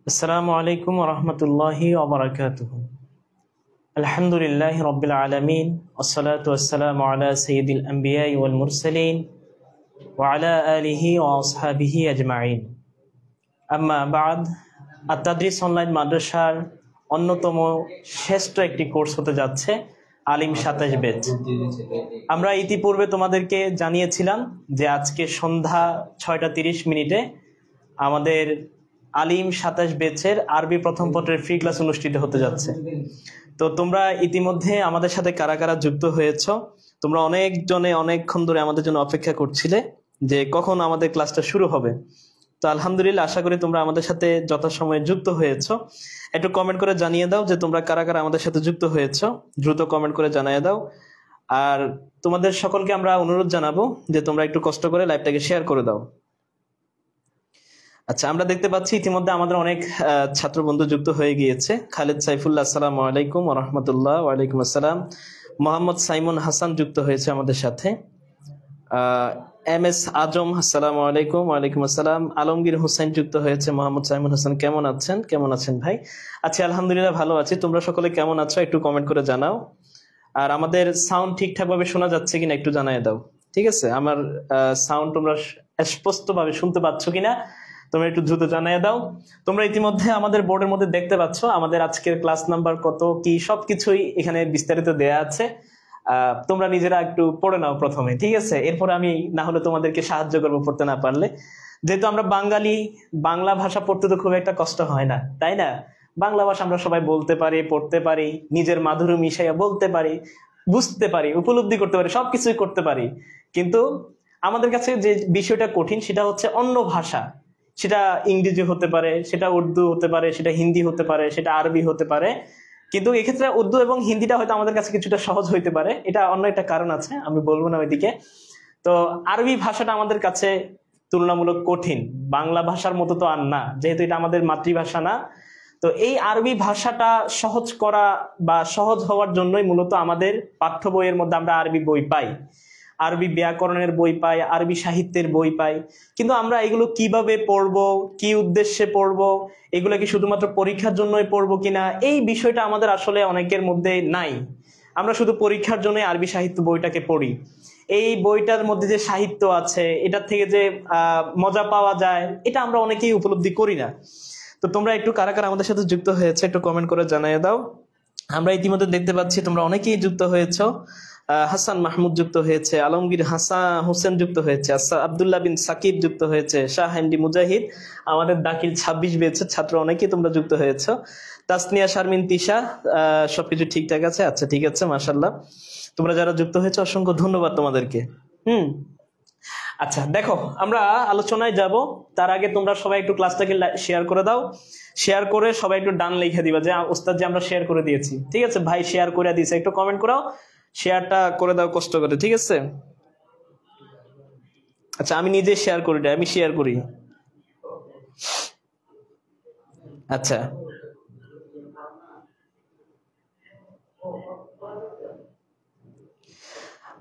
আসসালামু আলাইকুম ওয়া রাহমাতুল্লাহি ওয়া বারাকাতুহু। আলহামদুলিল্লাহি রাব্বিল আলামিন ওয়াসসালাতু ওয়াসসালামু আলা সাইয়্যিদিল আমবিয়াই ওয়াল মুরসালিন ওয়া আলা আলিহি ওয়া আসহাবিহি আজমাইন। আম্মা বাদ, আত-তাদরিস অনলাইন মাদ্রাসার অন্যতম শ্রেষ্ঠ একটি কোর্স হতে যাচ্ছে আলিম ২৭ ব্যাচ। আমরা ইতিপূর্বে তোমাদেরকে জানিয়েছিলাম যে আজকে সন্ধ্যা ৬টা ৩০ আমাদের আলিম ২৭ ব্যাচের আরবি প্রথম পত্রের ফ্রি ক্লাস অনুষ্ঠিত হতে যাচ্ছে। তো তোমরা ইতিমধ্যে আমাদের সাথে কারা কারা যুক্ত হয়েছ, তোমরা অনেকজনে অনেকক্ষণ ধরে আমাদের জন্য অপেক্ষা করছিলে যে কখন আমাদের ক্লাসটা শুরু হবে। তো আলহামদুলিল্লাহ, আশা করি তোমরা আমাদের সাথে যথাসময়ে যুক্ত হয়েছ। একটু কমেন্ট করে জানিয়ে দাও যে তোমরা কারা কারা আমাদের সাথে যুক্ত হয়েছ, দ্রুত কমেন্ট করে জানিয়ে দাও। আর তোমাদের সকলকে আমরা অনুরোধ জানাবো যে তোমরা একটু কষ্ট করে লাইভটাকে শেয়ার করে দাও। আচ্ছা, আমরা দেখতে পাচ্ছি ইতিমধ্যে আমাদের অনেক ছাত্র বন্ধু যুক্ত হয়ে গিয়েছে। খালেদ সাইফুল্লাহ, আসসালামু আলাইকুম ওয়া রাহমাতুল্লাহ। ওয়া আলাইকুম আসসালাম। মোহাম্মদ সাইমন হাসান যুক্ত হয়েছে আমাদের সাথে। এম এস আজম, আসসালামু আলাইকুম। ওয়া আলাইকুম আসসালাম। আলমগীর হোসেন যুক্ত হয়েছে। মোহাম্মদ সাইমন হাসান, কেমন আছেন? কেমন আছেন ভাই? আচ্ছা, আলহামদুলিল্লাহ ভালো আছি। তোমরা সকলে কেমন আছো একটু কমেন্ট করে জানাও। আর আমাদের সাউন্ড ঠিকঠাক ভাবে শোনা যাচ্ছে কিনা একটু জানিয়ে দাও। ঠিক আছে, আমার সাউন্ড তোমরা স্পষ্ট ভাবে শুনতে পাচ্ছ কিনা তোমরা একটু দ্রুত জানিয়ে দাও। তোমরা ইতিমধ্যে আমাদের বোর্ডের মধ্যে দেখতে পাচ্ছ আমাদের আজকের ক্লাস নাম্বার কত কি সবকিছুই এখানে বিস্তারিত দেয়া আছে। তোমরা নিজেরা একটু পড়ে নাও প্রথমে, ঠিক আছে? এরপরে আমি না হলে তোমাদেরকে সাহায্য করবো পড়তে না পারলে। যেহেতু আমরা বাঙালি, বাংলা ভাষা পড়তে তো খুব একটা কষ্ট হয় না, তাই না? বাংলা ভাষা আমরা সবাই বলতে পারি, পড়তে পারি, নিজের মাধুরী মিশাইয়া বলতে পারি, বুঝতে পারি, উপলব্ধি করতে পারি, সবকিছুই করতে পারি। কিন্তু আমাদের কাছে যে বিষয়টা কঠিন সেটা হচ্ছে অন্য ভাষা। সেটা ইংরেজি হতে পারে, সেটা উর্দু হতে পারে, সেটা হিন্দি হতে পারে, সেটা আরবি হতে পারে। কিন্তু এক্ষেত্রে উর্দু এবং হিন্দিটা হয়তো আমাদের কাছে কিছুটা সহজ হইতে পারে, এটা অন্য একটা কারণ আছে, আমি বলবো না ওইদিকে। তো আরবি ভাষাটা আমাদের কাছে তুলনামূলক কঠিন, বাংলা ভাষার মতো তো আর না, যেহেতু এটা আমাদের মাতৃভাষা না। তো এই আরবি ভাষাটা সহজ করা বা সহজ হওয়ার জন্যই মূলত আমাদের পাঠ্য বইয়ের মধ্যে আমরা আরবি বই পাই, আরবি ব্যাকরণের বই পাই, আরবি সাহিত্যের বই পাই। কিন্তু আমরা এগুলো কিভাবে পড়বো, কি উদ্দেশ্যে পড়বো, এগুলো কি শুধুমাত্র পরীক্ষার জন্যই পড়বো কিনা, এই বিষয়টা আমাদের আসলে অনেকের মধ্যে নাই। আমরা শুধু পরীক্ষার জন্য আরবি সাহিত্য বইটাকে পড়ি। এই বইটার মধ্যে যে সাহিত্য আছে, এটার থেকে যে মজা পাওয়া যায়, এটা আমরা অনেকেই উপলব্ধি করি না। তো তোমরা একটু কারা কারা আমাদের সাথে যুক্ত হয়েছে একটু কমেন্ট করে জানিয়ে দাও। আমরা ইতিমধ্যে দেখতে পাচ্ছি তোমরা অনেকেই যুক্ত হয়েছো। হাসান মাহমুদ যুক্ত হয়েছে, আলমগীর হোসেন যুক্ত হয়েছে, আব্দুল্লাহ বিন সাকিব যুক্ত হয়েছে, শাহ এমডি মুজাহিদ, আমাদের দাখিল ২৬ ব্যাচের ছাত্র অনেকেই তোমরা যুক্ত হয়েছো। তাসনিয়া শারমিন তিশা, সবকিছু ঠিকঠাক আছে? আচ্ছা, ঠিক আছে, মাশাআল্লাহ। তোমরা যারা যুক্ত হয়েছে অসংখ্য ধন্যবাদ তোমাদেরকে। আচ্ছা, দেখো আমরা আলোচনায় যাব তার আগে তোমরা সবাই একটু ক্লাসটাকে শেয়ার করে দাও। শেয়ার করে সবাই একটু ডান লিখে দিবা যে ওস্তাদ যে আমরা শেয়ার করে দিয়েছি। ঠিক আছে ভাই, শেয়ার করে দিয়েছে, একটু কমেন্ট করাও, শেয়ারটা করে দাও কষ্ট করে, ঠিক আছে? আচ্ছা, আমি নিজে শেয়ার করি না, আমি শেয়ার করি। আচ্ছা,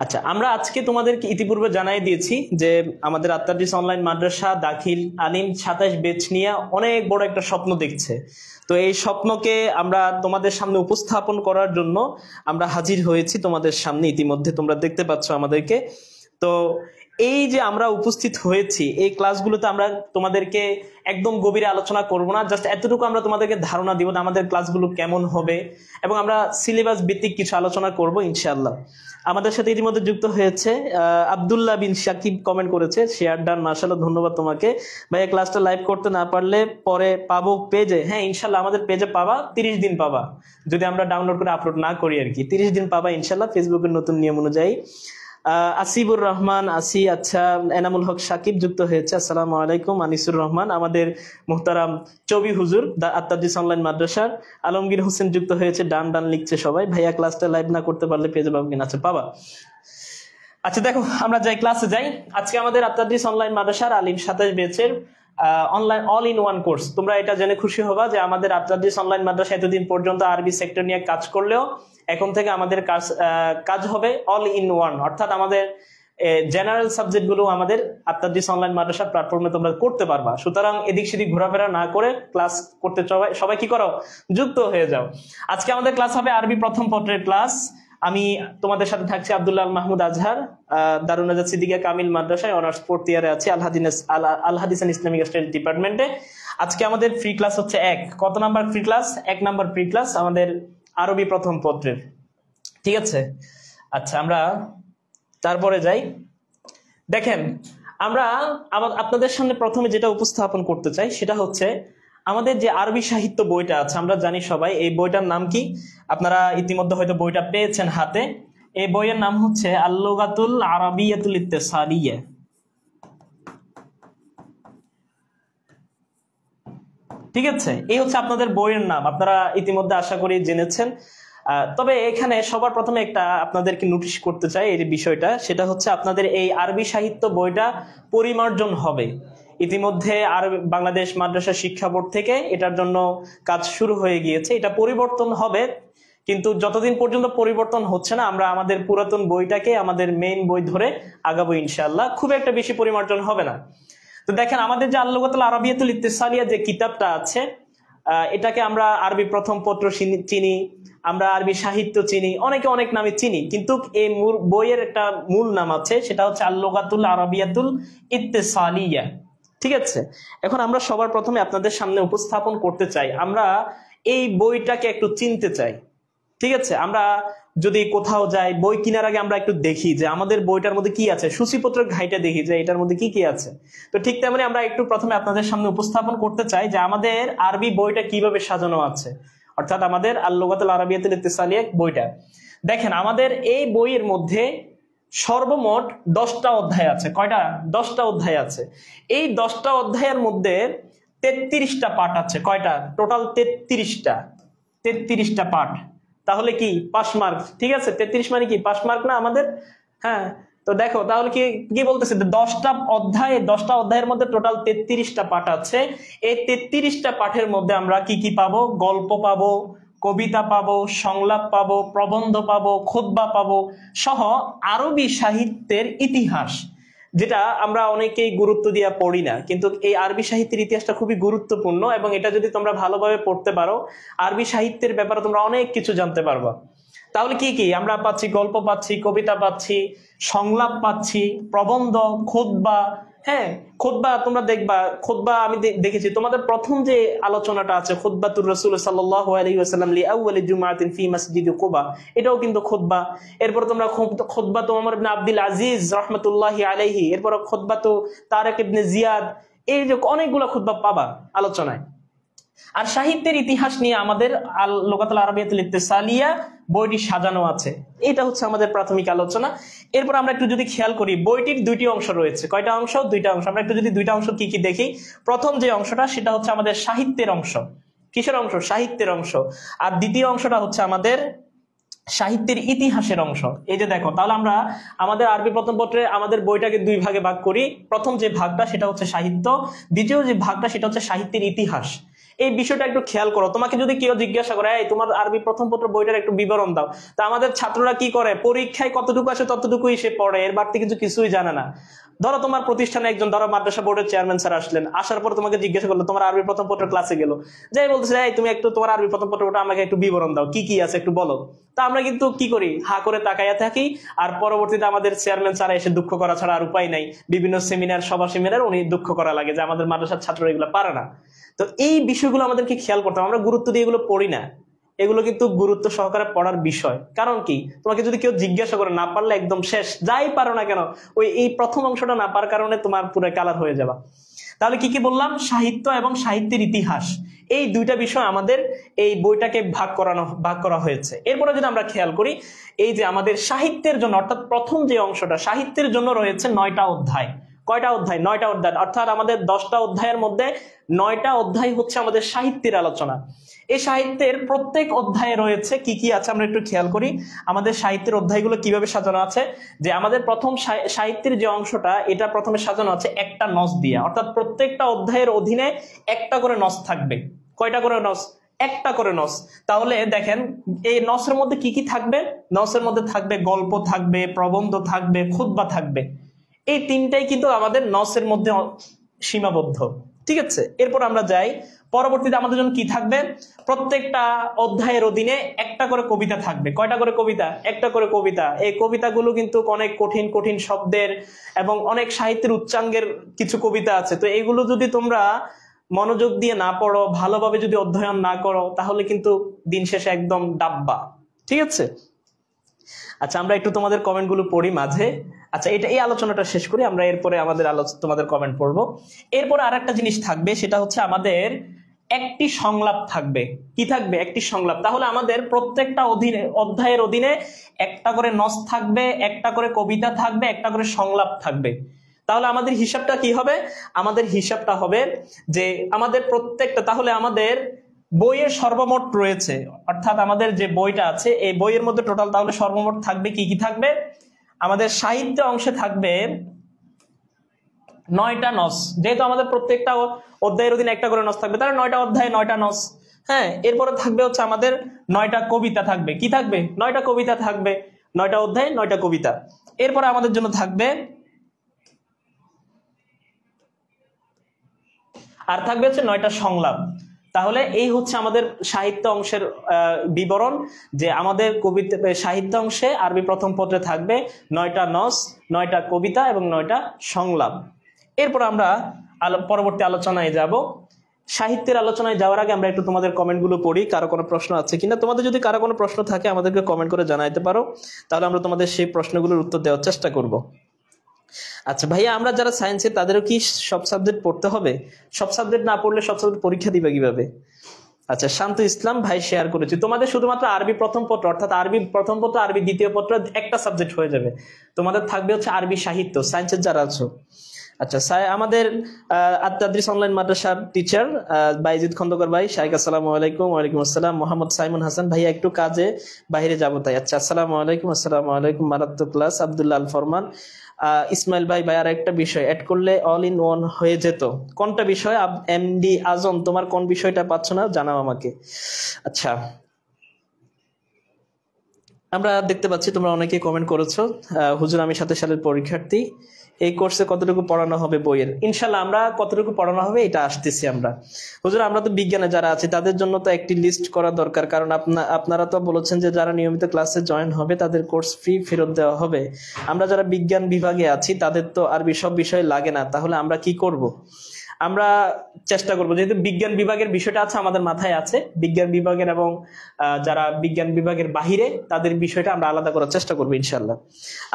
আচ্ছা, আমরা আজকে তোমাদেরকে ইতিপূর্বে জানাই দিয়েছি যে আমাদের আত-তাদরিস অনলাইন মাদ্রাসা দাখিল আলিম ২৭ ব্যাচ নিয়ে অনেক বড় একটা স্বপ্ন দেখছে। তো এই স্বপ্নকে আমরা তোমাদের সামনে উপস্থাপন করার জন্য আমরা হাজির হয়েছি তোমাদের সামনে। ইতিমধ্যে তোমরা দেখতে পাচ্ছ আমাদেরকে। তো এই যে আমরা উপস্থিত হয়েছি এই ক্লাসগুলোতে আমরা তোমাদেরকে একদম গভীরে আলোচনা করব না, জাস্ট এতটুকু আমরা তোমাদেরকে ধারণা দিব যে আমাদের ক্লাসগুলো কেমন হবে, এবং আমরা সিলেবাস ভিত্তিক কিছু আলোচনা করব ইনশাআল্লাহ। আমাদের সাথে ইতিমধ্যে যুক্ত হয়েছে আব্দুল্লাহ বিন সাকিব, কমেন্ট করেছে, শেয়ার ডান, মাশাআল্লাহ, ধন্যবাদ তোমাকে ভাই। ক্লাসটা লাইভ করতে না পারলে পরে পাবো পেজে? হ্যাঁ, ইনশাআল্লাহ আমাদের পেজে পাবা, 30 দিন পাবা, যদি আমরা ডাউনলোড করে আপলোড না করি আর কি। 30 দিন পাবা ইনশাআল্লাহ ফেসবুকের নতুন নিয়ম অনুযায়ী। আসিবুর রহমান আসি, আচ্ছা, এনামুল হক সাকিব যুক্ত হয়েছে, আসসালামু আলাইকুম। আনিসুর রহমান, আমাদের মুহতারাম চবি হুজুর আত-তাদরিস অনলাইন মাদ্রাসার। আলমগীর হোসেন যুক্ত হয়েছে, ডান ডান লিখছে সবাই। ভাইয়া ক্লাসটা লাইভ না করতে পারলে পেজে পাবো কিনা? আচ্ছা, পাবা। আচ্ছা, দেখো আমরা যাই, ক্লাসে যাই। আজকে আমাদের আত-তাদরিস অনলাইন মাদ্রাসার আলিম ২৭ ব্যাচের online all in one course. তোমরা এটা জেনে খুশি হবা যে আমাদের আত-তাদরিস অনলাইন মাদ্রাসা এতদিন পর্যন্ত আরবি সেক্টর নিয়ে কাজ করলেও এখন থেকে আমাদের কাজ হবে অল ইন ওয়ান, অর্থাৎ আমাদের জেনারেল সাবজেক্ট গুলো আমাদের আত্মাদিস অনলাইন মাদ্রাসা প্ল্যাটফর্মে তোমরা করতে পারবা। সুতরাং এদিক সেদিক ঘোরাফেরা না করে ক্লাস করতে সবাই কি করো, যুক্ত হয়ে যাও। আজকে আমাদের ক্লাস হবে আরবি প্রথম পত্রের ক্লাস। আমি তোমাদের সাথে থাকছি আব্দুল্লাহ আল মাহমুদ আজহার, দারুন নাজাত সিদ্দিকিয়া কামিল মাদ্রাসায় অনার্স ফোর্থ ইয়ারে আছি, আল হাদিস এন্ড ইসলামিক স্টাডিজ ডিপার্টমেন্টে। আজকে আমাদের ফ্রি ক্লাস হচ্ছে কত number free class? 1 number free class আমাদের আরবি প্রথম পত্রের। ঠিক আছে, আচ্ছা আমরা তারপরে যাই। দেখেন, আমরা আপনাদের সামনে প্রথমে যেটা উপস্থাপন করতে চাই সেটা হচ্ছে আমাদের যে আরবি সাহিত্য বইটা আছে, আমরা জানি সবাই এই বইটার নাম কি, আপনারা ইতিমধ্যে হয়তো বইটা পেয়েছেন হাতে। এই বইয়ের নাম হচ্ছে আল-লুগাতুল আরাবিয়াতুল ইত্তেসালিয়া। ঠিক আছে, এই হচ্ছে আপনাদের বইয়ের নাম, আপনারা ইতিমধ্যে আশা করি জেনেছেন। তবে এখানে সবার প্রথমে একটা আপনাদেরকে নোটিশ করতে চাই এই বিষয়টা, সেটা হচ্ছে আপনাদের এই আরবি সাহিত্য বইটা পরিমার্জন হবে। ইতিমধ্যে বাংলাদেশ মাদ্রাসা শিক্ষা বোর্ড থেকে এটার জন্য কাজ শুরু হয়ে গিয়েছে, এটা পরিবর্তন হবে। কিন্তু যতদিন পর্যন্ত পরিবর্তন হচ্ছে না, আমরা আমাদের পুরাতন বইটাকে আমাদের মেইন বই ধরে আগাবো ইনশাআল্লাহ। খুব একটা বেশি পরিমার্জন হবে না। তো দেখেন, আমাদের যে আল-লুগাতুল আরাবিয়াতুল ইত্তেসালিয়া যে কিতাবটা আছে, এটাকে আমরা আরবি প্রথম পত্র চিনি, আমরা আরবি সাহিত্য চিনি, অনেকে অনেক নামে চিনি, কিন্তু এই বইয়ের একটা মূল নাম আছে, সেটা হচ্ছে আল-লুগাতুল আরাবিয়াতুল ইত্তেসালিয়া। ঠিক আছে, এখন আমরা সবার প্রথমে আপনাদের সামনে উপস্থাপন করতে চাই, আমরা এই বইটাকে একটু চিনতে চাই। ঠিক আছে, আমরা যদি কোথাও যাই, বই কেনার আগে আমরা একটু দেখি যে আমাদের বইটার মধ্যে কি আছে, সূচিপত্রের ঘাইটা দেখি যে এটার মধ্যে কি কি আছে। তো ঠিক তেমনি আমরা একটু প্রথমে আপনাদের সামনে উপস্থাপন করতে চাই যে আমাদের আরবি বইটা কিভাবে সাজানো আছে, অর্থাৎ আমাদের আল-লুগাতুল আরাবিয়াতুল ইত্তেসালিয়া বইটা। দেখেন, আমাদের এই বইয়ের মধ্যে সর্বমোট 10টা অধ্যায় আছে। কয়টা? 10টা অধ্যায় আছে। এই 10টা অধ্যায়ের মধ্যে 33টা পাঠ আছে। কয়টা? টোটাল 33টা পাঠ। তাহলে কি 5 মার্ক? ঠিক আছে, 33 মানে কি 5 মার্ক না আমাদের? হ্যাঁ, তো দেখো তাহলে কি কি বলতেছে, 10টা অধ্যায়ের মধ্যে টোটাল 33টা পাঠ আছে। এই 33টা পাঠের মধ্যে আমরা কি কি পাবো? গল্প পাবো, কবিতা পাবো, সংলাপ পাবো, প্রবন্ধ পাবো, খুতবা পাবো, সহ আরবি সাহিত্যের ইতিহাস, যেটা আমরা অনেকেই গুরুত্ব দিয়ে পড়ি না, কিন্তু এই আরবি সাহিত্যের ইতিহাসটা খুবই গুরুত্বপূর্ণ, এবং এটা যদি তোমরা ভালোভাবে পড়তে পারো, আরবি সাহিত্যের ব্যাপারে তোমরা অনেক কিছু জানতে পারবা। তাহলে কি কি আমরা পাচ্ছি? গল্প পাচ্ছি, কবিতা পাচ্ছি, সংলাপ পাচ্ছি, প্রবন্ধ, খুতবা। হ্যাঁ, খুতবা তোমরা দেখবা, খুতবা আমি দেখেছি তোমাদের প্রথম যে আলোচনাটা আছে, খুতবাতুর রাসূল সাল্লাল্লাহু আলাইহি ওয়াসাল্লাম লি আউয়ালি জুমআতিন ফি মসজিদি কুবা, এটাও কিন্তু খুতবা। এরপর তোমরা খুতবাতু ওমর ইবনে আব্দুল আজিজ রাহমাতুল্লাহি আলাইহি, এরপর খুতবাতু তারিক ইবনে জিয়াদ, এই যে অনেকগুলো খুতবা পাবা আলোচনায়। আর সাহিত্যের ইতিহাস নিয়ে আমাদের আল-লুগাতুল আরাবিয়াতুল ইত্তেসালিয়া বইটি সাজানো আছে। এটা হচ্ছে আমাদের প্রাথমিক আলোচনা। এরপর আমরা একটু যদি খেয়াল করি, বইটির 2টি অংশ রয়েছে। কয়টা অংশ? 2টা অংশ। আমরা একটু যদি 2টা অংশ কি কি দেখি, প্রথম যে অংশটা সেটা হচ্ছে আমাদের সাহিত্যের অংশ। কিসের অংশ? সাহিত্যের অংশ। আর দ্বিতীয় অংশটা হচ্ছে আমাদের সাহিত্যের ইতিহাসের অংশ। এই যে দেখো, তাহলে আমরা আমাদের আরবি প্রথম পত্রে আমাদের বইটাকে 2 ভাগে ভাগ করি। প্রথম যে ভাগটা সেটা হচ্ছে সাহিত্য, দ্বিতীয় যে ভাগটা সেটা হচ্ছে সাহিত্যের ইতিহাস। এই বিষয়টা একটু খেয়াল করো। তোমাকে যদি কেউ জিজ্ঞাসা করে, এই তোমার আরবি প্রথম পত্র বইটার একটু বিবরণ দাও, তা আমাদের ছাত্ররা কি করে? পরীক্ষায় কতটুকু আসে ততটুকুই সে পড়ে, এর বাড়তি কিছু কিছুই জানে না। ধরো তোমার প্রতিষ্ঠানে একজন, ধরো মাদ্রাসা বোর্ডের চেয়ারম্যান স্যার আসলেন, আসার পর তোমাকে জিজ্ঞাসা করলো তোমার আরবি প্রথম পত্র ক্লাসে গেল, যাই বলতেছে, এই তুমি একটু তোমার আরবি প্রথম পত্রটা আমাকে একটু বিবরণ দাও, কি কি আছে একটু বলো। তা আমরা কিন্তু কি করি? হা করে তাকাইয়া থাকি, আর পরবর্তীতে আমাদের চেয়ারম্যান স্যার এসে দুঃখ করা ছাড়া আর উপায় নাই। বিভিন্ন সেমিনার, সভা সেমিনার উনি দুঃখ করা লাগে যে আমাদের মাদ্রাসার ছাত্ররা এগুলো পারে না। তো এই বিষয়গুলো আমাদেরকে খেয়াল করতে হবে। আমরা গুরুত্ব দিয়ে এগুলো পড়ি না, এগুলো কিন্তু গুরুত্ব সহকারে পড়ার বিষয়। কারণ কি, তোমাকে যদি কেউ জিজ্ঞাসা করে, না পারলে একদম শেষ, যাই পারো না কেন, ওই এই প্রথম অংশটা না পারার কারণে তোমার পুরো কালার হয়ে যাবে। তাহলে কি কি বললাম? সাহিত্য এবং সাহিত্যের ইতিহাস, এই 2টা বিষয় আমাদের এই বইটাকে ভাগ করা হয়েছে। এরপরে যদি আমরা খেয়াল করি, এই যে আমাদের সাহিত্যের জন্য, অর্থাৎ প্রথম যে অংশটা সাহিত্যের জন্য রয়েছে 9টা অধ্যায়। কয়টা অধ্যায়? 9টা অধ্যায়। অর্থাৎ আমাদের 10টা অধ্যায়ের মধ্যে 9টা অধ্যায় হচ্ছে আমাদের সাহিত্যের আলোচনা। এই সাহিত্যের প্রত্যেক অধ্যায়ে রয়েছে কি কি আছে আমরা একটু খেয়াল করি। আমাদের সাহিত্যের অধ্যায়গুলো কিভাবে সাজানো আছে, যে আমাদের প্রথম সাহিত্যের যে অংশটা, এটা প্রথমে সাজানো আছে একটা নস দিয়ে, অর্থাৎ প্রত্যেকটা অধ্যায়ের অধীনে একটা করে নস থাকবে। কয়টা করে নস? একটা করে নস। তাহলে দেখেন এই নসের মধ্যে কি কি থাকবে? নসের মধ্যে থাকবে গল্প থাকবে, প্রবন্ধ থাকবে, খুতবা থাকবে। এই তিনটাই কিন্তু আমাদের নসের মধ্যে সীমাবদ্ধ। ঠিক আছে, এরপর আমরা যাই পরবর্তীতে আমাদের জন্য কি থাকবে? প্রত্যেকটা অধ্যায়ের অধীনে একটা করে কবিতা থাকবে। কয়টা করে কবিতা? একটা করে কবিতা। এই কবিতাগুলো কিন্তু অনেক কঠিন কঠিন শব্দের এবং অনেক সাহিত্যের উচ্চাঙ্গের কিছু কবিতা আছে। তো এইগুলো যদি তোমরা মনোযোগ দিয়ে না পড়ো, ভালোভাবে যদি অধ্যয়ন না করো, তাহলে কিন্তু দিন শেষে একদম ডাব্বা। ঠিক আছে, আচ্ছা আমরা একটু তোমাদের কমেন্ট গুলো পড়ি মাঝে। আচ্ছা এটা এই আলোচনাটা শেষ করি, আমরা এরপরে আমাদের তোমাদের কমেন্ট পড়বো। এরপর আর একটা জিনিস থাকবে, সেটা হচ্ছে আমাদের একটি সংলাপ থাকবে। কি থাকবে? একটি সংলাপ। তাহলে আমাদের প্রত্যেকটা অধ্যায়ের অধীনে একটা করে নস থাকবে, একটা করে কবিতা থাকবে, একটা করে সংলাপ থাকবে। তাহলে আমাদের হিসাবটা কি হবে? আমাদের হিসাবটা হবে যে আমাদের প্রত্যেকটা, তাহলে আমাদের বইয়ের সর্বমোট রয়েছে, অর্থাৎ আমাদের যে বইটা আছে এই বইয়ের মধ্যে টোটাল তাহলে সর্বমোট থাকবে কি কি থাকবে? আমাদের সাহিত্য অংশে থাকবে 9টা নস। যেহেতু আমাদের প্রত্যেকটা অধ্যায়ের অধীনে একটা করে নস থাকবে, তাহলে 9টা অধ্যায়ে 9টা নস। হ্যাঁ, এরপরে থাকবে হচ্ছে আমাদের 9টা কবিতা থাকবে। কি থাকবে? 9টা কবিতা থাকবে। 9টা অধ্যায় 9টা কবিতা। এরপরে আমাদের জন্য থাকবে আর থাকবে হচ্ছে 9টা সংলাপ। তাহলে এই হচ্ছে আমাদের সাহিত্য অংশের বিবরণ, যে আমাদের কবিতা সাহিত্য অংশে আরবি প্রথম পত্রে থাকবে 9টা নস, 9টা কবিতা এবং 9টা সংলাপ। এরপর আমরা পরবর্তী আলোচনায় যাব। সাহিত্যের আলোচনায় যাওয়ার আগে আমরা একটু তোমাদের কমেন্ট গুলো পড়ি, কারো কোনো প্রশ্ন আছে কিনা। তোমাদের যদি কারো কোনো প্রশ্ন থাকে আমাদেরকে কমেন্ট করে জানাইতে পারো, তাহলে আমরা তোমাদের সেই প্রশ্নগুলোর উত্তর দেওয়ার চেষ্টা করব। আচ্ছা ভাইয়া, আমরা যারা সায়েন্সে তাদেরও কি সব সাবজেক্ট পড়তে হবে? সব সাবজেক্ট না পড়লে সব সাবজেক্ট পরীক্ষা দিবে কিভাবে? আচ্ছা, শান্ত ইসলাম ভাই শেয়ার করেছি, তোমাদের শুধুমাত্র আরবি প্রথম পত্র, অর্থাৎ আরবি প্রথম পত্র, আরবি দ্বিতীয় পত্র একটা সাবজেক্ট হয়ে যাবে। তোমাদের থাকবে হচ্ছে আরবি সাহিত্য, সায়েন্সের যারা আছো। আচ্ছা আমাদের আত-তাদরিস অনলাইন মাদ্রাসার টিচার বাইজিদ খন্দকার ভাই, শাইখ আসসালামু আলাইকুম। ওয়ালাইকুম আসসালাম। মোহাম্মদ সাইমুন হাসান ভাইয়া একটু কাজে বাইরে যাবো তাই। আচ্ছা, আসসালামু আলাইকুম। আসসালামু আলাইকুম। মারাত্মক ক্লাস। আব্দুল্লাহ আল ফরমান। ইসমাইল ভাই আর একটা বিষয় অ্যাড করলে অল ইন ওয়ান হয়ে যেত। কোনটা বিষয়? এমডি আজম, তোমার কোন বিষয়টা পাচ্ছ না জানাও আমাকে। আচ্ছা, আমরা দেখতে পাচ্ছি তোমরা অনেকে কমেন্ট করেছো, হুজুর আমি 27 সালের পরীক্ষার্থী, এই কোর্সে কতটুকু পড়ানো হবে বইয়ের? ইনশাল্লাহ আমরা কতটুকু পড়ানো হবে এটা আসতেছি আমরা। হুজুর আমরা তো বিজ্ঞানে যারা আছে তাদের জন্য তো একটি লিস্ট করা দরকার, কারণ আপনারা তো বলেছেন যে যারা নিয়মিত ক্লাসে জয়েন হবে তাদের কোর্স ফি ফেরত দেওয়া হবে। আমরা যারা বিজ্ঞান বিভাগে আছি তাদের তো আরবি সব বিষয় লাগে না, তাহলে আমরা কি করব? আমরা চেষ্টা করবো, যেহেতু বিজ্ঞান বিভাগের বিষয়টা আছে আমাদের মাথায় আছে, বিজ্ঞান বিভাগের এবং যারা বিজ্ঞান বিভাগের বাহিরে তাদের বিষয়টা আমরা আলাদা করার চেষ্টা করবো ইনশাল্লাহ।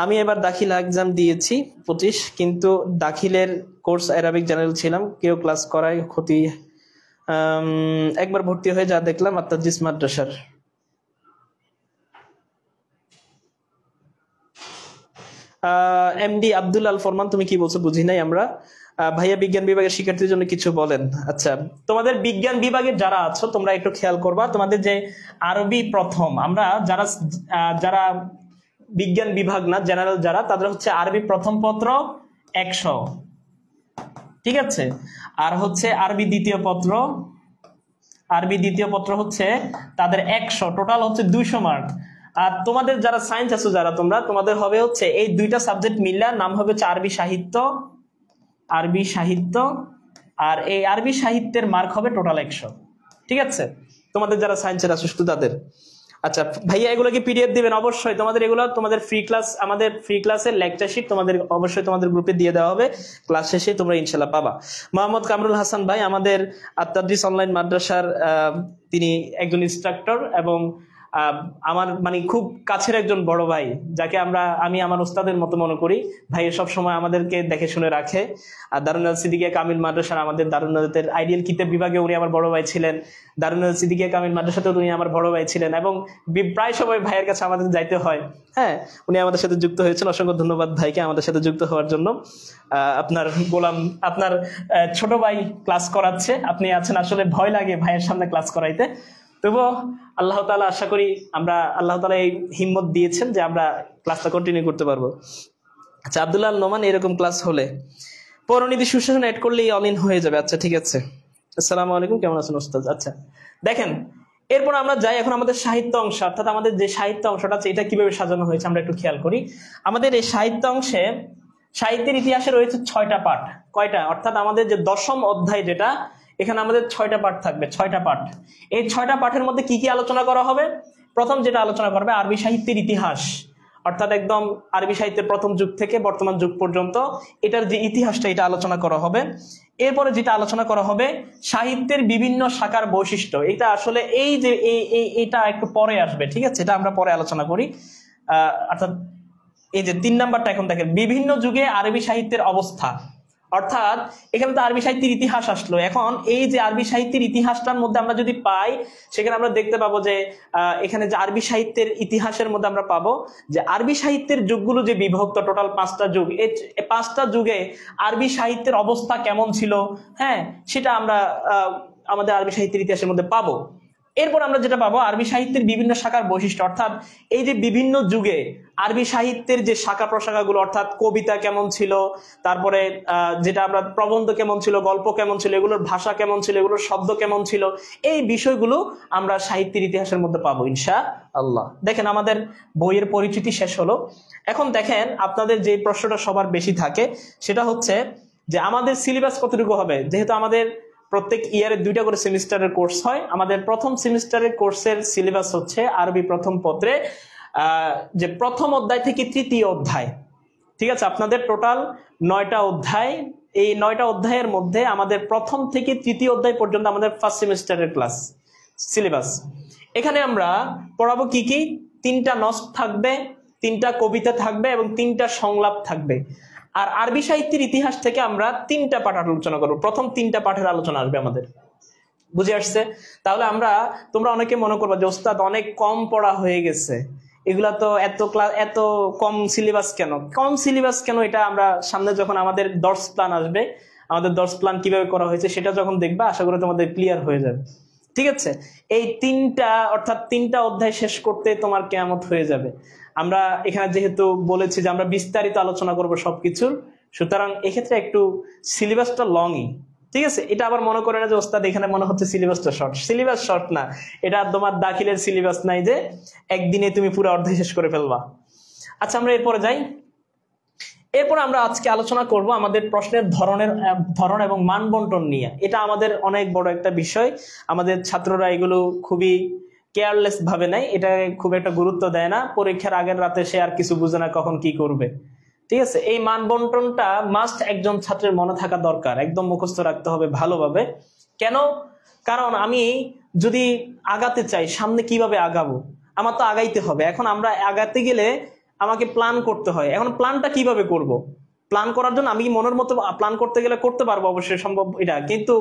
আমি এবার দাখিলা এক্সাম দিয়েছি 25, কিন্তু দাখিলের কোর্স অ্যারাবিক জেনারেল ছিলাম, কেউ ক্লাস করায় ক্ষতি। একবার ভর্তি হয়ে যা দেখলাম আত-তাদরিস মাদ্রাসার। এমডি আব্দুল আল ফরমান, তুমি কি বলছো বুঝি নাই আমরা। ভাইয়া বিজ্ঞান বিভাগের শিক্ষার্থীদের জন্য কিছু বলেন। আচ্ছা, তোমাদের বিজ্ঞান বিভাগের যারা আছো তোমরা একটু খেয়াল করবা, তোমাদের যে আরবি প্রথম, আমরা যারা বিজ্ঞান বিভাগ না জেনারেল যারা, তাদের হচ্ছে আরবি প্রথম পত্র 100, ঠিক আছে। আর হচ্ছে আরবি দ্বিতীয় পত্র হচ্ছে তাদের 100, টোটাল হচ্ছে 200 মার্ক। আর তোমাদের যারা সায়েন্স আছো যারা তোমাদের হবে হচ্ছে এই দুইটা সাবজেক্ট মিললে নাম হবে হচ্ছে আরবি সাহিত্য, আর এই আরবি সাহিত্যের মার্ক হবে টোটাল 100, ঠিক আছে। তোমাদের যারা সায়েন্সের আছো শুধু তাদের। আচ্ছা ভাইয়া, এগুলো কি পিডিএফ দিবেন? অবশ্যই তোমাদের এগুলো তোমাদের ফ্রি ক্লাস, আমাদের ফ্রি ক্লাসের লেকচার শিট তোমাদের অবশ্যই তোমাদের গ্রুপে দিয়ে দেওয়া হবে, ক্লাস শেষে তোমরা ইনশাল্লাহ পাবা। মোহাম্মদ কামরুল হাসান ভাই আমাদের আত-তাদরিস অনলাইন মাদ্রাসার তিনি একজন ইনস্ট্রাক্টর এবং আমার মানে খুব কাছের একজন বড় ভাই, যাকে আমি আমার ওস্তাদের মতো মনে করি। ভাই সব সময় আমাদেরকে দেখে শুনে রাখে। আর দারুন সিদ্দিকিয়া কামিল মাদ্রাসার আমাদের দারুন আইডিয়াল কিতাব বিভাগে উনি আমার বড় ভাই ছিলেন, দারুন সিদ্দিকিয়া কামিল মাদ্রাসাতে উনি আমার বড় ভাই ছিলেন, এবং প্রায় সময় ভাইয়ের কাছে আমাদের যাইতে হয়। হ্যাঁ, উনি আমাদের সাথে যুক্ত হয়েছেন, অসংখ্য ধন্যবাদ ভাইকে আমাদের সাথে যুক্ত হওয়ার জন্য। আপনার গোলাম, আপনার ছোট ভাই ক্লাস করাচ্ছে, আপনি আছেন, আসলে ভয় লাগে ভাইয়ের সামনে ক্লাস করাইতে, তবুও আল্লাহ তাআলা আশা করি আল্লাহ তাআলা এই হিম্মত দিয়েছেন যে আমরা ক্লাসটা কন্টিনিউ করতে পারবো। আচ্ছা, আব্দুল্লাহ নোমান, এরকম ক্লাস হলে পৌরনীতি সুশাসন অ্যাড করলেই অল ইন হয়ে যাবে। আচ্ছা ঠিক আছে, আসসালামু আলাইকুম, কেমন আছেন ওস্তাদ? আচ্ছা দেখেন, এরপর আমরা যাই এখন আমাদের সাহিত্য অংশ, অর্থাৎ আমাদের যে সাহিত্য অংশটা আছে এটা কিভাবে সাজানো হয়েছে আমরা একটু খেয়াল করি। আমাদের এই সাহিত্য অংশে সাহিত্যের ইতিহাসে রয়েছে 6টা পাঠ। কয়টা? অর্থাৎ আমাদের যে 10ম অধ্যায় যেটা, এখানে আমাদের 6টা পাঠ থাকবে, 6টা পাঠ। এই 6টা পাঠের মধ্যে কি কি আলোচনা করা হবে? প্রথম যেটা আলোচনা করবে আরবি সাহিত্যের ইতিহাস, অর্থাৎ একদম আরবি সাহিত্যের প্রথম যুগ থেকে বর্তমান যুগ পর্যন্ত এটার যে ইতিহাসটা এটা আলোচনা করা হবে। এরপরে যেটা আলোচনা করা হবে সাহিত্যের বিভিন্ন শাখার বৈশিষ্ট্য। এটা আসলে এই যে এটা একটু পরে আসবে, ঠিক আছে, এটা আমরা পরে আলোচনা করি। অর্থাৎ এই যে 3 নাম্বারটা এখন দেখেন, বিভিন্ন যুগে আরবি সাহিত্যের অবস্থা। অর্থাৎ এখানে তো আরবি সাহিত্যের ইতিহাস আসলো, এখন এই যে আরবি সাহিত্যের ইতিহাসটার মধ্যে আমরা যদি পাই, সেখানে আমরা দেখতে পাবো যে এখানে যে আরবি সাহিত্যের ইতিহাসের মধ্যে আমরা পাবো যে আরবি সাহিত্যের যুগগুলো যে বিভক্ত, টোটাল 5টা যুগ, এই 5টা যুগে আরবি সাহিত্যের অবস্থা কেমন ছিল, হ্যাঁ, সেটা আমরা আমাদের আরবি সাহিত্যের ইতিহাসের মধ্যে পাবো। এরপর আমরা যেটা পাবো আরবি সাহিত্যের বিভিন্ন শাখার বৈশিষ্ট্য, অর্থাৎ এই যে বিভিন্ন যুগে আরবি সাহিত্যের যে শাখা প্রশাখাগুলো, অর্থাৎ কবিতা কেমন ছিল, তারপরে যেটা আমরা প্রবন্ধ কেমন ছিল, গল্প কেমন ছিল, এগুলোর ভাষা কেমন ছিল, এগুলোর শব্দ কেমন ছিল, এই বিষয়গুলো আমরা সাহিত্যের ইতিহাসের মধ্যে পাবো ইনশাআল্লাহ। দেখেন আমাদের বইয়ের পরিচিতি শেষ হলো। এখন দেখেন আপনাদের যে প্রশ্নটা সবার বেশি থাকে সেটা হচ্ছে যে আমাদের সিলেবাস কতটুকু হবে। যেহেতু আমাদের প্রত্যেক ইয়ারে 2টা করে সেমিস্টারের কোর্স হয়, আমাদের প্রথম সেমিস্টারের কোর্সের সিলেবাস হচ্ছে আরবি প্রথম পত্রে যে প্রথম অধ্যায় থেকে 3য় অধ্যায়, ঠিক আছে। আপনাদের টোটাল 9টা অধ্যায়, এই 9টা অধ্যায়ের মধ্যে আমাদের প্রথম থেকে 3য় অধ্যায় পর্যন্ত আমাদের ফার্স্ট সেমিস্টারের ক্লাস সিলেবাস। এখানে আমরা পড়াবো কি কি? 3টা নস থাকবে, 3টা কবিতা থাকবে এবং 3টা সংলাপ থাকবে। আর আরবি সাহিত্যের ইতিহাস থেকে আমরা 3টা পাঠ আলোচনা করবো, প্রথম 3টা পাঠের আলোচনা আসবে আমাদের। বুঝে আসছে? তাহলে তোমরা অনেকে মনে করবা যে ওস্তাদ অনেক কম পড়া হয়ে গেছে, এগুলা তো এত কম সিলেবাস কেন? কম সিলেবাস কেন এটা আমরা সামনে যখন আমাদের দর্শ প্ল্যান আসবে, আমাদের দর্শ প্ল্যান কিভাবে করা হয়েছে সেটা যখন দেখবা, আশা করি তোমাদের ক্লিয়ার হয়ে যাবে, ঠিক আছে। এই 3টা অধ্যায় শেষ করতে তোমার কিয়ামত হয়ে যাবে। আমরা এখানে যেহেতু বলেছি যে আমরা বিস্তারিত আলোচনা করব সবকিছুর, সুতরাং এক্ষেত্রে একটু সিলেবাসটা লংই, ঠিক আছে। এটা আবার মনে করে না যে ওস্তাদ এখানে মনে হচ্ছে সিলেবাসটা শর্ট, সিলেবাস শর্ট না, এটা তোমার দাখিলের সিলেবাস নাই যে একদিনে তুমি পুরো অধ্যায় শেষ করে ফেলবা। আচ্ছা আমরা এরপরে যাই। এরপর আমরা আজকে আলোচনা করব আমাদের প্রশ্নের ধরন এবং মান বন্টন নিয়ে। এটা আমাদের অনেক বড় একটা বিষয়, আমাদের ছাত্ররা এগুলো খুবই কেয়ারলেস ভাবে নেয়, এটা খুব একটা গুরুত্ব দেয় না। পরীক্ষার আগের রাতে সে আর কিছু বুঝে না কখন কি করবে, ঠিক আছে। এই মান বন্টনটা মাস্ট একজন ছাত্রের মনে থাকা দরকার, একদম মুখস্থ রাখতে হবে ভালোভাবে। কেন? কারণ আমি যদি আগাতে চাই, সামনে কিভাবে আগাবো, আমার তো আগাইতে হবে। এখন আমরা আগাতে গেলে আমাকে প্ল্যান করতে হয়। এখন প্ল্যানটা কিভাবে করব? প্ল্যান করার জন্য আমি মনের মতো প্ল্যান করতে গেলে করতে পারবো, অবশ্যই সম্ভব এটা, কিন্তু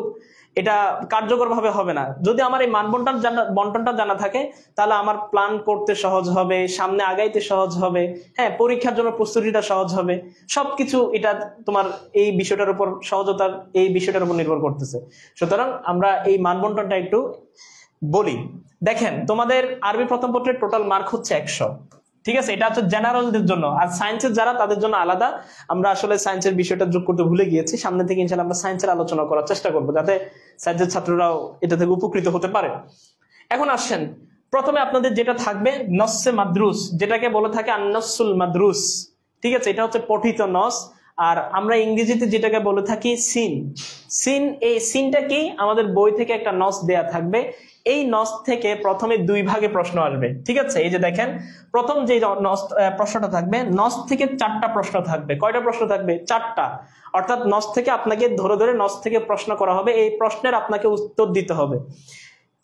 এটা কার্যকর ভাবে হবে না। যদি আমার এই মান বন্টনটা জানা থাকে, তাহলে আমার প্ল্যান করতে সহজ হবে, সামনে আগাইতে সহজ হবে, হ্যাঁ, পরীক্ষার জন্য প্রস্তুতিটা সহজ হবে, সবকিছু এটা তোমার এই বিষয়টার উপর, সহজতার এই বিষয়টার উপর নির্ভর করতেছে। সুতরাং আমরা এই মান বন্টনটা একটু বলি। দেখেন তোমাদের আরবি প্রথম পত্রের টোটাল মার্ক হচ্ছে 100, ঠিক আছে। এটা হচ্ছে জেনারেলদের জন্য, আর সায়েন্সের যারা তাদের জন্য আলাদা। আমরা আসলে সায়েন্সের বিষয়টা যোগ করতে ভুলে গিয়েছি, সামনে থেকে ইনশাআল্লাহ আমরা সায়েন্সের আলোচনা করার চেষ্টা করবো, যাতে সায়েন্সের ছাত্ররাও এটা থেকে উপকৃত হতে পারে। এখন আসেন, প্রথমে আপনাদের যেটা থাকবে নসে মাদ্রুস, যেটাকে বলে থাকে আন-নসুল মাদ্রুস, ঠিক আছে। এটা হচ্ছে পঠিত নস, আর আমরা ইংরেজিতে যেটাকে বলে থাকি সিন। এই সিনটা কি? আমাদের বই থেকে একটা নস দেয়া থাকবে, এই নস থেকে প্রথমে 2 ভাগে প্রশ্ন আসবে, ঠিক আছে। এই যে দেখেন প্রথম যে প্রশ্নটা থাকবে, নস থেকে 4টা প্রশ্ন থাকবে। কয়টা প্রশ্ন থাকবে? 4টা। অর্থাৎ নস থেকে আপনাকে ধরে ধরে নস থেকে প্রশ্ন করা হবে, এই প্রশ্নের আপনাকে উত্তর দিতে হবে।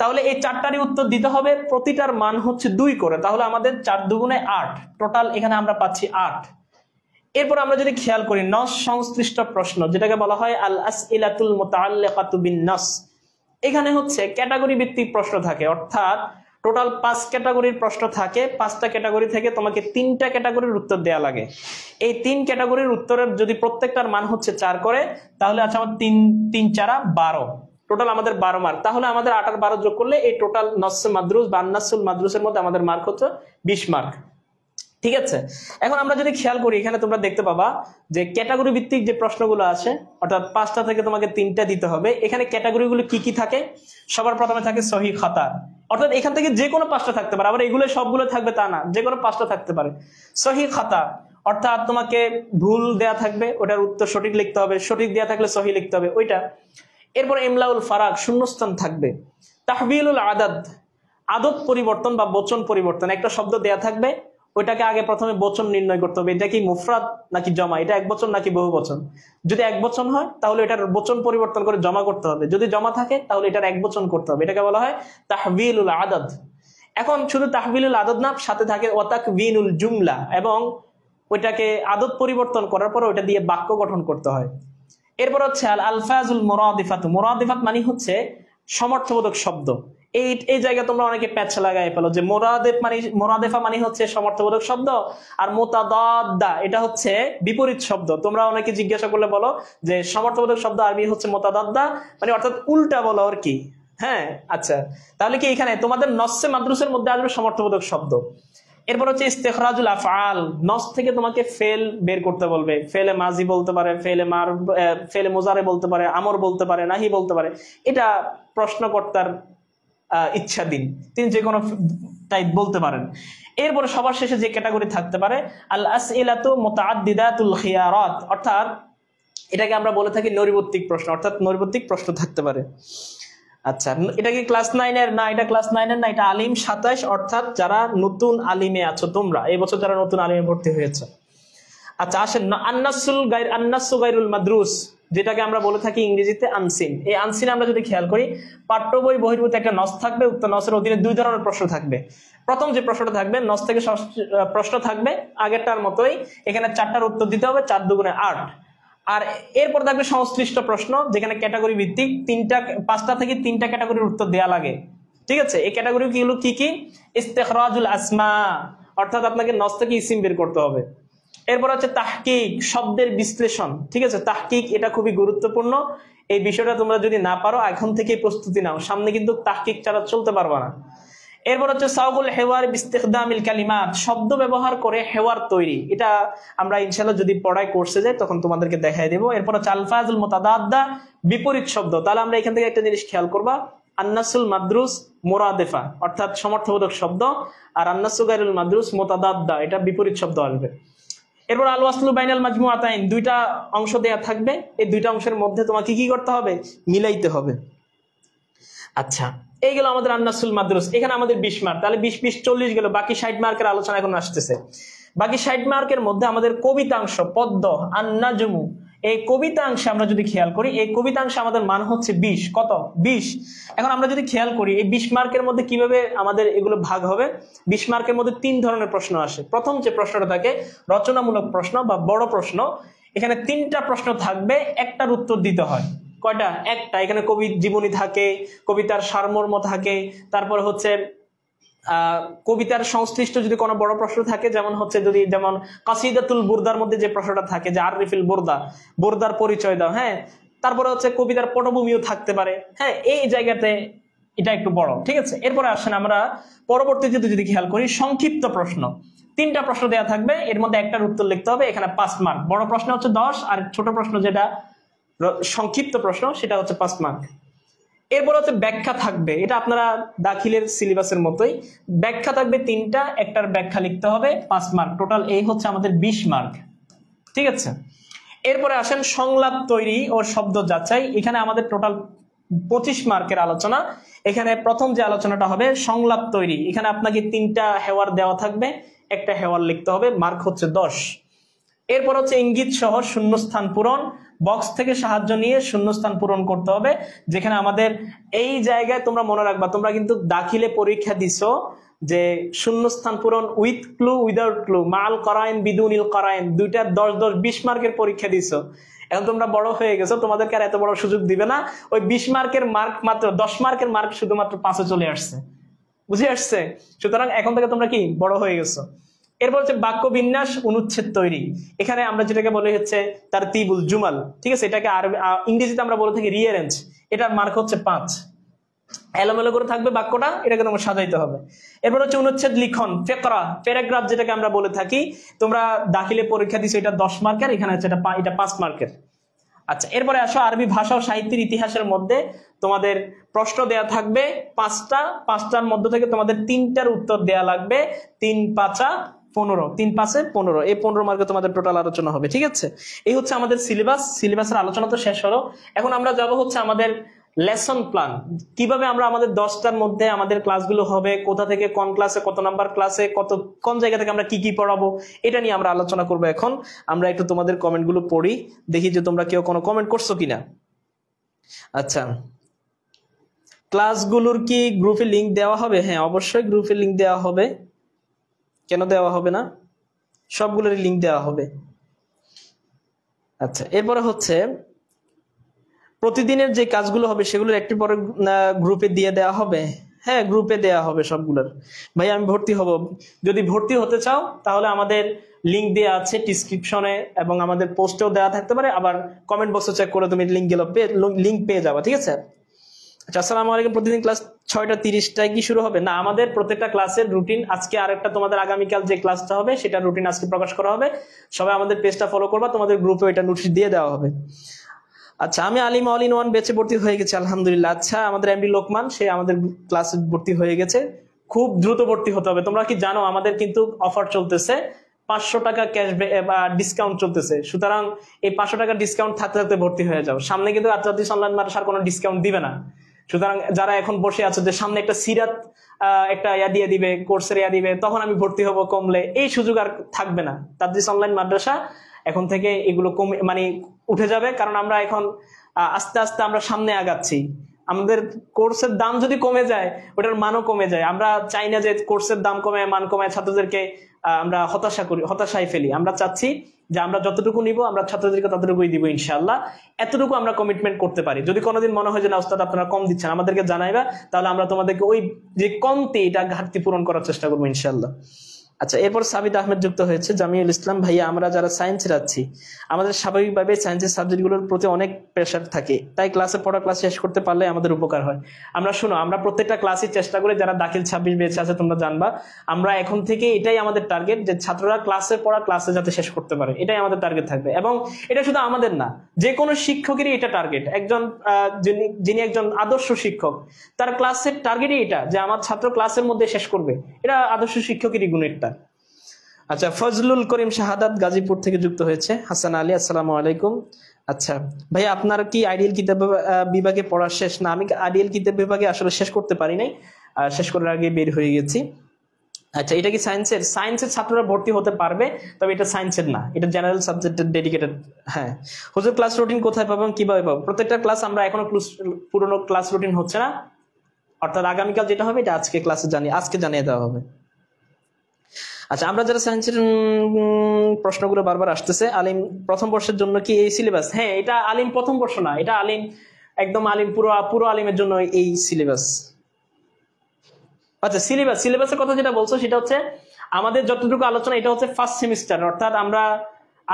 তাহলে এই 4টারই উত্তর দিতে হবে, প্রতিটার মান হচ্ছে 2 করে, তাহলে আমাদের 4 দুগুণে 8, টোটাল এখানে আমরা পাচ্ছি 8। এরপর আমরা যদি খেয়াল করি নস সংশ্লিষ্ট প্রশ্ন, যেটাকে বলা হয় আল আসইলাতুল মুতাআল্লিকাতু বিন নস, এখানে হচ্ছে ক্যাটাগরি ভিত্তিক প্রশ্ন থাকে, অর্থাৎ টোটাল 5 ক্যাটাগরির প্রশ্ন থাকে। 5টা ক্যাটাগরি থেকে তোমাকে 3টা ক্যাটাগরির উত্তর দেয়া লাগে। এই 3 ক্যাটাগরির উত্তরের যদি প্রত্যেকটার মান হচ্ছে 4 করে, তাহলে আছে আমার 3 4 12, টোটাল আমাদের 12 মার্ক। তাহলে আমাদের 8 আর 12 যোগ করলে এই টোটাল নসে মাদ্রুস বা আন-নাসুল মাদ্রুসের মধ্যে আমাদের মার্ক হচ্ছে 20 মার্ক। ঠিক আছে, এখন আমরা যদি খেয়াল করি এখানে তোমরা দেখতে পাবা যে ক্যাটাগরি ভিত্তিক যে প্রশ্নগুলো আছে, অর্থাৎ 5টা থেকে তোমাকে 3টা দিতে হবে। এখানে ক্যাটাগরিগুলো কি কি থাকে? সবার প্রথমে থাকে সহি খাতা, অর্থাৎ এখান থেকে যে কোনো 5টা থাকতে পারে, আবার এগুলো সবগুলো থাকবে তা না, যে কোনো 5টা থাকতে পারে। সহি খাতা অর্থাৎ তোমাকে ভুল দেয়া থাকবে, ওটার উত্তর সঠিক লিখতে হবে, সঠিক দেয়া থাকলে সহি লিখতে হবে ওইটা। এরপর ইমলাউল ফারাক, শূন্যস্থান থাকবে। তাহবিলুল আদাদ, আদত পরিবর্তন বা বচন পরিবর্তন, একটা শব্দ দেয়া থাকবে, ওইটাকে আগে প্রথমে বচন নির্ণয় করতে হবে, এটা কি মুফরাদ নাকি জমা, এটা এক বচন নাকি বহু বচন। যদি এক বচন হয় তাহলে এটার বচন পরিবর্তন করে জমা করতে হবে, যদি জমা থাকে তাহলে এটার এক বচন করতে হবে, এটাকে বলা হয় তাহবিলুল আদাদ। এখন শুধু তাহবিলুল আদাদ না, সাথে থাকে ওয়াতাকবিনুল জুমলা, এবং ওইটাকে আদত পরিবর্তন করার পর ওইটা দিয়ে বাক্য গঠন করতে হয়। এরপর হচ্ছে আল আলফাজুল মুরাদিফাত, মুরাদিফাত মানে হচ্ছে সমর্থবোধক শব্দ। এই জায়গায় তোমরা অনেকে প্যাচ লাগাই ফেলো যে মুরাদেফা মানে হচ্ছে সমর্থবোধক শব্দ, আর মুতাদাদ্দা এটা হচ্ছে বিপরীত শব্দ। তোমরা অনেকে জিজ্ঞাসা করলে বলো যে সমর্থবোধক শব্দ আরবি হচ্ছে মুতাদাদ্দা, মানে অর্থাৎ উল্টা বলো আর কি। হ্যাঁ, আচ্ছা, তাহলে কি এখানে তোমাদের নসে মাদ্রুসের মধ্যে আসবে সমর্থবোধক শব্দ। এরপর হচ্ছে ইস্তেখরাজুল আফআল, নস থেকে তোমাকে ফেল বের করতে বলবে, ফেলে মাজি বলতে পারে, ফেলে মুজারে বলতে পারে, আমর বলতে পারে, নাহি বলতে পারে, এটা প্রশ্নকর্তার ইচ্ছাধীন, তিনি যে কোনো টাইপ বলতে পারেন। এরপরে সবার শেষে যে ক্যাটাগরি থাকতে পারে আল আসইলাতু মুতাআদ্দিদাতুল খিয়ারাত, অর্থাৎ এটাকে আমরা বলে থাকি নৈর্ব্যক্তিক প্রশ্ন, অর্থাৎ নৈর্ব্যক্তিক প্রশ্ন থাকতে পারে। আচ্ছা, এটা কি ক্লাস 9-এর না? এটা ক্লাস 9-এর না, এটা আলিম 27, অর্থাৎ যারা নতুন আলিমে আছো তোমরা, এই বছর যারা নতুন আলিমে ভর্তি হয়েছে। আচ্ছা আসেন, আন্নাসু গায়রুল মাদ্রুস, যেটাকে আমরা বলে থাকি ইংরেজিতে আনসিন। এই আনসিন আমরা যদি খেয়াল করি, পাঠ্য বই বহির্ভূত একটা নস থাকবে, উক্ত নসের অধীনে 2 ধরনের প্রশ্ন থাকবে। প্রথম যে প্রশ্নটা থাকবে, নস থেকে প্রশ্ন থাকবে আগেরটার মতোই, এখানে 4টার উত্তর দিতে হবে, 4 দুগুণে 8। আর এরপর থাকবে সংশ্লিষ্ট প্রশ্ন, যেখানে ক্যাটাগরি ভিত্তিক 5টা থেকে 3টা ক্যাটাগরির উত্তর দেওয়া লাগে। ঠিক আছে, এই ক্যাটাগরি গুলো কি কি? ইস্তেখরাজুল আসমা, অর্থাৎ আপনাকে নস থেকে ইসিম বের করতে হবে। এরপর হচ্ছে তাহকিক, শব্দের বিশ্লেষণ। ঠিক আছে, তাহকিক এটা খুবই গুরুত্বপূর্ণ, এই বিষয়টা তোমরা যদি না পারো এখন থেকে প্রস্তুতি নাও, সামনে কিন্তু তাহকিক ছাড়া চলতে পারবা না। এরপর হচ্ছে সাউগুল হেওয়ার বিস্তিখদামিল কালিমাত, শব্দ ব্যবহার করে হেওয়ার তৈরি, এটা আমরা ইনশাআল্লাহ যদি পড়ায় কোর্সে যাই তখন তোমাদেরকে দেখাই দেবো। এরপর হচ্ছে আলফাজুল মুতাদাদ্দা, বিপরীত শব্দ। তাহলে আমরা এখান থেকে একটা জিনিস খেয়াল করবা, আন্নাসুল মাদ্রুস মুরাদেফা অর্থাৎ সমর্থবোধক শব্দ, আর আন্নাসু গায়রুল মাদ্রুস মুতাদাদ্দা, এটা বিপরীত শব্দ আসবে। এরপর আল ওয়াসলু বাইনাল মাজমুআতাইন, 2টা অংশ দেয়া থাকবে, এই 2টা অংশের মধ্যে তোমাকে কি করতে হবে? মিলাইতে হবে। আচ্ছা, এই গেল আমাদের আন্নাসুল মাদ্রুস। এখানে আমাদের 20 মার্ক, তাহলে 20 40 গেল, বাকি 60 মার্কের আলোচনা এখন আসতেছে। বাকি 60 মার্কের মধ্যে আমাদের কবিতাংশ, পদ্য, আন্নাজমু, এই কবিতাংশে আমরা যদি খেয়াল করি, এই কবিতাংশে আমাদের মান হচ্ছে 20। কত? 20। এখন আমরা যদি খেয়াল করি এই 20 মার্কের মধ্যে কিভাবে আমাদের এগুলো ভাগ হবে, 20 মার্কের মধ্যে 3 ধরনের প্রশ্ন আসে। প্রথম যে প্রশ্নটা থাকে রচনামূলক প্রশ্ন বা বড় প্রশ্ন, এখানে 3টা প্রশ্ন থাকবে, একটার উত্তর দিতে হয়। কয়টা? একটা। এখানে কবি জীবনী থাকে, কবিতার সারমর্ম থাকে, তারপর হচ্ছে কবিতার সংশ্লিষ্ট যদি কোনো বড় প্রশ্ন থাকে, যেমন হচ্ছে যেমন কাসিদাতুল বুরদার মধ্যে যে প্রশ্নটা থাকে যে আরিফিল বুরদা, বুরদার পরিচয় দাও। হ্যাঁ, তারপরে হচ্ছে কবিতার পটভূমিও থাকতে পারে। হ্যাঁ, এই জায়গাতে এটা একটু বড়। ঠিক আছে, এরপরে আসেন আমরা পরবর্তীতে যদি খেয়াল করি সংক্ষিপ্ত প্রশ্ন, 3টা প্রশ্ন দেওয়া থাকবে, এর মধ্যে একটার উত্তর লিখতে হবে, এখানে 5 মার্ক। বড় প্রশ্ন হচ্ছে 10, আর ছোট প্রশ্ন যেটা সংক্ষিপ্ত প্রশ্ন সেটা হচ্ছে 5 মার্ক। এরপর হচ্ছে ব্যাখ্যা থাকবে, এটা আপনারা দাখিলের সিলেবাসের মতোই, ব্যাখ্যা থাকবে 3টা, একটার ব্যাখ্যা লিখতে হবে, 5 মার্ক। টোটাল এই হচ্ছে আমাদের 20 মার্ক। ঠিক আছে, এরপরে আসেন সংলাপ তৈরি ও শব্দ যাচাই, এখানে আমাদের টোটাল 25 মার্কের আলোচনা। এখানে প্রথম যে আলোচনাটা হবে সংলাপ তৈরি, এখানে আপনাকে 3টা হেওয়ার দেওয়া থাকবে, একটা হেওয়ার লিখতে হবে, মার্ক হচ্ছে 10। এরপর হচ্ছে ইঙ্গিত সহ শূন্যস্থান পূরণ, বক্স থেকে সাহায্য নিয়ে শূন্যস্থান পূরণ করতে হবে, যেখানে আমাদের এই জায়গায় তোমরা মনে রাখবা, তোমরা কিন্তু দাখিলে পরীক্ষা দিছো যে শূন্যস্থান পূরণ উইথ ক্লু উইদাউট ক্লু, মাল করাইন বিদুনিল করাইন, 2টার 10 20 মার্কের পরীক্ষা দিছো। এখন তোমরা বড় হয়ে গেছো, তোমাদেরকে আর এত বড় সুযোগ দিবে না, ওই 20 মার্কের মার্ক মাত্র 10 মার্কের মার্ক শুধুমাত্র 5-এ চলে আসছে, বুঝে আসছে? সুতরাং এখন থেকে তোমরা কি বড় হয়ে গেছো। এরপর হচ্ছে বাক্য বিন্যাস অনুচ্ছেদ তৈরি, এখানে আমরা যেটাকে বলে হচ্ছে তারতিবুল জুমাল। ঠিক আছে, এটাকে আর ইংরেজিতে আমরা বলে থাকি রিঅ্যারেঞ্জ, এটার মার্ক হচ্ছে 5। এলোমেলো করে থাকবে বাক্যটা, এটাকে তোমার সাজাইতে হবে। এরপর হচ্ছে অনুচ্ছেদ লিখন, ফেকরা, প্যারাগ্রাফ যেটাকে আমরা বলে থাকি। তোমরা দাখিলে পরীক্ষা দিছো, এটা 10 মার্কের, এখানে হচ্ছে এটা 5 মার্কের। আচ্ছা, এরপরে আসো আরবি ভাষা ও সাহিত্যের ইতিহাসের মধ্যে তোমাদের প্রশ্ন দেয়া থাকবে 5টার মধ্যে থেকে তোমাদের 3টার উত্তর দেয়া লাগবে। 3×5 = 15, 3×5 = 15, এই 15 মার্কে তোমাদের টোটাল আলোচনা হবে। ঠিক আছে, এই হচ্ছে আমাদের সিলেবাসের আলোচনা তো শেষ হলো। এখন আমরা যাব হচ্ছে আমাদের লেসন প্ল্যান, কিভাবে আমরা আমাদের 10টার মধ্যে আমাদের ক্লাসগুলো হবে, কোথা থেকে কোন ক্লাসে কত নাম্বার ক্লাসে কোন জায়গা থেকে আমরা কি কি পড়াবো, এটা নিয়ে আমরা আলোচনা করবো। এখন আমরা একটু তোমাদের কমেন্টগুলো পড়ি, দেখি যে তোমরা কেউ কোনো কমেন্ট করছো কিনা। আচ্ছা, ক্লাসগুলোর কি গ্রুপে লিংক দেওয়া হবে? হ্যাঁ, অবশ্যই গ্রুপে লিংক দেওয়া হবে, কেন দেওয়া হবে না, সবগুলোরই লিংক দেওয়া হবে। আচ্ছা, এরপরে হচ্ছে প্রতিদিনের যে কাজগুলো হবে সেগুলোর একটু পরে গ্রুপে দিয়ে দেওয়া হবে। হ্যাঁ, গ্রুপে দেওয়া হবে সবগুলোর। ভাই আমি ভর্তি হব, যদি ভর্তি হতে চাও তাহলে আমাদের লিংক দেওয়া আছে ডিসক্রিপশনে এবং আমাদের পোস্টেও দেওয়া থাকতে পারে, আবার কমেন্ট বক্সে চেক করে তুমি লিংক পেয়ে যাবে। ঠিক আছে। আচ্ছা, আসসালামু আলাইকুম। প্রতিদিন ক্লাস 6:30টায় কি শুরু হবে? না, আমাদের প্রত্যেকটা ক্লাসের রুটিন আজকে, আরেকটা তোমাদের আগামীকাল যে ক্লাসটা হবে সেটা রুটিন আজকে প্রকাশ করা হবে। সবাই আমাদের পেজটা ফলো করবা, তোমাদের গ্রুপে এটা নোটিশ দিয়ে দেওয়া হবে। আচ্ছা, আমি আলিম অল ইন ওয়ান ব্যাচে ভর্তি হয়ে গেছি, আলহামদুলিল্লাহ। আচ্ছা, আমাদের এমডি লোকমান, সে আমাদের ক্লাসে ভর্তি হয়ে গেছে। খুব দ্রুত ভর্তি হতে হবে। তোমরা কি জানো আমাদের কিন্তু অফার চলতেছে, 500 টাকা ক্যাশব্যাক বা ডিসকাউন্ট চলতেছে। সুতরাং এই 500 টাকা ডিসকাউন্ট থাকতে থাকতে ভর্তি হয়ে যাও। সামনে কিন্তু আত্মাদিস অনলাইন মাদ্রাসার কোনো ডিসকাউন্ট দিবে না। সুতরাং যারা এখন বসে আছে যে সামনে একটা সিরাত একটা দিয়ে দিবে, কোর্সের দিবে, তখন আমি ভর্তি হব কমলে, এই সুযোগ আর থাকবে না। তাদরিস অনলাইন মাদ্রাসা এখন থেকে এগুলো কমে মানে উঠে যাবে, কারণ আমরা এখন আস্তে আস্তে আমরা সামনে আগাচ্ছি। আমাদের কোর্সের দাম যদি কমে যায়, ওটার মানও কমে যায়। আমরা চাই না যে কোর্সের দাম কমে মান কমায় ছাত্রদেরকে আমরা হতাশায় ফেলি। আমরা চাচ্ছি যে আমরা যতটুকু নিব আমরা ছাত্রদেরকে ততটুকুই দিব ইনশাআল্লাহ। এতটুকু আমরা কমিটমেন্ট করতে পারি। যদি কোনোদিন মনে হয় যে না ওস্তাদ আপনারা কম দিচ্ছেন, আমাদেরকে জানাইবা, তাহলে আমরা তোমাদেরকে ওই যে কমতি, এটা ঘাটতি পূরণ করার চেষ্টা করবো ইনশাআল্লাহ। আচ্ছা, এরপর সাবিদ আহমেদ যুক্ত হয়েছে, জামিউল ইসলাম। ভাইয়া, আমরা যারা সায়েন্সে যাচ্ছি আমাদের স্বাভাবিকভাবে সায়েন্সের সাবজেক্টগুলোর প্রতি অনেক প্রেশার থাকে, তাই ক্লাসে পড়া ক্লাস শেষ করতে পারলে আমাদের উপকার হয়। আমরা প্রত্যেকটা ক্লাসই চেষ্টা করি, যারা দাখিল 26 বেঁচে আছে তোমরা জানবা, আমরা এখন থেকে এটাই আমাদের টার্গেট যে ছাত্ররা ক্লাসে পড়া ক্লাসে যাতে শেষ করতে পারে, এটাই আমাদের টার্গেট থাকবে। এবং এটা শুধু আমাদের না, যে কোনো শিক্ষকেরই এটা টার্গেট। একজন যিনি একজন আদর্শ শিক্ষক, তার ক্লাসের টার্গেটই এটা যে আমার ছাত্র ক্লাসের মধ্যে শেষ করবে। এটা আদর্শ শিক্ষকেরই গুণেরটা। আচ্ছা, ফজলুল করিম শাহাদাত গাজীপুর থেকে যুক্ত হয়েছে। হাসান আলী, আসসালামু আলাইকুম। আচ্ছা ভাই, আপনার কি আইডিয়াল কিতাব বিভাগে পড়া শেষ? না, আমি আইডিয়াল কিতাব বিভাগে আসলে শেষ করতে পারি নাই, শেষ করার আগে বের হয়ে গেছি। আচ্ছা, এটা কি সায়েন্সের ছাত্ররা ভর্তি হতে পারবে, তবে এটা সায়েন্সের না, এটা জেনারেল সাবজেক্টের ডেডিকেটেড। হ্যাঁ, হুজুর ক্লাস রুটিন কোথায় পাবেন, কিভাবে পাবো? প্রত্যেকটা ক্লাস আমরা এখনো পুরোনো ক্লাস রুটিন হচ্ছে না, অর্থাৎ আগামীকাল যেটা হবে এটা আজকে জানিয়ে দেওয়া হবে। আচ্ছা, আমরা যারা সায়েন্সের প্রশ্নগুলো বারবার আসতেছে, আলিম প্রথম বর্ষের জন্য কি এই সিলেবাস? হ্যাঁ, এটা আলিম প্রথম বর্ষ না, এটা আলিম একদম আলিম পুরো আলিমের জন্য এই সিলেবাস। আচ্ছা, সিলেবাসের কথা যেটা বলছো সেটা হচ্ছে আমাদের যতটুকু আলোচনা, এটা হচ্ছে ফার্স্ট সেমিস্টার, অর্থাৎ আমরা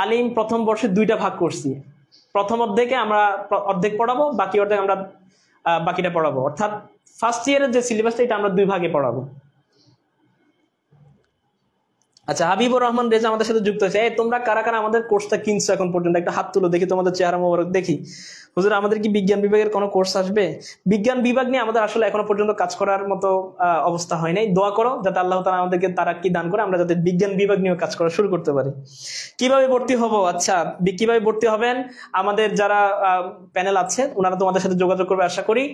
আলিম প্রথম বর্ষে 2টা ভাগ করছি। প্রথম অর্ধেকে আমরা অর্ধেক পড়াবো, বাকি অর্ধেক আমরা বাকিটা পড়াবো, অর্থাৎ ফার্স্ট ইয়ারের যে সিলেবাসটা এটা আমরা 2 ভাগে পড়াবো। আচ্ছা, হাবিবুর রহমান রেজা আমাদের সাথে যুক্ত হয়েছে। তোমরা কারা কারা আমাদের কোর্সটা কিনছো এখন পর্যন্ত, একটা হাত তুলো দেখি, তোমাদের চেহারা মোবারক দেখি। হুজুর, আমাদের কি বিজ্ঞান বিভাগের কোনো কোর্স আসবে? বিজ্ঞান বিভাগ নিয়ে আমাদের আসলে এখনো পর্যন্ত কাজ করার মতো অবস্থা হয় নাই। দোয়া করো যাতে আল্লাহ তাআলা আমাদেরকে তারাক্কি দান করে, আমরা যাতে বিজ্ঞান বিভাগ নিয়ে কাজ করা শুরু করতে পারি। কিভাবে ভর্তি হব? আচ্ছা, কিভাবে ভর্তি হবেন, আমাদের যারা প্যানেল আছে ওনারা তোমাদের সাথে যোগাযোগ করবে আশা করি।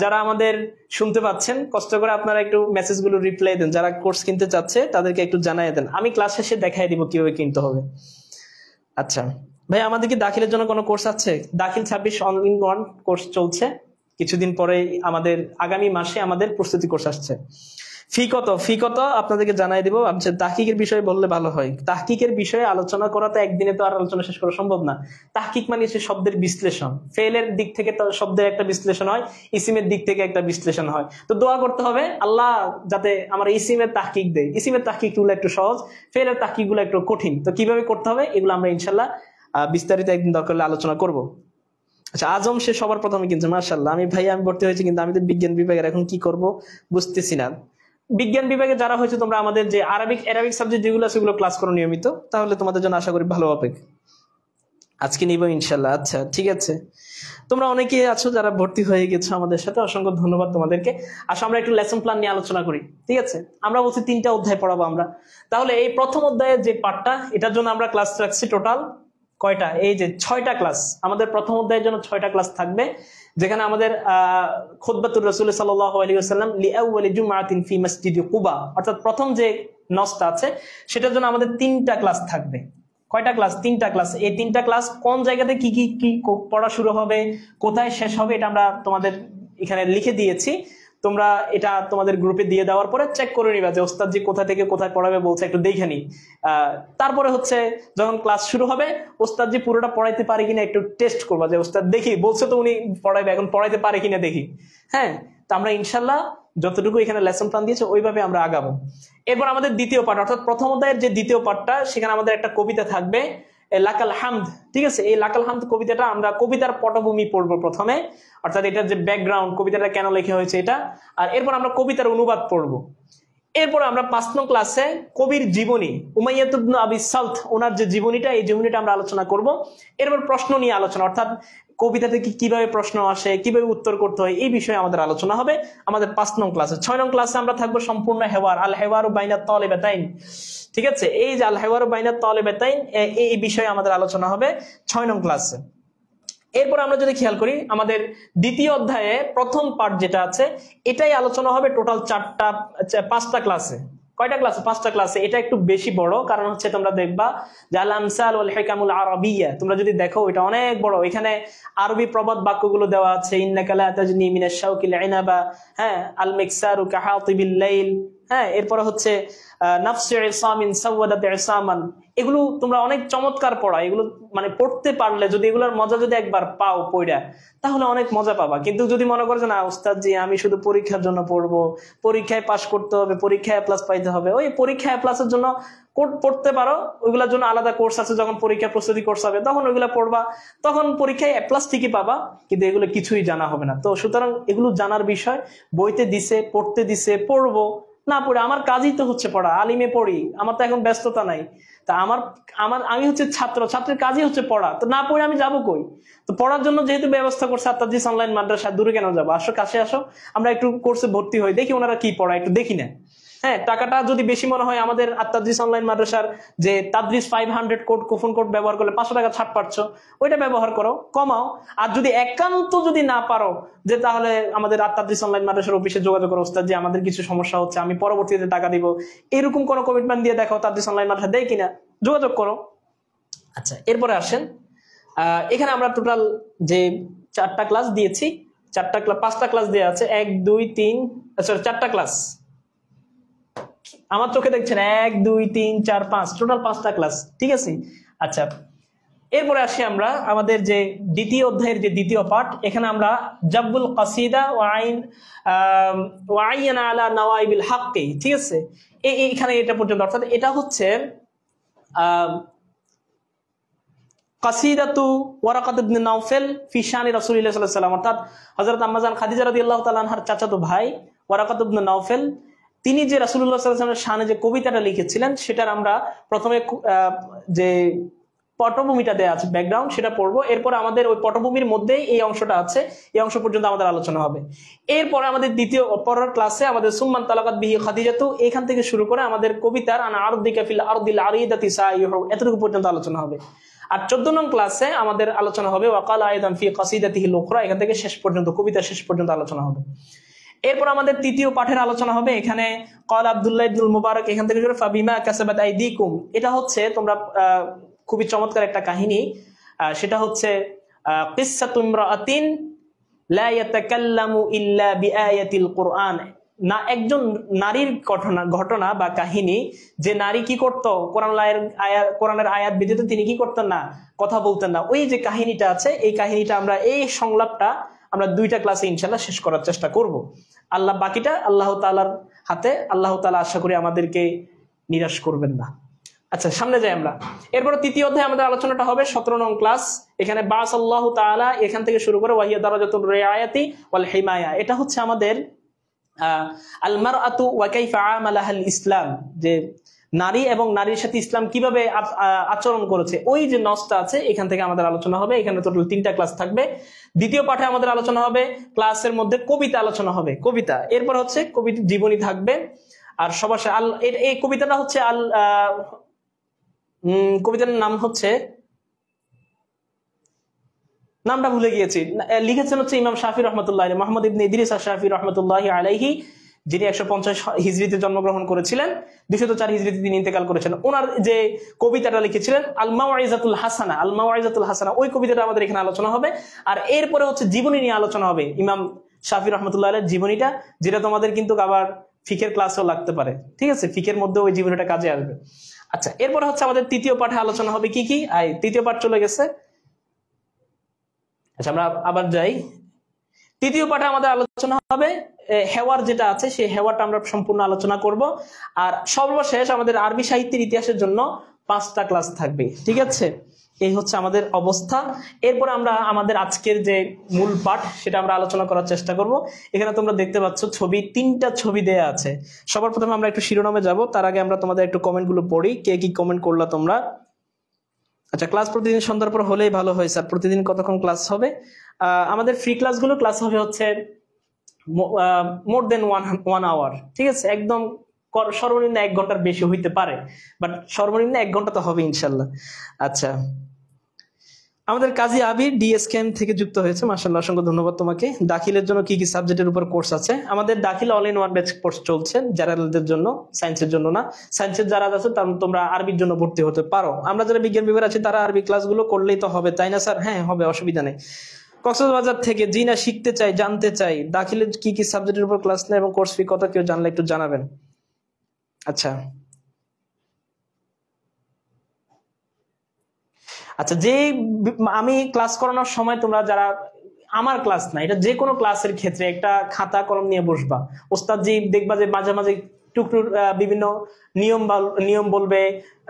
যারা আমাদের শুনতে পাচ্ছেন, কষ্ট করে আপনারা একটু মেসেজগুলো রিপ্লাই দেন। যারা কোর্স কিনতে চাচ্ছে তাদেরকে একটু জানিয়ে দেন, আমি ক্লাস শেষে দেখাই দিব কিভাবে কিনতে হবে। আচ্ছা ভাই, আমাদের কি দাখিলের জন্য কোনো কোর্স আছে? দাখিল 26 অল-ইন-ওয়ান কোর্স চলছে, কিছুদিন পরে আমাদের আগামী মাসে আমাদের প্রস্তুতি কোর্স আসছে। ফি কত আপনাদেরকে জানাই দিব। তাহকিকের বিষয়ে বললে ভালো হয়। তাহকিকের বিষয়ে আলোচনা করা তো একদিনে তো আর আলোচনা শেষ করা সম্ভব না। তাহকিক মানে হচ্ছে শব্দের বিশ্লেষণ, ফেলের দিক থেকে তো শব্দের একটা বিশ্লেষণ হয়, ইসিমের দিক থেকে একটা বিশ্লেষণ হয়। তো দোয়া করতে হবে আল্লাহ যাতে আমার ইসিমের তাহকিক দেয়। ইসিমের তাহকিক গুলো একটু সহজ, ফেলের তাহকিক গুলো একটু কঠিন। তো কিভাবে করতে হবে এগুলো আমরা ইনশাল্লাহ বিস্তারিত একদিন দরকার হলে আলোচনা করব। আচ্ছা, আজম সে সবার প্রথমে কিনছে, মাশাআল্লাহ। আমি ভর্তি হয়েছি, কিন্তু আমি তো বিজ্ঞান বিভাগের, এখন কি করব বুঝতেছি না। বিজ্ঞান বিভাগে যারা হয়েছে তোমরা আমাদের যে অ্যারাবিক সাবজেক্ট যেগুলো আছে সেগুলো ক্লাস করো নিয়মিত, তাহলে তোমাদের জন্য আশা করি ভালো হবে। আজকে নিব ইনশাল্লাহ। আচ্ছা ঠিক আছে, তোমরা অনেকে আছো যারা ভর্তি হয়ে গেছো আমাদের সাথে, অসংখ্য ধন্যবাদ তোমাদেরকে। আসলে আমরা একটু লেসন প্ল্যান নিয়ে আলোচনা করি, ঠিক আছে? আমরা বলছি 3টা অধ্যায় পড়াবো আমরা। তাহলে এই প্রথম অধ্যায়ের যে পার্টটা, এটার জন্য আমরা ক্লাস রাখছি টোটাল কয়টা? এই যে 6টা ক্লাস। আমাদের প্রথম অধ্যায়ের জন্য 6টা ক্লাস থাকবে, যেখানে আমাদের খুতবাতুর রাসূল সাল্লাল্লাহু আলাইহি ওয়াসাল্লাম লিআউয়ালি জুমআতিন ফি মসজিদি কুবা, অর্থাৎ প্রথম যে নসটা আছে সেটার জন্য আমাদের 3টা ক্লাস থাকবে। কয়টা ক্লাস? 3টা ক্লাস। এই 3টা ক্লাস কোন জায়গাতে কি কি কি পড়া শুরু হবে, কোথায় শেষ হবে, এটা আমরা তোমাদের এখানে লিখে দিয়েছি। তোমরা এটা তোমাদের গ্রুপে দিয়ে দেওয়ার পরে চেক করে নিবা যে ওস্তাদজি কোথা থেকে কোথায় পড়াবে বলছে, একটু দেখে নি। তারপরে হচ্ছে যখন ক্লাস শুরু হবে ওস্তাদজি পুরোটা পড়াইতে পারে কিনা একটু টেস্ট করবা, যে ওস্তাদ দেখি বলছে তো উনি পড়াইবে, এখন পড়াইতে পারে কিনা দেখি। হ্যাঁ, তো আমরা ইনশাল্লাহ যতটুকু এখানে লেসন প্ল্যান দিয়েছে ওইভাবে আমরা আগাবো। এরপর আমাদের দ্বিতীয় পার্ট, অর্থাৎ প্রথম অধ্যায়ের যে দ্বিতীয় পার্টটা, সেখানে আমাদের একটা কবিতা থাকবে, লাকাল হামদ। ঠিক আছে, এই লাকাল হামদ কবিতাটা আমরা কবিতার পটভূমি পড়বো প্রথমে, অর্থাৎ এটার যে ব্যাকগ্রাউন্ড, কবিতাটা কেন লেখা হয়েছে এটা। আর এরপর আমরা কবিতার অনুবাদ পড়বো। এরপর আমরা 5 নং ক্লাসে কবির জীবনী, উমাইয়াত ইবনে আবি সালত, ওনার যে জীবনীটা, এই জীবনীটা আমরা আলোচনা করব। এরপর প্রশ্ন নিয়ে আলোচনা, অর্থাৎ কবিতা থেকে কিভাবে প্রশ্ন আসে, কিভাবে উত্তর করতে হয়, এই বিষয়ে আমাদের আলোচনা হবে আমাদের 5 নং ক্লাসে। 6 নং ক্লাসে আমরা থাকবো সম্পূর্ণ হেওয়ার, আল হেওয়ারু বাইনাত তালিবাতাইন। ঠিক আছে, এই যে আল হেওয়ারু বাইনাত তালিবাতাইন, এই বিষয়ে আমাদের আলোচনা হবে 6 নং ক্লাসে। এরপর আমরা যদি খেয়াল করি, আমাদের দ্বিতীয় অধ্যায়ে প্রথম পার্ট যেটা আছে, এটাই আলোচনা হবে টোটাল 5টা ক্লাসে। কয়টা ক্লাসে? 5টা ক্লাসে। এটা একটু বেশি বড়, কারণ হচ্ছে তোমরা দেখবা যে আল আমসাল ওয়াল হিকামুল আরাবিয়্যা, তোমরা যদি দেখো এটা অনেক বড়। এখানে আরবি প্রবাদ বাক্যগুলো দেওয়া আছে, ইন্নাকা লা তাজনি মিনাশ শাওকিল ইনাবা, হ্যাঁ, আল মিকসারু কাহাতিবিল লাইল, হ্যাঁ, এরপরে হচ্ছে নাফসু ইসামিন সাওয়াদাত ইসামান। এগুলো তোমরা অনেক চমৎকার পড়া, এগুলো মানে পড়তে পারলে, যদি এগুলোর মজা যদি একবার পাও পড়া, তাহলে অনেক মজা পাবা। কিন্তু যদি মনে করো যে না ওস্তাদ জি আমি শুধু পরীক্ষার জন্য পড়বো, পরীক্ষায় পাশ করতে হবে, পরীক্ষায় এ প্লাস পাইতে হবে, ওই পরীক্ষায় এ প্লাসের জন্য পড়তে পারো, ওইগুলোর জন্য আলাদা কোর্স আছে। যখন পরীক্ষা প্রস্তুতি কোর্স হবে তখন ওইগুলা পড়বা, তখন পরীক্ষায় এ প্লাস ঠিকই পাবা, কিন্তু এগুলো কিছুই জানা হবে না। তো সুতরাং এগুলো জানার বিষয়, বইতে দিছে, পড়তে দিছে, পড়বো, না পড়ে আমার কাজই তো হচ্ছে পড়া। আলিমে পড়ি, আমার তো এখন ব্যস্ততা নাই। তা আমি হচ্ছে ছাত্রের কাজই হচ্ছে পড়া, তো না পড়ে আমি যাবো কই? তো পড়ার জন্য যেহেতু ব্যবস্থা করছে আত্মাজিস অনলাইন মাদ্রাসা, দূরে কেন যাবো? আসো, কাছে আসো, আমরা একটু কোর্সে ভর্তি হই, দেখি ওনারা কি পড়ায়, একটু দেখি না। হ্যাঁ, টাকাটা যদি বেশি মনে হয়, আমাদের আত্মাজিস অনলাইন মাদ্রাসার যে তাদরিস 500 কোড কুপন কোড ব্যবহার করলে 500 টাকা ছাড় পাচ্ছ, ওইটা ব্যবহার করো, কমাও। আর যদি একান্ত যদি না পারো, যে তাহলে আমাদের আত্মাজিস অনলাইন মাদ্রাসার অফিসে যোগাযোগ করো, ওস্তাদ যে আমাদের কিছু সমস্যা হচ্ছে, আমি পরবর্তীতে টাকা দিব, এরকম কোনো কমিটমেন্ট দিয়ে দেখো তাদরিস অনলাইন মাদ্রাসা দেয় কিনা, যোগাযোগ করো। আচ্ছা, এরপরে আসেন, এখানে আমরা টোটাল যে 4টা ক্লাস দিয়েছি, 5টা ক্লাস দেওয়া আছে, 1 2 3, সরি 4টা ক্লাস আমার চোখে দেখছেন, 1 2 3 4 5, টোটাল 5টা ক্লাস, ঠিক আছে? আচ্ছা, এরপরে আসি আমরা আমাদের যে দ্বিতীয় অধ্যায়ের যে দ্বিতীয় পার্ট, এখানে আমরা জাবুল কাসিদা ওয়া আইয়ানা আলা নওয়াইবিল হাক্কি, ঠিক আছে? এখানে এটা পর্যন্ত, অর্থাৎ এটা হচ্ছে কাসিদাতু ওয়ারাকাত ইবনে নাওফেল ফি শানি রাসূলুল্লাহ সাল্লাল্লাহু আলাইহি ওয়াসাল্লাম, অর্থাৎ হযরত আম্মাজান খাদিজা রাদিয়াল্লাহু তাআলা আনহার চাচাতো ভাই ওয়ারাকাত ইবনে নাওফেল, তিনি যে রাসূলুল্লাহ সাল্লাল্লাহু আলাইহি ওয়াসাল্লামের শানে যে কবিতাটা লিখেছিলেন, সেটার আমরা প্রথমে যে পটভূমিটা দেয়া আছে, ব্যাকগ্রাউন্ড, সেটা পড়বো। এরপর আমাদের ওই পটভূমির মধ্যেই এই অংশটা আছে, এই অংশ পর্যন্ত আমাদের আলোচনা হবে। এরপরে আমাদের দ্বিতীয় পরের ক্লাসে আমাদের সুম্মান তালাকাত বিহি খাদিজাতু, এখান থেকে শুরু করে আমাদের কবিতার আনা আরদিকা ফিল আরদিল আরিদাতি সাইয়ুহু, এতটুকু পর্যন্ত আলোচনা হবে। আর 14 নং ক্লাসে আমাদের আলোচনা হবে ওয়াকাল আইদান ফি কাসিদাতিহিল উখরা, এখান থেকে শেষ পর্যন্ত, কবিতা শেষ পর্যন্ত আলোচনা হবে। এরপর আমাদের তৃতীয় পাঠের আলোচনা হবে, এখানে ক্বাল আব্দুল্লাহ ইবনুল মুবারক, এখান থেকে শুরু ফাবিমা কাসাবাত আইদিকুম, এটা হচ্ছে তোমরা খুবই চমৎকার একটা কাহিনী, সেটা হচ্ছে কিসসাতু ইমরাআতিন লা ইয়াতাকাল্লামু ইল্লা বিআয়াতিল কুরআন, না একজন নারীর ঘটনা বা কাহিনী, যে নারী কি করত, কোরআনের আয়াত ব্যতীত তিনি কি করতেন না, কথা বলতেন না। ওই যে কাহিনীটা আছে, এই কাহিনীটা আমরা, এই সংলাপটা আমরা 2টা ক্লাসে ইনশাআল্লাহ শেষ করার চেষ্টা করব। আল্লাহ বাকিটা আল্লাহ তাআলার হাতে, আল্লাহ তাআলা আশা করি আমাদেরকে নিরাশ করবেন না। আচ্ছা সামনে যাই আমরা। এরপর তৃতীয় অধ্যায়ে আমাদের আলোচনাটা হবে 17 নং ক্লাস। এখানে বাসাল্লাহু তাআলা এখান থেকে শুরু করে ওয়াহিয়া দারাজাতুর রিআয়াতি ওয়াল হিমায়া, এটা হচ্ছে আমাদের আল মারআতু ওয়া কাইফা আমালাহাল ইসলাম, যে নারী এবং নারীর সাথে ইসলাম কিভাবে আচরণ করেছে, ওই যে নসটা আছে এখান থেকে আমাদের আলোচনা হবে। এখানে টোটাল 3টা ক্লাস থাকবে। দ্বিতীয় পাঠে আমাদের আলোচনা হবে, ক্লাসের মধ্যে কবিতা আলোচনা হবে, কবিতা। এরপর হচ্ছে কবিতা জীবনী থাকবে। আর সবার এই কবিতাটা হচ্ছে কবিতার নাম হচ্ছে, নামটা ভুলে গিয়েছি, লিখেছেন হচ্ছে ইমাম শাফি রহমতুল্লাহ আলাইহি, মুহাম্মদ ইবনে ইদ্রিস আশ-শাফি রহমতুল্লাহি আলাইহি, যিনি 150 হিজরিতে জন্মগ্রহণ করেছিলেন, 204 হিজরিতে তিনি ইন্তেকাল করেছেন। ওনার যে কবিতাটা লিখেছিলেন আল মাওয়াইজাতুল হাসানা, আল মাওয়াইজাতুল হাসানা, ওই কবিতাটা আমাদের এখানে আলোচনা হবে। আর এরপরে হচ্ছে জীবনী নিয়ে আলোচনা হবে, ইমাম শাফি রহমতুল্লাহ আলাইহির জীবনীটা, যেটা তোমাদের কিন্তু আবার ফিকের ক্লাসেও লাগতে পারে, ঠিক আছে, ফিকের মধ্যে ওই জীবনীটা কাজে আসবে। আচ্ছা এরপরে হচ্ছে আমাদের তৃতীয় পাঠে আলোচনা হবে কি কি, তৃতীয় পাঠ চলে গেছে। আচ্ছা আমরা আবার যাই। তৃতীয় পাঠে আমাদের আলোচনা হবে হেওয়ার যেটা আছে, সেই হেওয়ারটা আমরা সম্পূর্ণ আলোচনা করব। আর সর্বশেষ আমাদের আরবি সাহিত্যের ইতিহাসের জন্য 5টা ক্লাস থাকবে, ঠিক আছে। এই হচ্ছে আমাদের অবস্থা। এরপর আমরা আমাদের আজকের যে মূল পাঠ সেটা আমরা আলোচনা করার চেষ্টা করব। এখানে তোমরা দেখতে পাচ্ছ ছবি, 3টা ছবি দেয়া আছে। সবার প্রথমে আমরা একটু শিরোনামে যাব, তার আগে আমরা তোমাদের একটু কমেন্টগুলো পড়ি, কে কি কমেন্ট করলা তোমরা। আচ্ছা ক্লাস প্রতিদিন সন্ধ্যার পর হলেই ভালো হয় স্যার, প্রতিদিন কতক্ষণ ক্লাস হবে? আমাদের ফ্রি ক্লাসগুলো ক্লাস হবে হচ্ছে মোর দেন 1 আওয়ার, ঠিক আছে, একদম সর্বনিম্ন 1 ঘন্টার বেশি হইতে পারে, বাট সর্বনিম্ন 1 ঘন্টা তো হবে ইনশাল্লাহ। আচ্ছা আমাদের কাজী আবির ডিএসকেএম থেকে যুক্ত হয়েছে, মাশাআল্লাহ, অসংখ্য ধন্যবাদ তোমাকে। দাখিলের জন্য কি কি সাবজেক্টের উপর কোর্স আছে? আমাদের দাখিল all in one batch course চলছে, জেনারেলদের জন্য, সায়েন্সের জন্য না। সায়েন্সের যারা আছে তোমরা আরবির জন্য ভর্তি হতে পারো। আমরা যারা বিজ্ঞান বিভাগ আছি তারা আরবি ক্লাসগুলো করলেই তো হবে, তাই না স্যার? হ্যাঁ হবে, অসুবিধা নেই। কক্সবাজার থেকে জি না, শিখতে চাই, জানতে চাই দাখিলের কি কি সাবজেক্টের উপর ক্লাস নেয় এবং কোর্স ফি কত, কেউ জানলে একটু জানাবেন। আচ্ছা আচ্ছা যে আমি ক্লাস করানোর সময় তোমরা যারা, আমার ক্লাস না এটা, যে কোনো ক্লাসের ক্ষেত্রে একটা খাতা কলম নিয়ে বসবা। ওস্তাদ জি দেখবা যে মাঝে মাঝে টুকটুক বিভিন্ন নিয়ম বলবে,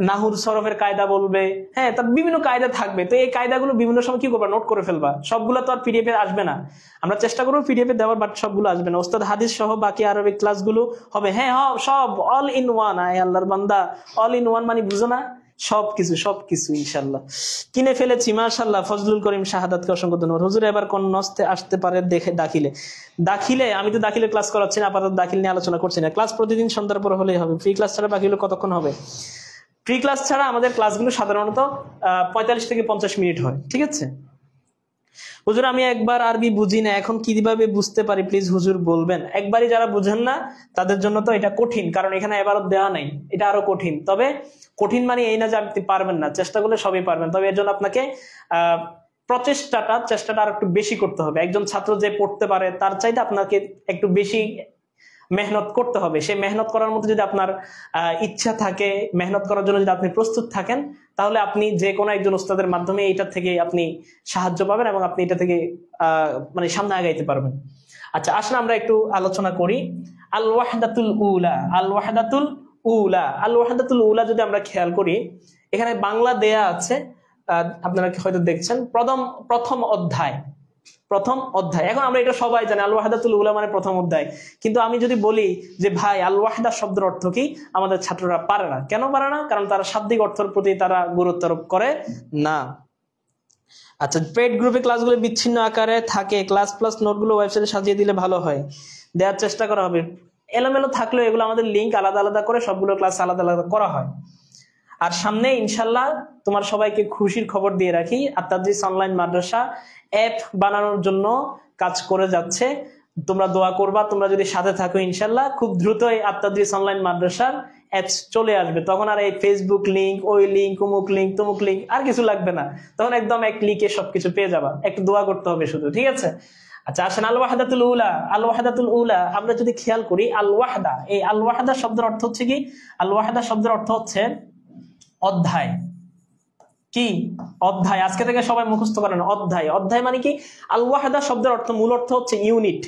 নাহুর সরফের কায়দা বলবে, হ্যাঁ, তার বিভিন্ন কায়দা থাকবে। তো এই কায়দাগুলো বিভিন্ন সময় কি করবা, নোট করে ফেলবা। সবগুলো তো আর পিডিএফ এ আসবে না, আমরা চেষ্টা করবো পিডিএফ এ দেওয়ার, বাট সবগুলো আসবে না। ওস্তাদ হাদিস সহ বাকি আরবিক ক্লাসগুলো হবে, হ্যাঁ সব অল ইন ওয়ান। আল্লাহর বান্দা, অল ইন ওয়ান মানে বুঝো না, সবকিছু ইনশাল্লাহ কিনে ফেলেছি। মাশাআল্লাহ, ফজলুল করিম শাহাদাতকে অসংখ্য ধন্যবাদ। হুজুর এবার কোন নস্তে আসতে পারে দেখে দাখিলে আমি তো দাখিলে ক্লাস করাচ্ছি না, আপাতত দাখিল নিয়ে আলোচনা করছি না। ক্লাস প্রতিদিন সন্ধ্যার পর হলেই হবে। ফ্রি ক্লাস ছাড়া বাকিগুলো কতক্ষণ হবে? ফ্রি ক্লাস ছাড়া আমাদের ক্লাসগুলো সাধারণত 45 থেকে 50 মিনিট হয়, ঠিক আছে। হুজুর আমি একবার আরবি বুঝি না, এখন কিভাবে বুঝতে পারি প্লিজ হুজুর বলবেন। একবারই যারা বুঝেন না তাদের জন্য তো এটা কঠিন, কারণ এখানে এবারও দেওয়া নাই, এটা আরো কঠিন। তবে কঠিন মানে এই না যে আপনি পারবেন না, চেষ্টা করলে সবই পারবেন। তবে এর জন্য আপনাকে চেষ্টাটা আর একটু বেশি করতে হবে। একজন ছাত্র যে পড়তে পারে তার চাইতে আপনাকে একটু বেশি মেহনত করতে হবে। সেই মেহনত করার মধ্যে যদি আপনার ইচ্ছা থাকে, মেহনত করার জন্য যদি আপনি প্রস্তুত থাকেন, তাহলে আপনি যে কোনো একজন উস্তাদের মাধ্যমে এইটা থেকে আপনি সাহায্য পাবেন এবং আপনি এটা থেকে মানে সামনে আগাইতে পারবেন। আচ্ছা আসলে আমরা একটু আলোচনা করি আল ওয়াহদাতুল উলা। আল ওয়াহদাতুল উলা যদি আমরা খেয়াল করি, এখানে বাংলা দেয়া আছে, আপনারা হয়তো দেখছেন, প্রথম অধ্যায়। এখন আমরা এটা সবাই জানি আল ওয়াহদাতুল উলা মানে প্রথম অধ্যায়। কিন্তু আমি যদি বলি যে ভাই আল ওয়াহদা শব্দের অর্থ কি, আমাদের ছাত্ররা পারে না। কেন পারে না? কারণ তারা শাব্দিক অর্থের প্রতি তারা গুরুত্ব আরোপ করে না। আচ্ছা পেড গ্রুপে ক্লাসগুলো বিচ্ছিন্ন আকারে থাকে, ক্লাস প্লাস নোটগুলো ওয়েবসাইটে সাজিয়ে দিলে ভালো হয়, দেওয়ার চেষ্টা করা হবে। এলোমেলো থাকলেও এগুলো আমাদের লিঙ্ক আলাদা আলাদা করে সবগুলো ক্লাস আলাদা আলাদা করা হয়। আর সামনে ইনশাল্লাহ তোমার সবাইকে খুশির খবর দিয়ে রাখি, আত-তাদরিস অনলাইন মাদ্রাসা অ্যাপ বানানোর জন্য কাজ করে যাচ্ছে। তোমরা দোয়া করবা, তোমরা যদি সাথে থাকো ইনশাল্লাহ খুব দ্রুতই আত-তাদরিস অনলাইন মাদ্রাসার অ্যাপস চলে আসবে। তখন আর এই ফেসবুক লিঙ্ক, ওই লিঙ্ক, অমুক লিঙ্ক, তমুক লিঙ্ক আর কিছু লাগবে না। তখন একদম এক ক্লিকে সবকিছু পেয়ে যাবা, একটু দোয়া করতে হবে শুধু, ঠিক আছে। আচ্ছা আসেন আল ওয়াহদাতুল উলা। আমরা যদি খেয়াল করি আল ওয়াহদা, এই আল ওয়াহদা শব্দের অর্থ হচ্ছে কি? আল ওয়াহদা শব্দের অর্থ হচ্ছে অধ্যায়। কি অধ্যায়? আজকে থেকে সবাই মুখস্থ করেন অধ্যায় মানে কি? আল ওয়াহদা শব্দের অর্থ, মূল অর্থ হচ্ছে ইউনিট,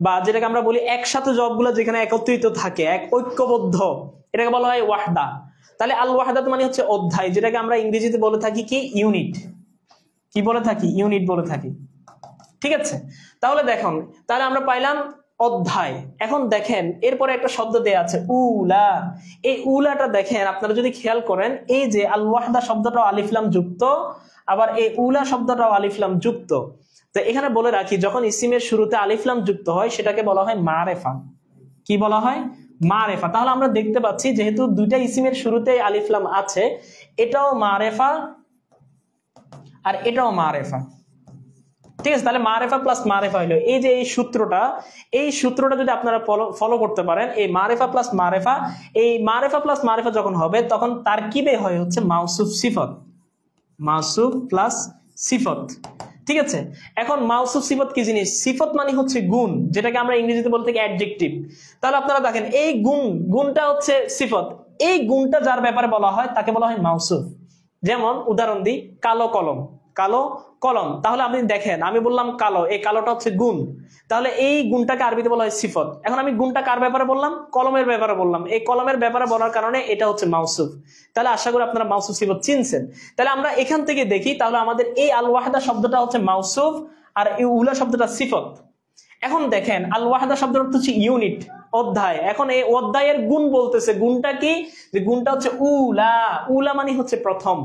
বা যেটাকে আমরা বলি একসাথে সবগুলো যেখানে একত্রিত থাকে, এক ঐক্যবদ্ধ, এটাকে বলা হয় ওয়াহদা। তাহলে আল ওয়াহদাত মানে হচ্ছে অধ্যায়, যেটাকে আমরা ইংরেজিতে বলে থাকি কি ইউনিট, কি বলে থাকি ইউনিট বলে থাকি। ঠিক আছে, তাহলে দেখুন, তাহলে আমরা পাইলাম অধ্যায়। এখন দেখেন এরপরে একটা শব্দ দেয়া আছে উলা। এই উলাটা দেখেন আপনারা যদি খেয়াল করেন, এই যে আল ওয়াহদা শব্দটাও আলিফ লাম যুক্ত, আবার এই উলা শব্দটাও আলিফ লাম যুক্ত। তো এখানে বলে রাখি, যখন ইসিমের শুরুতে আলিফ লাম যুক্ত হয় সেটাকে বলা হয় মারেফা। কি বলা হয়? মারেফা। তাহলে আমরা দেখতে পাচ্ছি যেহেতু দুইটা ইসিমের শুরুতে আলিফ লাম আছে, এটাও মারেফা আর এটাও মারেফা। ঠিক আছে, তাহলে মারেফা প্লাস মারেফা হলো এই যে এই সূত্রটা যদি আপনারা ফলো করতে পারেন, এই মারেফা প্লাস মারেফা, এই মারেফা প্লাস মারেফা যখন হবে তখন তারকিবে হয় হচ্ছে মাউসুফ সিফত, মাউসুফ প্লাস সিফত। ঠিক আছে, এখন মাউসুফ সিফত কি জিনিস? সিফত মানে হচ্ছে গুণ, যেটাকে আমরা ইংরেজিতে বলতে থাকি অ্যাডজেক্টিভ। তাহলে আপনারা দেখেন এই গুণটা হচ্ছে সিফত, এই গুণটা যার ব্যাপারে বলা হয় তাকে বলা হয় মাউসুফ। যেমন উদাহরণ দিই, কালো কলম, কালো কলম। তাহলে আপনি দেখেন আমি বললাম কালো, এই কালোটা হচ্ছে গুণ, তাহলে এই গুণটাকে আরবিতে বলা হয় সিফত। এখন আমি গুণটা কার ব্যাপারে বললাম? কলমের ব্যাপারে বললাম, এই কলমের ব্যাপারে বলার কারণে এটা হচ্ছে মাউসুফ। তাহলে আশা করি আপনারা মাউসুফ সিফত চিনছেন। তাহলে আমরা এখান থেকে দেখি, তাহলে আমাদের এই আল ওয়াহদা শব্দটা হচ্ছে মাউসুফ আর এই উলা শব্দটা সিফত। এখন দেখেন আল ওয়াহদা শব্দের অর্থ হচ্ছে ইউনিট, অধ্যায়। এখন এই অধ্যায়ের গুণ বলতেছে, গুণটা কি? যে গুণটা হচ্ছে উলা। উলা মানে হচ্ছে প্রথম,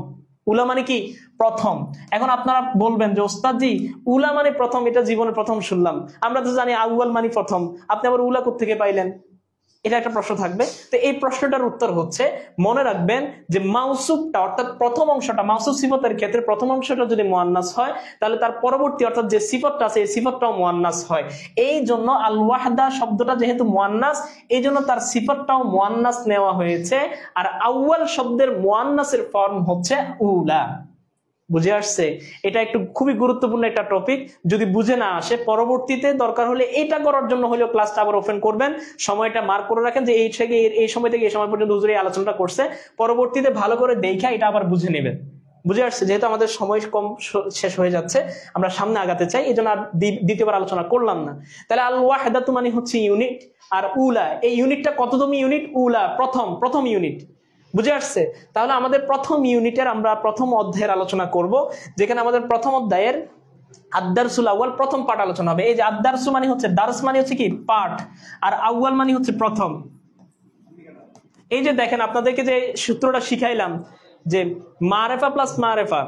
উলা মানে কি? প্রথম। এখন আপনারা বলবেন যে ওস্তাদজি উলা মানে প্রথম, এটা জীবনে প্রথম শুনলাম, আমরা তো জানি আউয়াল মানে প্রথম, আপনি আবার উলা কোত্থেকে পাইলেন? এটা একটা প্রশ্ন থাকবে। তো এই প্রশ্নটার উত্তর হচ্ছে, মনে রাখবেন যে মাউসুফটা অর্থাৎ প্রথম অংশটা, মাউসুফ সিফতের ক্ষেত্রে প্রথম অংশটা যদি মুআন্নাস হয় তাহলে তার পরবর্তী অর্থাৎ যে সিফতটা আছে এই সিফতটাও মুআন্নাস হয়। এই জন্য আল ওয়াহদা শব্দটা যেহেতু মুআন্নাস, এই জন্য তার সিফতটাও মুআন্নাস নেওয়া হয়েছে। আর আউয়াল শব্দের মুআন্নাসের ফর্ম হচ্ছে উলা। বুঝে আসছে? এটা একটু খুবই গুরুত্বপূর্ণ একটা টপিক, যদি বুঝে না আসে পরবর্তীতে দরকার হলে এটা করার জন্য হলেও ক্লাসটা আবার ওপেন করবেন, সময়টা মার্ক করে রাখেন যে এই সময় থেকে এই সময় পর্যন্ত হুজুর এই আলোচনাটা করছে, পরবর্তীতে ভালো করে দেখা এটা আবার বুঝে নেবেন। বুঝে আসছে? যেহেতু আমাদের সময় কম শেষ হয়ে যাচ্ছে, আমরা সামনে আগাতে চাই, এই জন্য আর দ্বিতীয়বার আলোচনা করলাম না। তাহলে আল ওয়াহদাতু মানে হচ্ছে ইউনিট, আর উলা এই ইউনিটটা কততম ইউনিট? উলা, প্রথম ইউনিট। বুঝে আসছে? তাহলে আমাদের প্রথম ইউনিটের আমরা প্রথম অধ্যায়ের আলোচনা করব, যেখানে আমাদের প্রথম অধ্যায়ের আদ-দারসুল আউয়াল প্রথম পাঠ আলোচনা হবে। এই যে আদ-দারসু মানে হচ্ছে, দার্স মানে হচ্ছে কি? পাঠ, আর আউয়াল মানে হচ্ছে প্রথম। এই যে দেখেন আপনাদেরকে যে সূত্রটা শিখাইলাম যে মারেফা প্লাস মারেফা,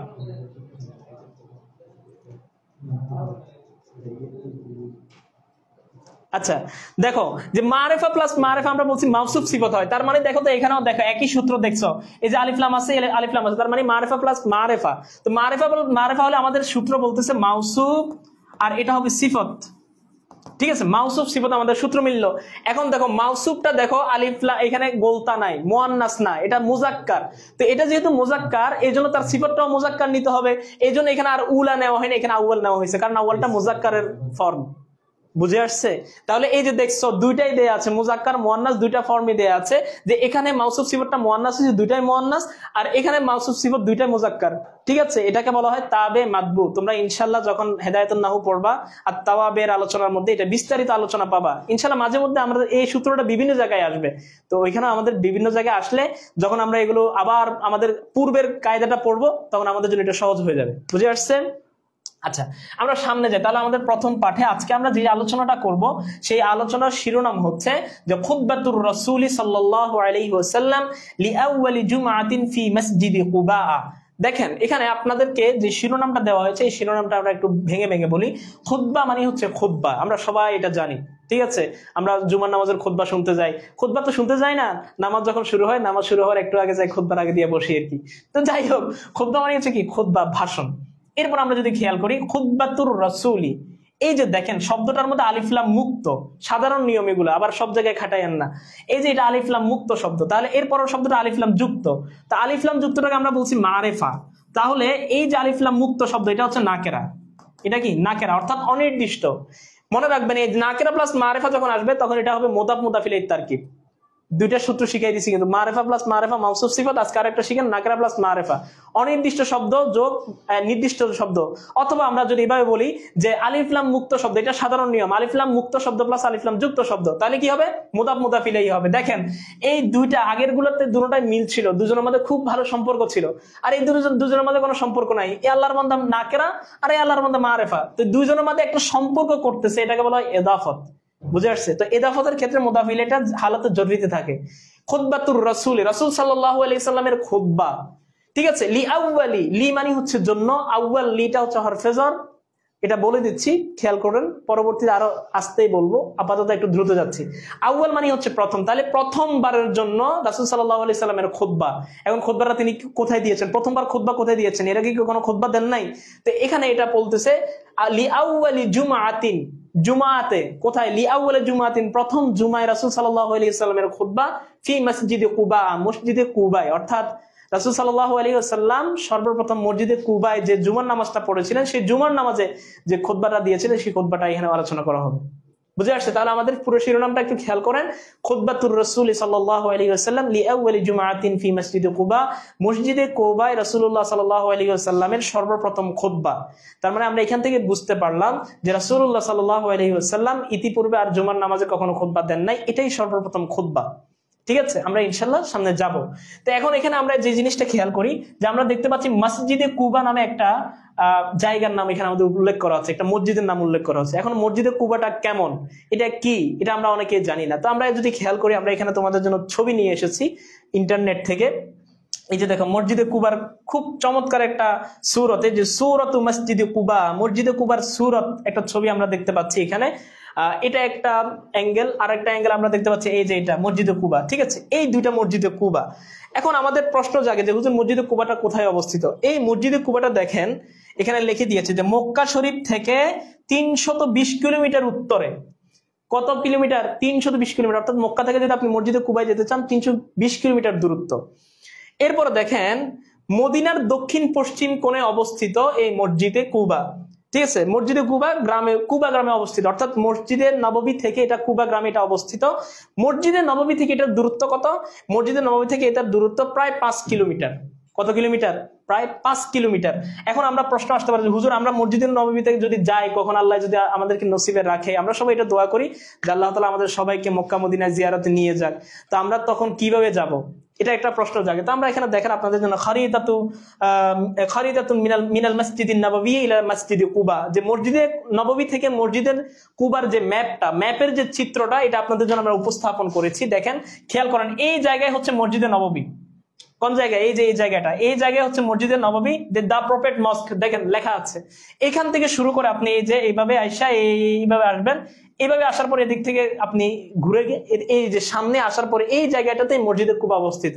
আচ্ছা দেখো যে মারেফা প্লাস মারেফা আমরা বলছি মাউসুফ সিফত হয়, তার মানে দেখো তো এখানেও দেখো একই সূত্র দেখছো, এই যে আলিফ লাম আছে, আলিফ লাম আছে, তার মানে মারেফা প্লাস মারেফা। তো মারেফা হলে আমাদের সূত্র বলতেছে মাউসুফ আর এটা হবে সিফত। ঠিক আছে, মাউসুফ সিফত আমাদের সূত্র মিলল। এখন দেখো মাউসুফটা দেখো আলিফ লাম, এখানে গোলতা নাই, মুআন্নাস না, এটা মুজাক্কার। তো এটা যেহেতু মুজাক্কার এই জন্য তার সিফতটাও মুজাক্কার নিতে হবে, এই জন্য এখানে আর উলা নেওয়া হয়নি, এখানে আউয়াল নেওয়া হয়েছে, কারণ আউয়ালটা মুজাক্কারের ফর্ম। বুঝে আসছে? তাহলে এই যে দেখছো দুইটাই দেয়া আছে, মুজাক্কার মুআন্নাস দুইটা ফর্মে দেয়া আছে, যে এখানে মাউসুফ সিফতটা মুআন্নাস হচ্ছে, দুইটাই মুআন্নাস, আর এখানে মাউসুফ সিফত দুইটাই মুজাক্কার। ঠিক আছে, এটাকে বলা হয় তাবে মাতবু। তোমরা ইনশাআল্লাহ যখন হেদায়েতুন নাহু পড়বা আর তাওয়াবের আলোচনার মধ্যে এটা বিস্তারিত আলোচনা পাবা ইনশাআল্লাহ। মাঝে মধ্যে আমরা এই সূত্রটা বিভিন্ন জায়গায় আসবে, তো ওইখানে আমাদের বিভিন্ন জায়গায় আসলে যখন আমরা এগুলো আবার আমাদের পূর্বের কায়দাটা পড়বো তখন আমাদের জন্য এটা সহজ হয়ে যাবে। বুঝে আসছে? আচ্ছা, আমরা সামনে যাই। তাহলে আমাদের প্রথম পাঠে আজকে আমরা যে আলোচনাটা করব সেই আলোচনার শিরোনাম হচ্ছে যে খুতবাতুর রাসূল সাল্লাল্লাহু আলাইহি ওয়াসাল্লাম লিআউয়ালি জুমআতিন ফি মসজিদি কুবা। দেখেন এখানে আপনাদেরকে যে শিরোনামটা দেওয়া হয়েছে এই শিরোনামটা আমরা একটু ভেঙে ভেঙে বলি। খুতবা মানে হচ্ছে খুতবা, আমরা সবাই এটা জানি। ঠিক আছে, আমরা জুমার নামাজের খুতবা শুনতে যাই, খুতবা তো শুনতে যাই না, নামাজ যখন শুরু হয়, নামাজ শুরু হওয়ার একটু আগে যাই, খুতবার আগে দিয়ে বসি আর কি। তো যাই হোক, খুতবা মানে হচ্ছে কি? খুতবা, ভাষণ। এরপর আমরা যদি খেয়াল করি খুতবাতুর রাসূলি, এই যে দেখেন শব্দটার মধ্যে আলিফ লাম মুক্ত, সাধারণ নিয়ম এগুলো, আবার সব জায়গায় খাটাইয়েন না। এই যে এটা আলিফ লাম মুক্ত শব্দ, তাহলে এরপরের শব্দটা আলিফ লাম যুক্ত, তা আলিফ লাম যুক্তটাকে আমরা বলছি মারেফা। তাহলে এই যে আলিফ লাম মুক্ত শব্দ এটা হচ্ছে নাকেরা। এটা কি? নাকেরা, অর্থাৎ অনির্দিষ্ট। মনে রাখবেন এই নাকেরা প্লাস মারেফা যখন আসবে তখন এটা হবে মুদাফ মুদাফ ইলাইহি তারকিব। দুইটা সূত্র শিখাই দিছি কিন্তু, মারেফা প্লাস মারেফা মাউসুফ সিফাত, আজকে আরেকটা শিখেন নাকরা প্লাস মারেফা, অনির্দিষ্ট শব্দ যোগ নির্দিষ্ট শব্দ। অথবা আমরা যদি এভাবে বলি যে আলিফ লাম মুক্ত শব্দ, এটা সাধারণ নিয়ম, আলিফ লাম মুক্ত শব্দ প্লাস আলিফ লাম যুক্ত শব্দ, তাহলে কি হবে? মুদাফ মুদাফ ইলাইহি হবে। দেখেন এই দুইটা আগের গুলোতে দুটোটাই মিল ছিল, দুজনের মধ্যে খুব ভালো সম্পর্ক ছিল। আর এই দুজনের মধ্যে কোনো সম্পর্ক নাই, এ আল্লাহর বান্দা নাকেরা আর এ আল্লাহর বান্দা মারেফা, তো দুইজনের মধ্যে একটা সম্পর্ক করতেছে, এটাকে বলা হয় এদাফত। বুঝে আসছে? তো এদাফতের ক্ষেত্রে মুদাফ ইলাইহিটা হালাতে জরুরিতে থাকে। খুতবাতুর রাসূল, রাসূল সাল্লাল্লাহু আলাইহি সাল্লামের খুতবা, ঠিক আছে? লি আউয়ালি, লি মানে হচ্ছে জন্য, আউয়াল লিটা হচ্ছে হরফে জ্বর, এটা বলে দিচ্ছি, খেয়াল করেন, পরবর্তীতে আরো আসতেই বলবো, আপাতত একটু দ্রুত যাচ্ছি। আউয়াল মানে হচ্ছে প্রথম, তাহলে প্রথমবারের জন্য রাসূল সাল্লাল্লাহু আলাইহি সাল্লামের খুতবা। এখন খুতবাটা তিনি কোথায় দিয়েছেন? প্রথমবার খুতবা কোথায় দিয়েছেন? এর আগে কি কোনো খুতবা দেন নাই? তো এখানে এটা বলতেছে লি আউয়ালি জুমআতিন, জুমাতে কোথায়? লি আউয়ালি জুমআতিন, প্রথম জুমায় রাসূল সাল্লাল্লাহু আলাইহি সাল্লামের খুতবা, ফি মসজিদে কুবা, মসজিদে কুবায়, অর্থাৎ রাসূল সাল্লাল্লাহু আলাইহি ওয়াসাল্লাম সর্বপ্রথম মসজিদে কুবায় যে জুমার নামাজটা পড়েছিলেন, সেই জুমার নামাজে যে খুতবাটা দিয়েছিলেন, সেই খুতবাটা এখানে আলোচনা করা হবে। বুঝে আসছে? তাহলে আমাদের পুরো শিরোনামটা একটু খেয়াল করেন, খুতবাতুর রাসূল সাল্লাল্লাহু আলাইহি ওয়াসাল্লাম লি আউয়ালি জুমআতিন ফি মসজিদে কুবা, মসজিদে কুবায় রাসূলুল্লাহ সাল্লাল্লাহু আলাইহি ওয়াসাল্লামের সর্বপ্রথম খুতবা। তার মানে আমরা এখান থেকে বুঝতে পারলাম যে রাসূলুল্লাহ সাল্লাল্লাহু আলাইহি ওয়াসাল্লাম ইতিপূর্বে আর জুমার নামাজে কখনো খুতবা দেন নাই, এটাই সর্বপ্রথম খুতবা। ঠিক আছে, আমরা ইনশাল্লাহ সামনে যাব। তো এখন এখানে আমরা যে জিনিসটা খেয়াল করি যে আমরা দেখতে পাচ্ছি মসজিদে কুবা নামে একটা জায়গার নাম এখানে আমাদের উল্লেখ করা হচ্ছে, একটা মসজিদের নাম উল্লেখ করা হচ্ছে। এখন মসজিদে কুবাটা কেমন, এটা কি, এটা আমরা অনেকে জানি না। তো আমরা যদি খেয়াল করি, আমরা এখানে তোমাদের জন্য ছবি নিয়ে এসেছি ইন্টারনেট থেকে। এই যে দেখো মসজিদে কুবার খুব চমৎকার একটা সূরত, এই যে সূরত মসজিদে কুবা, মসজিদে কুবার সূরত একটা ছবি আমরা দেখতে পাচ্ছি এখানে। এটা একটা অ্যাঙ্গেল, আর একটা অ্যাঙ্গেল আমরা দেখতে পাচ্ছি এই যে এটা মসজিদে কুবা। ঠিক আছে, এই দুইটা মসজিদে কুবা। এখন আমাদের প্রশ্ন জাগে যে হুজুর মসজিদে কুবাটা কোথায় অবস্থিত? এই মসজিদে কুবাটা দেখেন এখানে লিখে দিয়েছে যে মক্কা শরীফ থেকে 320 কিলোমিটার উত্তরে। কত কিলোমিটার? 320 কিলোমিটার। অর্থাৎ মক্কা থেকে যদি আপনি মসজিদে কুবায় যেতে চান 320 কিলোমিটার দূরত্ব। এরপরে দেখেন মদিনার দক্ষিণ পশ্চিম কোণে অবস্থিত এই মসজিদে কুবা। ঠিক আছে, মসজিদে কুবা গ্রামে অবস্থিত, অর্থাৎ মসজিদে নববী থেকে এটা কুবা গ্রামে এটা অবস্থিত। মসজিদে নববী থেকে এটার দূরত্ব কত? মসজিদে নববী থেকে এটার দূরত্ব প্রায় 5 কিলোমিটার। কত কিলোমিটার? প্রায় 5 কিলোমিটার। এখন আমরা প্রশ্ন আসতে পারি, হুজুর আমরা মসজিদের নববী থেকে যদি যাই, কখন আল্লাহ যদি আমাদেরকে নসিবে রাখে, আমরা সবাই এটা দোয়া করি যে আল্লাহ তাআলা আমাদের সবাইকে মক্কা মদিনায় জিয়ারতে নিয়ে যাক, তো আমরা তখন কিভাবে যাব? এটা একটা প্রশ্ন জাগে। তো আমরা এখানে দেখেন আপনাদের জন্য খারিদাতুন মিনাল মসজিদিন নববী ইলা মসজিদে কুবা, যে মসজিদে নববী থেকে মসজিদের কুবার যে ম্যাপের যে চিত্রটা, এটা আপনাদের জন্য আমরা উপস্থাপন করেছি। দেখেন খেয়াল করেন, এই জায়গায় হচ্ছে মসজিদে নববী। কোন জায়গায়? এই যে এই জায়গাটা, এই জায়গায় হচ্ছে মসজিদে নববী, দা প্রফেট মস্ক, দেখেন লেখা আছে। এখান থেকে শুরু করে আপনি এই যে এইভাবে আইসা এইভাবে আসবেন, এইভাবে আসার পর এদিক থেকে আপনি ঘুরে এই যে সামনে আসার পরে এই জায়গাটাতে মসজিদে কুবা অবস্থিত।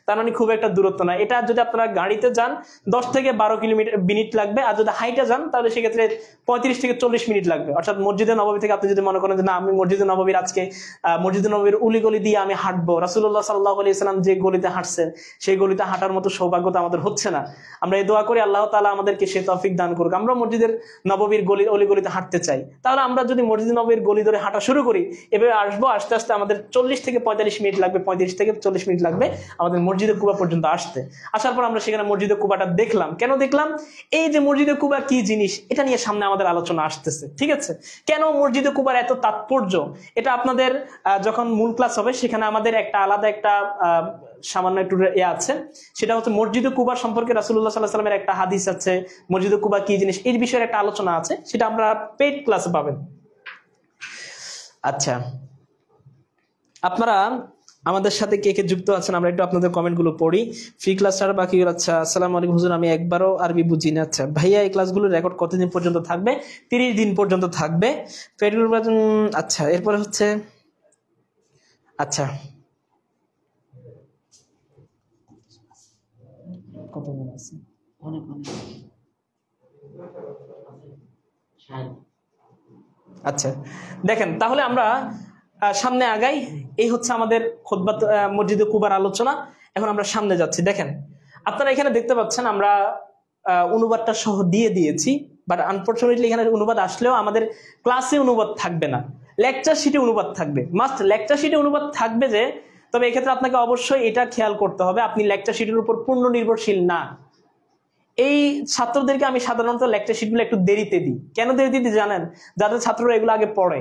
তার মানে খুব একটা দূরত্ব না। এটা যদি আপনারা গাড়িতে যান 10 থেকে 12 মিনিট লাগবে, আর যদি হাইটে যান তাহলে সেক্ষেত্রে 35 থেকে 40 মিনিট লাগবে। অর্থাৎ মসজিদে নববী থেকে আপনি যদি মনে করেন যে না আমি মসজিদে নববীর আজকে মসজিদে নববীর উলিগলি দিয়ে আমি হাঁটবো, রাসূলুল্লাহ সাল্লাল্লাহু আলাইহি সাল্লাম যে গলিতে হাঁটছেন সেই গলিতে হাঁটার মতো সৌভাগ্য তো আমাদের হচ্ছে না। আমরা এই দোয়া করি আল্লাহ তাআলা আমাদেরকে সে তৌফিক দান করুক, আমরা মসজিদের নববীর অলিগলিতে হাঁটতে চাই। তাহলে আমরা যদি মসজিদে নববীর গলি ধরে হাঁটা শুরু করি, এভাবে আসবো, আস্তে আস্তে আমাদের 40 থেকে 45 মিনিট লাগবে, 35 থেকে 40 মিনিট লাগবে আমাদের মসজিদে কুবা পর্যন্ত আসতে। আসার পর আমরা সেখানে মসজিদে কুবাটা দেখলাম। কেন দেখলাম? এই যে মসজিদে কুবা কি জিনিস, এটা নিয়ে সামনে আমাদের আলোচনা আসতেছে। ঠিক আছে, কেন মসজিদে কুবার এত তাৎপর্য, এটা আপনাদের যখন মূল ক্লাস হবে সেখানে আমাদের একটা আলাদা একটা সামান্য একটু আছে, সেটা হচ্ছে মসজিদে কুবা সম্পর্কে রাসূলুল্লাহ সাল্লাল্লাহু আলাইহি ওয়াসাল্লামের একটা হাদিস আছে, মসজিদে কুবা কি জিনিস এই বিষয়ে একটা আলোচনা আছে, সেটা আমরা পেইড ক্লাসে পাবেন। আচ্ছা, আপনারা আমাদের সাথে কে কে যুক্ত আছেন আমরা একটু আপনাদের কমেন্ট গুলো পড়ি। ফ্রি ক্লাস আর বাকি। আচ্ছা, আসসালামু আলাইকুম হুজুর, আমি একবারও আরবি বুঝি না। আচ্ছা ভাইয়া, এই ক্লাসগুলো রেকর্ড কতদিন পর্যন্ত থাকবে? 30 দিন পর্যন্ত থাকবে। আচ্ছা, এরপরে হচ্ছে আচ্ছা কত মনে আছে? অনেক অনেক। আচ্ছা দেখেন, তাহলে আমরা সামনে আগাই। এই হচ্ছে আমাদের খুতবা মসজিদে কুবার আলোচনা। এখন আমরা সামনে যাচ্ছি। দেখেন আপনারা এখানে দেখতে পাচ্ছেন আমরা অনুবাদটা সহ দিয়ে দিয়েছি, বাট আনফরচুনেটলি এখানে অনুবাদ আসলেও আমাদের ক্লাসে অনুবাদ থাকবে না, লেকচার শিটে অনুবাদ থাকবে। মাস্ট লেকচার শিটে অনুবাদ থাকবে যে, তবে এক্ষেত্রে আপনাকে অবশ্যই এটা খেয়াল করতে হবে, আপনি লেকচার শিটের উপর পূর্ণ নির্ভরশীল না। এই ছাত্রদেরকে আমি সাধারণত লেকচার শিটগুলো একটু দেরিতে দিই। কেন দেরিতে দিই জানেন? যাদের ছাত্ররা এগুলো আগে পড়ে,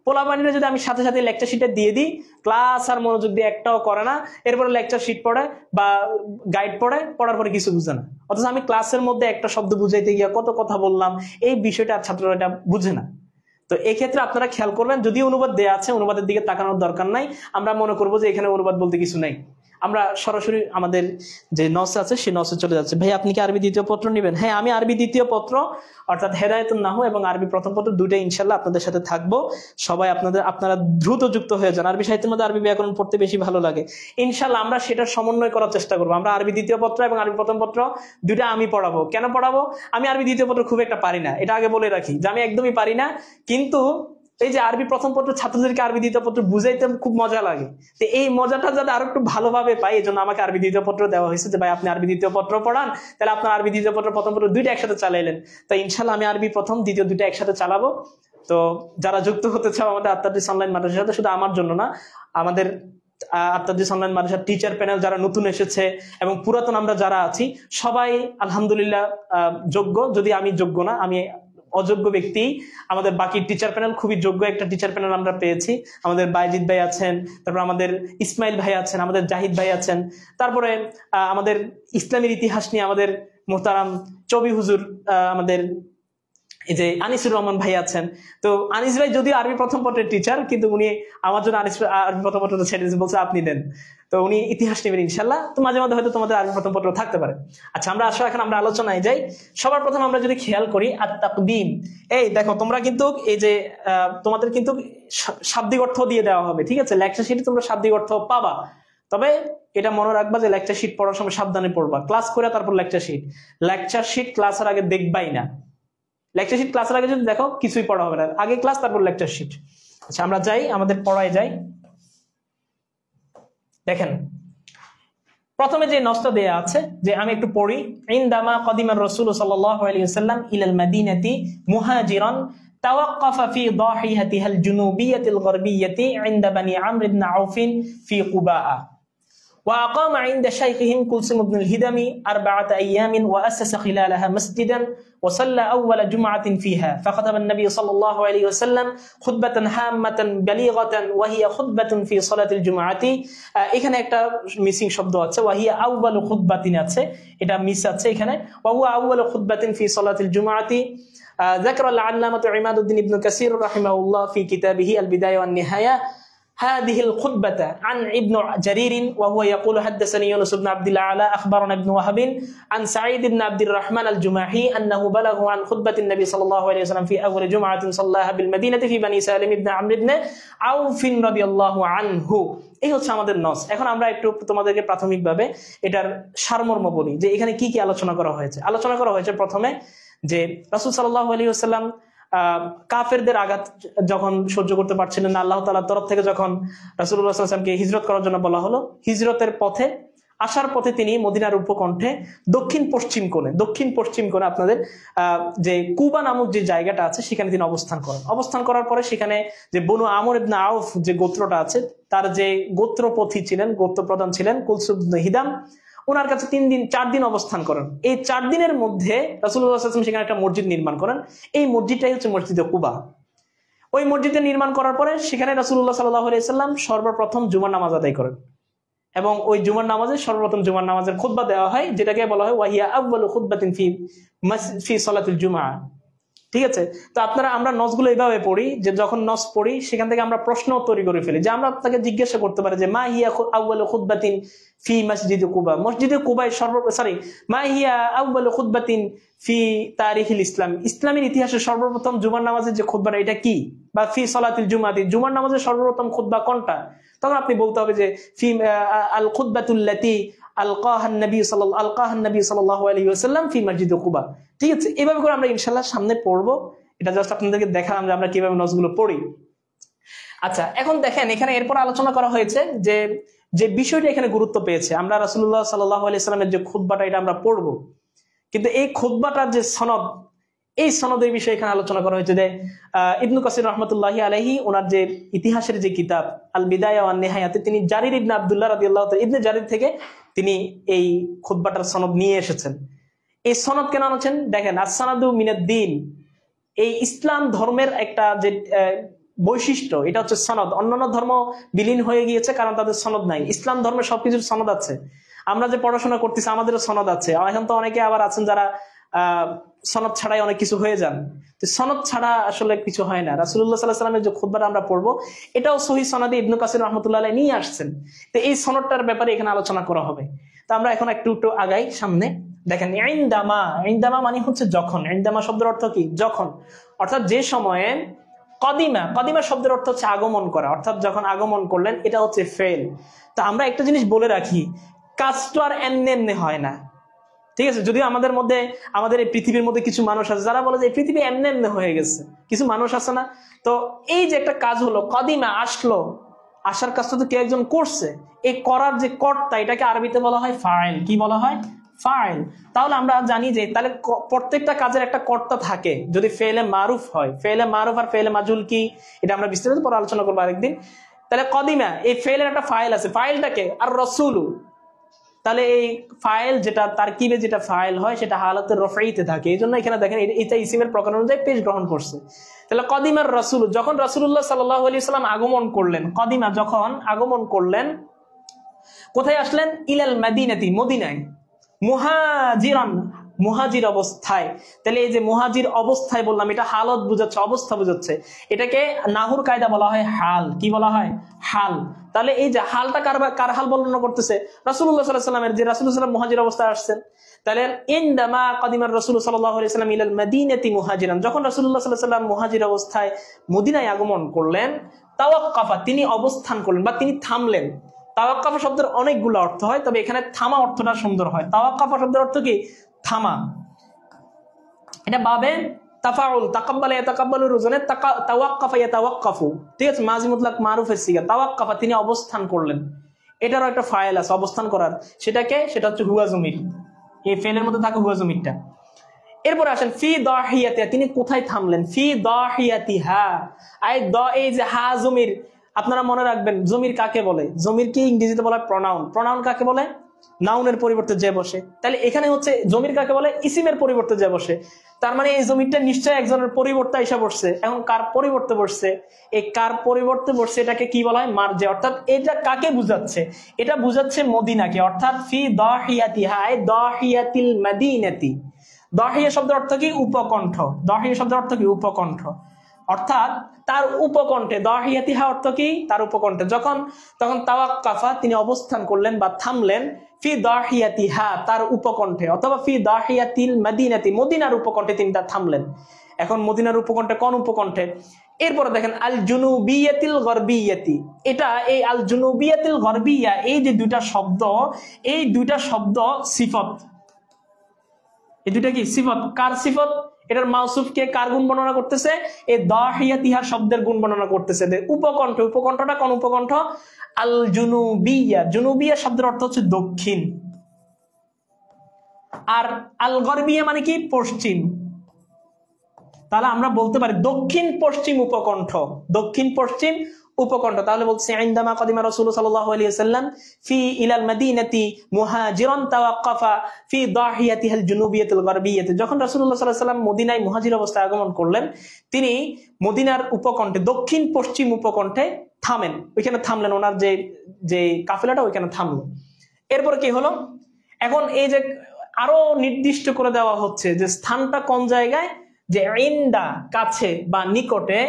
পোলাপানিরা যদি আমি সাথে সাথে লেকচার শিটে দিয়ে দিই, ক্লাস আর মনোযোগ দিয়ে একটাও করে না, এরপরে লেকচার শিট পড়ে বা গাইড পড়ার পরে কিছু বুঝে না। অথচ আমি ক্লাসের মধ্যে একটা শব্দ বুঝাইতে গিয়ে কত কথা বললাম, এই বিষয়টা ছাত্ররা এটা বুঝে না। তো এই ক্ষেত্রে আপনারা খেয়াল করবেন, যদি অনুবাদ দেয়া আছে অনুবাদের দিকে তাকানোর দরকার নাই, আমরা মনে করবো যে এখানে অনুবাদ বলতে কিছু নাই, আমরা সরাসরি আমাদের যে নস আছে সেই নসে চলে যাচ্ছে। ভাই আপনি কি আরবি দ্বিতীয় পত্র নেবেন? হ্যাঁ, আমি আরবি দ্বিতীয় পত্র অর্থাৎ হেদায়েতুন নাহু এবং আরবি প্রথম পত্র দুইটাই ইনশাআল্লাহ আপনাদের সাথে থাকবো। সবাই আপনারা দ্রুত যুক্ত হয়ে যান। আরবি সাহিত্যের মধ্যে আরবি ব্যাকরণ পড়তে বেশি ভালো লাগে, ইনশাআল্লাহ আমরা সেটা সমন্বয় করার চেষ্টা করবো। আমরা আরবি দ্বিতীয় পত্র এবং আরবি প্রথম পত্র দুইটা আমি পড়াবো। কেন পড়াবো? আমি আরবি দ্বিতীয় পত্র খুব একটা পারি না, এটা আগে বলে রাখি যে আমি একদমই পারি না, কিন্তু এই যে আরবি প্রথম পত্র ছাত্রদেরকে আরবি দ্বিতীয় পত্র বুঝাইতে খুব মজা লাগে। তো এই মজাটা যাতে আরো একটু ভালোভাবে পাই, এই জন্য আমাকে আরবি দ্বিতীয় পত্র দেওয়া হয়েছে যে ভাই আপনি আরবি দ্বিতীয় পত্র পড়ান, তাহলে আপনার আরবি দ্বিতীয় পত্র প্রথম পত্র দুইটা একসাথে চালাইলেন। তো ইনশাল্লাহ আমি আরবি প্রথম দ্বিতীয় দুইটা একসাথে চালাবো। তো যারা যুক্ত হতে চাও আমাদের আত্মাদিস অনলাইন মাদ্রাসার সাথে, শুধু আমার জন্য না, আমাদের আত্মাদিস অনলাইন মাদ্রাসার টিচার প্যানেল যারা নতুন এসেছে এবং পুরাতন আমরা যারা আছি সবাই আলহামদুলিল্লাহ যোগ্য। যদি আমি যোগ্য না, আমি অযোগ্য ব্যক্তি, আমাদের বাকি টিচার প্যানেল খুবই যোগ্য একটা টিচার প্যানেল আমরা পেয়েছি। আমাদের বাইজিৎ ভাই আছেন, তারপর আমাদের ইসমাইল ভাই আছেন, আমাদের জাহিদ ভাই আছেন, তারপরে আমাদের ইসলামের ইতিহাস নিয়ে আমাদের মোহতারাম চবি হুজুর, আমাদের এই যে আনিসুর রহমান ভাই আছেন। তো আনিস ভাই যদিও আরবি প্রথম পত্রের টিচার, কিন্তু উনি আমার জন্য আরবি প্রথম পত্র ছেড়ে দিয়েছে, বলছে আপনি দেন। তো উনি ইতিহাস নেবেন ইনশাল্লাহ। তো মাঝে মাঝে হয়তো তোমাদের আরবি প্রথম পত্র থাকতে পারে। আচ্ছা, আমরা আসলে এখন আমরা আলোচনায় যাই। সবার প্রথম আমরা যদি খেয়াল করি আত-তাকদিম, এই দেখো তোমরা কিন্তু এই যে তোমাদের কিন্তু শাব্দিক অর্থ দিয়ে দেওয়া হবে, ঠিক আছে? লেকচার শিটে তোমরা শাব্দিক অর্থ পাবা, তবে এটা মনে রাখবা যে লেকচার শিট পড়ার সময় সাবধানে পড়বা, ক্লাস করে তারপর লেকচার শিট ক্লাসের আগে দেখবাই না। লেকচার শিট ক্লাসের আগে যদি দেখো কিছুই পড়া হবে না, আগে ক্লাস তারপর লেকচার শিট। আচ্ছা, আমরা যাই আমাদের পড়ায় যাই। দেখেন প্রথমে যে নসটা দেয়া আছে, যে আমি একটু পড়ি। ইনদামা কদিমার রাসূল সাল্লাল্লাহু আলাইহি ওয়াসাল্লাম ইলাল মাদিনাতি মুহাজিরান তাওয়াক্কাফা ফি দাহিহাতিহাল জুনুবিয়্যাতিল গরবিয়্যাতি ইনদা বানি আমর ইবনে আউফ ফি কুবা وأقام عند شيخهم كلثوم بن الهدم 4 أيام وأسس خلالها مسجدا وصلى أول جمعة فيها فخطب النبي صلى الله عليه وسلم خطبة هامة بليغة وهي خطبة في صلاة الجمعة। এখানে একটা মিসিং শব্দ আছে, ওয়াহিয়া আউয়ালু খুতবাতিন আছে, এটা মিস আছে এখানে। ওয়া আউয়ালু খুতবাতিন ফি সালাতিল জুমআতি। ذكر العلامة عماد الدين ابن كثير رحمه الله في كتابه البداية والنهاية هذه الخطبة عن ابن جرير وهو يقول حدثني يونس بن عبد الأعلى أخبرنا ابن وهب عن سعيد بن عبد الرحمن الجماحي أنه بلغه عن خطبة النبي صلى الله عليه وسلم في أول جمعة صلاها بالمدينة في بني سالم بن عمرو بن عوف رضي الله عنه। এই হচ্ছে আমাদের নস। এখন আমরা একটু তোমাদেরকে প্রাথমিকভাবে এটার সারমর্ম বলি যে এখানে কি কি আলোচনা করা হয়েছে। আলোচনা করা হয়েছে প্রথমে যে রাসূল সাল্লাল্লাহু আলাইহি ওয়াসাল্লাম কাফেরদের আঘাত যখন সহ্য করতে পারছিলেন না, আল্লাহ তাআলার তরফ থেকে যখন রাসূলুল্লাহ সাল্লাল্লাহু আলাইহি ওয়াসাল্লামকে হিজরত করার জন্য বলা হলো, হিজরতের পথে আসার পথে তিনি মদিনার উপকণ্ঠে দক্ষিণ পশ্চিম কোণে আপনাদের যে কুবা নামক যে জায়গাটা আছে সেখানে তিনি অবস্থান করার পরে সেখানে যে বনু আমর ইবনে আউফ যে গোত্রটা আছে, তার যে গোত্রপতি ছিলেন, গোত্রপ্রধান ছিলেন কুলসুম ইবনে হিদাম, ওনার কাছে 4 দিন অবস্থান করেন। এই 4 দিনের মধ্যে রাসূলুল্লাহ সাল্লাল্লাহু আলাইহি ওয়াসাল্লাম সেখানে একটা মসজিদ নির্মাণ করেন। এই মসজিদটাই হচ্ছে মসজিদে কুবা। ওই মসজিদে নির্মাণ করার পরে সেখানে রাসূলুল্লাহ সাল্লাল্লাহু আলাইহি ওয়াসাল্লাম সর্বপ্রথম জুমার নামাজ আদায় করেন এবং ওই জুমার নামাজে সর্বপ্রথম জুমার নামাজের খুতবা দেওয়া হয়, যেটাকে বলা হয় ওয়াহিয়া আউয়ালু খুতবাতিন ফি সালাতিল জুমআ। ঠিক আছে? তো আমরা নসগুলো এইভাবে পড়ি যে যখন নস পড়ি সেখান থেকে আমরা প্রশ্ন তৈরি করে ফেলি, যে আমরা আপনাকে জিজ্ঞাসা করতে পারি যে মা হিয়া আউয়ালু খুতবাতিন ফি মসজিদে কুবা, মসজিদে কুবায় মা হিয়া আউয়ালু খুতবাতিন ফি তারিখিল ইসলাম, ইসলামের ইতিহাসে সর্বপ্রথম জুমার নামাজের যে খুতবাটা এটা কি, বা ফি সালাতিল জুমাতি, জুমার নামাজের সর্বপ্রথম খুতবা কোনটা। তখন আপনি বলতে হবে যে ফি আল খুতবাতুল্লাতি আলকাহান নবী সাল্লাল্লাহু আলাইহি ওয়াসাল্লাম ফি মসজিদে কুবা। ঠিক আছে? এভাবে করে আমরা ইনশাআল্লাহ সামনে পড়বো। এটা জাস্ট আপনাদেরকে দেখালাম যে আমরা কিভাবে নসগুলো পড়ি। আচ্ছা, এখন দেখেন এখানে এরপর আলোচনা করা হয়েছে যে বিষয়টা এখানে গুরুত্ব পেয়েছে। আমরা রাসূলুল্লাহ সাল্লাল্লাহু আলাইহি ওয়াসাল্লামের যে খুতবাটা এটা আমরা পড়বো, কিন্তু এই খুতবাটার যে সনদ এই সনদের বিষয়ে এখানে আলোচনা করা হয়েছে যে ইবনু কাসির রহমতুল্লাহি আলাইহি ওনার যে ইতিহাসের যে কিতাব আল বিদায়া ওয়ান নিহায়াতে তিনি জারির ইবনে আব্দুল্লাহ রাদিয়াল্লাহু তাআলা ইবনে জারির থেকে তিনি এই খুতবাটার সনদ নিয়ে এসেছেন। এই সনদ কেন আনছেন দেখেন, আস-সানাদু মিনাদ-দ্বীন, এই ইসলাম ধর্মের একটা যে বৈশিষ্ট্য এটা হচ্ছে সনদ। অন্যান্য ধর্ম বিলীন হয়ে গিয়েছে কারণ তাদের সনদ নাই, ইসলাম ধর্মের সবকিছুর সনদ আছে। আমরা যে পড়াশোনা করতেছি আমাদেরও সনদ আছে। এখন তো অনেকে আবার আছেন যারা সনদ ছাড়াই অনেক কিছু হয়ে যান। তো সনদ ছাড়া আসলে কিছু হয় না। রাসূলুল্লাহ সাল্লাল্লাহু আলাইহি ওয়াসাল্লামের যে খুতবাটা আমরা পড়বো এটাও সহিহ সনদে ইবনু কাসির রাহমাতুল্লাহ আলাইহি নিয়ে আসছেন। তো এই সনদটার ব্যাপারে এখানে আলোচনা করা হবে। তো আমরা এখন একটু আগাই সামনে। দেখেন ইনদামা, ইনদামা মানে হচ্ছে যখন। ইনদামা শব্দের অর্থ কি? যখন, অর্থাৎ যে সময়ে। কদিমা, কদিমা শব্দের অর্থ হচ্ছে আগমন করা, অর্থাৎ যখন আগমন করলেন, এটা হচ্ছে ফেল। তো আমরা একটা জিনিস বলে রাখি, কাজ তো আর এমনি এমনি হয় না, ঠিক আছে? যদিও আমাদের মধ্যে, আমাদের এই পৃথিবীর মধ্যে কিছু মানুষ আছে যারা বলে যে এই পৃথিবী এমনি এমনি হয়ে গেছে, কিছু মানুষ আছে না? তো এই যে একটা কাজ হলো, কদিমা আসলো, আসার কাজটা তো কেউ একজন করছে, এই করার যে কর্তা এটাকে আরবিতে বলা হয় ফাইল। কি বলা হয়? ফাইল। তাহলে আমরা জানি যে তাহলে প্রত্যেকটা কাজের একটা কর্তা থাকে যদি ফেলে মারুফ হয়। ফেলে মারুফ আর ফেলে মাজুল কি, এটা আমরা বিস্তারিত পরে আলোচনা করবো আরেকদিন। তাহলে কদিমা, এই ফেলের একটা ফাইল আছে, ফাইলটাকে আর রসুলু। তাহলে এই ফাইল যেটা তারকিবে যেটা ফাইল হয় সেটা হালাতের রফাইতে থাকে, এই জন্য এখানে দেখেন এটা ইসিমের প্রকার অনুযায়ী পেশ গ্রহণ করছে। তাহলে কদিমার রাসূল, যখন রাসূলুল্লাহ সাল্লাল্লাহু আলাইহি ওয়াসাল্লাম আগমন করলেন, কদিমা যখন আগমন করলেন, কোথায় আসলেন? ইলাল মাদিনাতি, মদিনায়, মুহাজিরান, মুহাজির অবস্থায়। তাহলে এই যে মুহাজির অবস্থায় বললাম, এটা হালত বুঝাচ্ছে, অবস্থা বুঝাচ্ছে। এটাকে নাহুর কায়দা বলা হয় হাল। কি বলা হয়? হাল। তাহলে এই যে হালটা কার হাল বর্ণনা করতেছে? রাসূলুল্লাহ সাল্লাল্লাহু আলাইহি ওয়াসাল্লামের, যে রাসূলুল্লাহ সাল্লাল্লাহু আলাইহি ওয়াসাল্লাম মুহাজির অবস্থায় আসছেন। তাহলে ইনদামা কদিমার রাসূল সাল্লাল্লাহু আলাইহি ওয়াসাল্লাম ইলাল মাদিনাতি মুহাজিরান, যখন রাসূলুল্লাহ সাল্লাল্লাহু আলাইহি ওয়াসাল্লাম মুহাজির অবস্থায় মদিনায় আগমন করলেন, তাওয়াক্কাফা, তিনি অবস্থান করলেন বা তিনি থামলেন। তাওয়াক্কাফা শব্দের অনেকগুলো অর্থ হয়, তবে এখানে থামা অর্থটা সুন্দর হয়। তাওয়াক্কাফা শব্দের অর্থ কি? থামা। এটা বাবে তাফাউল, তাকাব্বালা ইয়াতাকাব্বালুর ওজনে তাওয়াক্কাফা ইয়াতাওয়াক্কাফু, ঠিক আছে? মাজি মুতলাক মারুফের সিগা। তাওয়াক্কাফা, তিনি অবস্থান করলেন। এটারও একটা ফাইল আছে অবস্থান করার, সেটা হচ্ছে হুয়া জমির। এই ফেলের মধ্যে থাকে হুয়া জমিরটা। এরপরে আসেন ফি দাহিয়াতিহা, তিনি কোথায় থামলেন? ফি দাহিয়াতিহা, এই যে হা জমির, আপনারা মনে রাখবেন জমির কাকে বলে? জমির কি ইংরেজিতে বলা হয় প্রনাউন। প্রনাউন কাকে বলে? নাউনের পরিবর্তে যে বসে। তাহলে এখানে হচ্ছে জমির কাকে বলে? ইসিমের পরিবর্তে যে বসে। তার মানে এই জমিরটা নিশ্চয় একজনের পরিবর্তে এসে বসছে। এখন কার পরিবর্তে বসছে? এই কার পরিবর্তে বসছে এটাকে কি বলা হয়? মারজে। অর্থাৎ এটা কাকে বুঝাচ্ছে? এটা বুঝাচ্ছে মদিনাকে। অর্থাৎ ফি দাহিয়াতিহা, দাহিয়াতিল মাদিনাতি। দাহিয়া শব্দের অর্থ কি? উপকণ্ঠ। দাহিয়া শব্দের অর্থ কি? উপকণ্ঠ। অর্থাৎ তার উপকণ্ঠে, দাহিয়াতিহা অর্থ কি? তার উপকণ্ঠে। তখন তাওয়াক্কাফা, তিনি অবস্থান করলেন বা থামলেন, ফি দাহিয়াতিহা, তার উপকণ্ঠে, অথবা ফি দাহিয়াতিল মাদিনাতি, মদিনার উপকণ্ঠে তিনি তার থামলেন। এখন মদিনার উপকণ্ঠে কোন উপকণ্ঠে? এরপরে দেখেন আল জুনুবিয়াতিল গরবিয়াতি, এটা এই আল জুনুবিয়াতিল গরবিয়া, এই যে দুইটা শব্দ, এই দুইটা শব্দ সিফত। এই দুইটা কি? সিফত। কার সিফত? এটার মাউসুফকে কার গুণ বর্ণনা করতেছে? এই দাহিয়াতিহা শব্দের গুণ বর্ণনা করতেছে। উপকণ্ঠ, উপকণ্ঠটা কোন উপকণ্ঠ? আল জুনুবিয়া। জুনুবিয়া শব্দের অর্থ হচ্ছে দক্ষিণ, আর আল গরবিয়া মানে কি? পশ্চিম। তাহলে আমরা বলতে পারি দক্ষিণ পশ্চিম উপকণ্ঠ, দক্ষিণ পশ্চিম উপকণ্ঠ। তাহলে বলছি ইনদামা কদিমা রাসূল সাল্লাল্লাহু আলাইহি ওয়াসাল্লাম ফি ইলাল মাদিনাতি মুহাজিরান তাওয়াক্কাফা ফি দাহিয়াতিহাল জুনুবিয়াতিল গরবিয়াতি, যখন রাসূলুল্লাহ সাল্লাল্লাহু আলাইহি ওয়াসাল্লাম মদিনায় মুহাজির অবস্থায় আগমন করলেন, তিনি মদিনার উপকণ্ঠে, দক্ষিণ পশ্চিম উপকণ্ঠে থামেন। ওইখানে থামলেন, ওনার যে কাফেলাটা ওইখানে থামলো। এরপরে কি হলো? এখন এই যে আরো নির্দিষ্ট করে দেওয়া হচ্ছে যে স্থানটা কোন জায়গায়, যে ইনদা, কাছে বা নিকটে,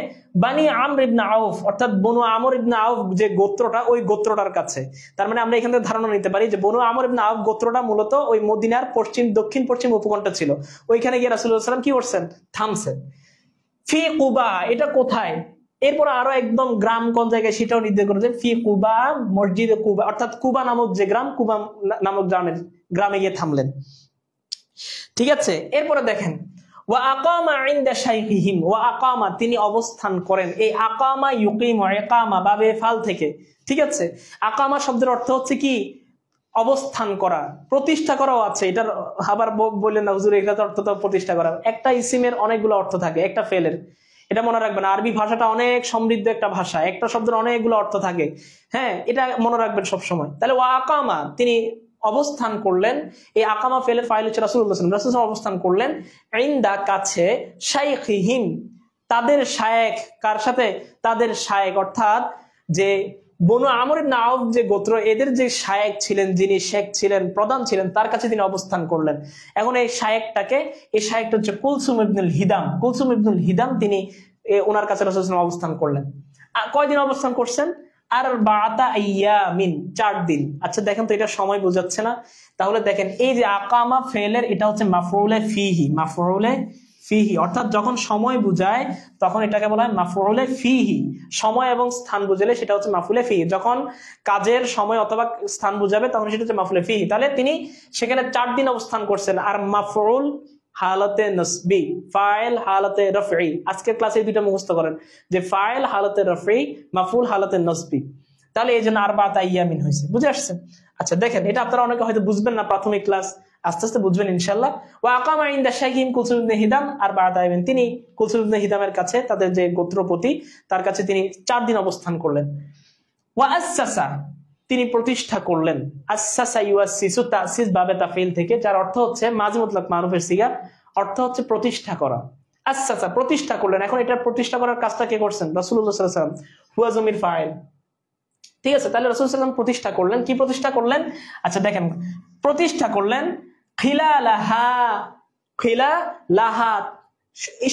বানি আমর ইবনে আউফ, অর্থাৎ বনু আমর ইবনে আউফ যে গোত্রটা, ওই গোত্রটার কাছে। তার মানে আমরা এখান থেকে ধারণা নিতে পারি যে বনু আমর ইবনে আউফ গোত্রটা মূলত ওই মদিনার দক্ষিণ পশ্চিম উপকণ্ঠে ছিল। ওইখানে গিয়ে রাসূলুল্লাহ সাল্লাল্লাহু আলাইহি ওয়াসাল্লাম কি করছেন? থামছেন। ফি কুবা, এটা কোথায়? এরপর আরো একদম গ্রাম কোন জায়গায় সেটাও নির্দেশ করেছে। ফি কুবা, মসজিদে কুবা, অর্থাৎ কুবা নামক যে গ্রাম, কুবা নামক গ্রামে গিয়ে থামলেন। ঠিক আছে? এরপরে দেখেন ওয়া আকামা ইনদা শাইখিহিম, ওয়া আকামা, তিনি অবস্থান করেন। এই আকামা ইউকিমু, ইকামা বাবে ফাল থেকে, ঠিক আছে? আকামা শব্দের অর্থ হচ্ছে কি? অবস্থান করা, প্রতিষ্ঠা করাও আছে। এটার আবার বললেন না হুজুর এটার অর্থ তো প্রতিষ্ঠা করা, একটা ইসিমের অনেকগুলো অর্থ থাকে, একটা ফেলের। এটা মনে রাখবেন, আরবি ভাষাটা অনেক সমৃদ্ধ একটা ভাষা, একটা শব্দের অনেকগুলো অর্থ থাকে। হ্যাঁ, এটা মনে রাখবেন সবসময়। তাহলে ওয়া আকামা, তিনি অবস্থান করলেন। এই আকামা ফেলের ফাইল হচ্ছে রাসূলুল্লাহ সাল্লাল্লাহু আলাইহি ওয়াসাল্লাম, অবস্থান করলেন ইনদা, কাছে, শাইখিহিম, তাদের শায়েখ। কার সাথে? তাদের শায়েখ, অর্থাৎ যে বনু আমর ইবনে আউফ যে গোত্র, এদের যে শায়েখ ছিলেন, যিনি শেখ ছিলেন, প্রধান ছিলেন, তার কাছে তিনি অবস্থান করলেন। এখন এই শায়েখটাকে, এই শায়েখটা হচ্ছে কুলসুম ইবনুল হিদাম। কুলসুম ইবনুল হিদাম তিনি ওনার কাছে রাসূলুল্লাহ সাল্লাল্লাহু আলাইহি ওয়াসাল্লাম অবস্থান করলেন। কয়দিন অবস্থান করছেন? আর বাতা আইয়ামিন, 4 দিন। আচ্ছা দেখেন তো, এটা সময় বোঝাচ্ছে না? তাহলে দেখেন, এই যে আকামা ফেলের, এটা হচ্ছে মাফউলে ফিহি। মাফউলে ফিহি অর্থাৎ যখন সময় বুঝায় তখন এটাকে বলা হয় মাফউলে ফিহি। সময় এবং স্থান বুঝালে সেটা হচ্ছে মাফউলে ফিহি। যখন কাজের সময় অথবা স্থান বুঝাবে তখন সেটা হচ্ছে মাফউলে ফিহি। তাহলে তিনি সেখানে 4 দিন অবস্থান করছেন। আর মাফউল হালাতে নসবি, ফাইল হালাতে রফই। আজকের ক্লাসে দুইটা মুখস্থ করেন, যে ফাইল হালাতে রফই, মাফউল হালাতে নসবি। তাহলে এই জন্য আরবাত আইয়ামিন হয়েছে। বুঝে আসছে? আচ্ছা দেখেন, এটা আপনারা অনেকে হয়তো বুঝবেন না প্রাথমিক ক্লাস, আস্তে আস্তে বুঝবেন ইনশাআল্লাহ। ওয়া আকামা ইনদা শাইখিম কুলসুম ইবনে হিদাম আরবাত আইয়ামিন, তিনি কুলসুম ইবনে হিদামের কাছে, তাদের যে গোত্রপতি, তার কাছে তিনি 4 দিন অবস্থান করলেন। ওয়া আসাসা, তিনি প্রতিষ্ঠা করলেন। আসাসা ইউআসসিসু, তাসিস বাবে তাফিল থেকে, যার অর্থ হচ্ছে মাজি মুতলাক মারুফের সিগা, অর্থ হচ্ছে প্রতিষ্ঠা করা। আসাসা, প্রতিষ্ঠা করলেন। এখন এটা প্রতিষ্ঠা করার কাজটা কে করছেন? রাসূলুল্লাহ সাল্লাল্লাহু আলাইহি ওয়াসাল্লাম, হুয়া যমির ফাইল। ঠিক আছে, তাহলে রাসূলুল্লাহ সাল্লাল্লাহু আলাইহি ওয়াসাল্লাম প্রতিষ্ঠা করলেন। কি প্রতিষ্ঠা করলেন? আচ্ছা দেখেন, প্রতিষ্ঠা করলেন খিলালাহা, খিলালাহা,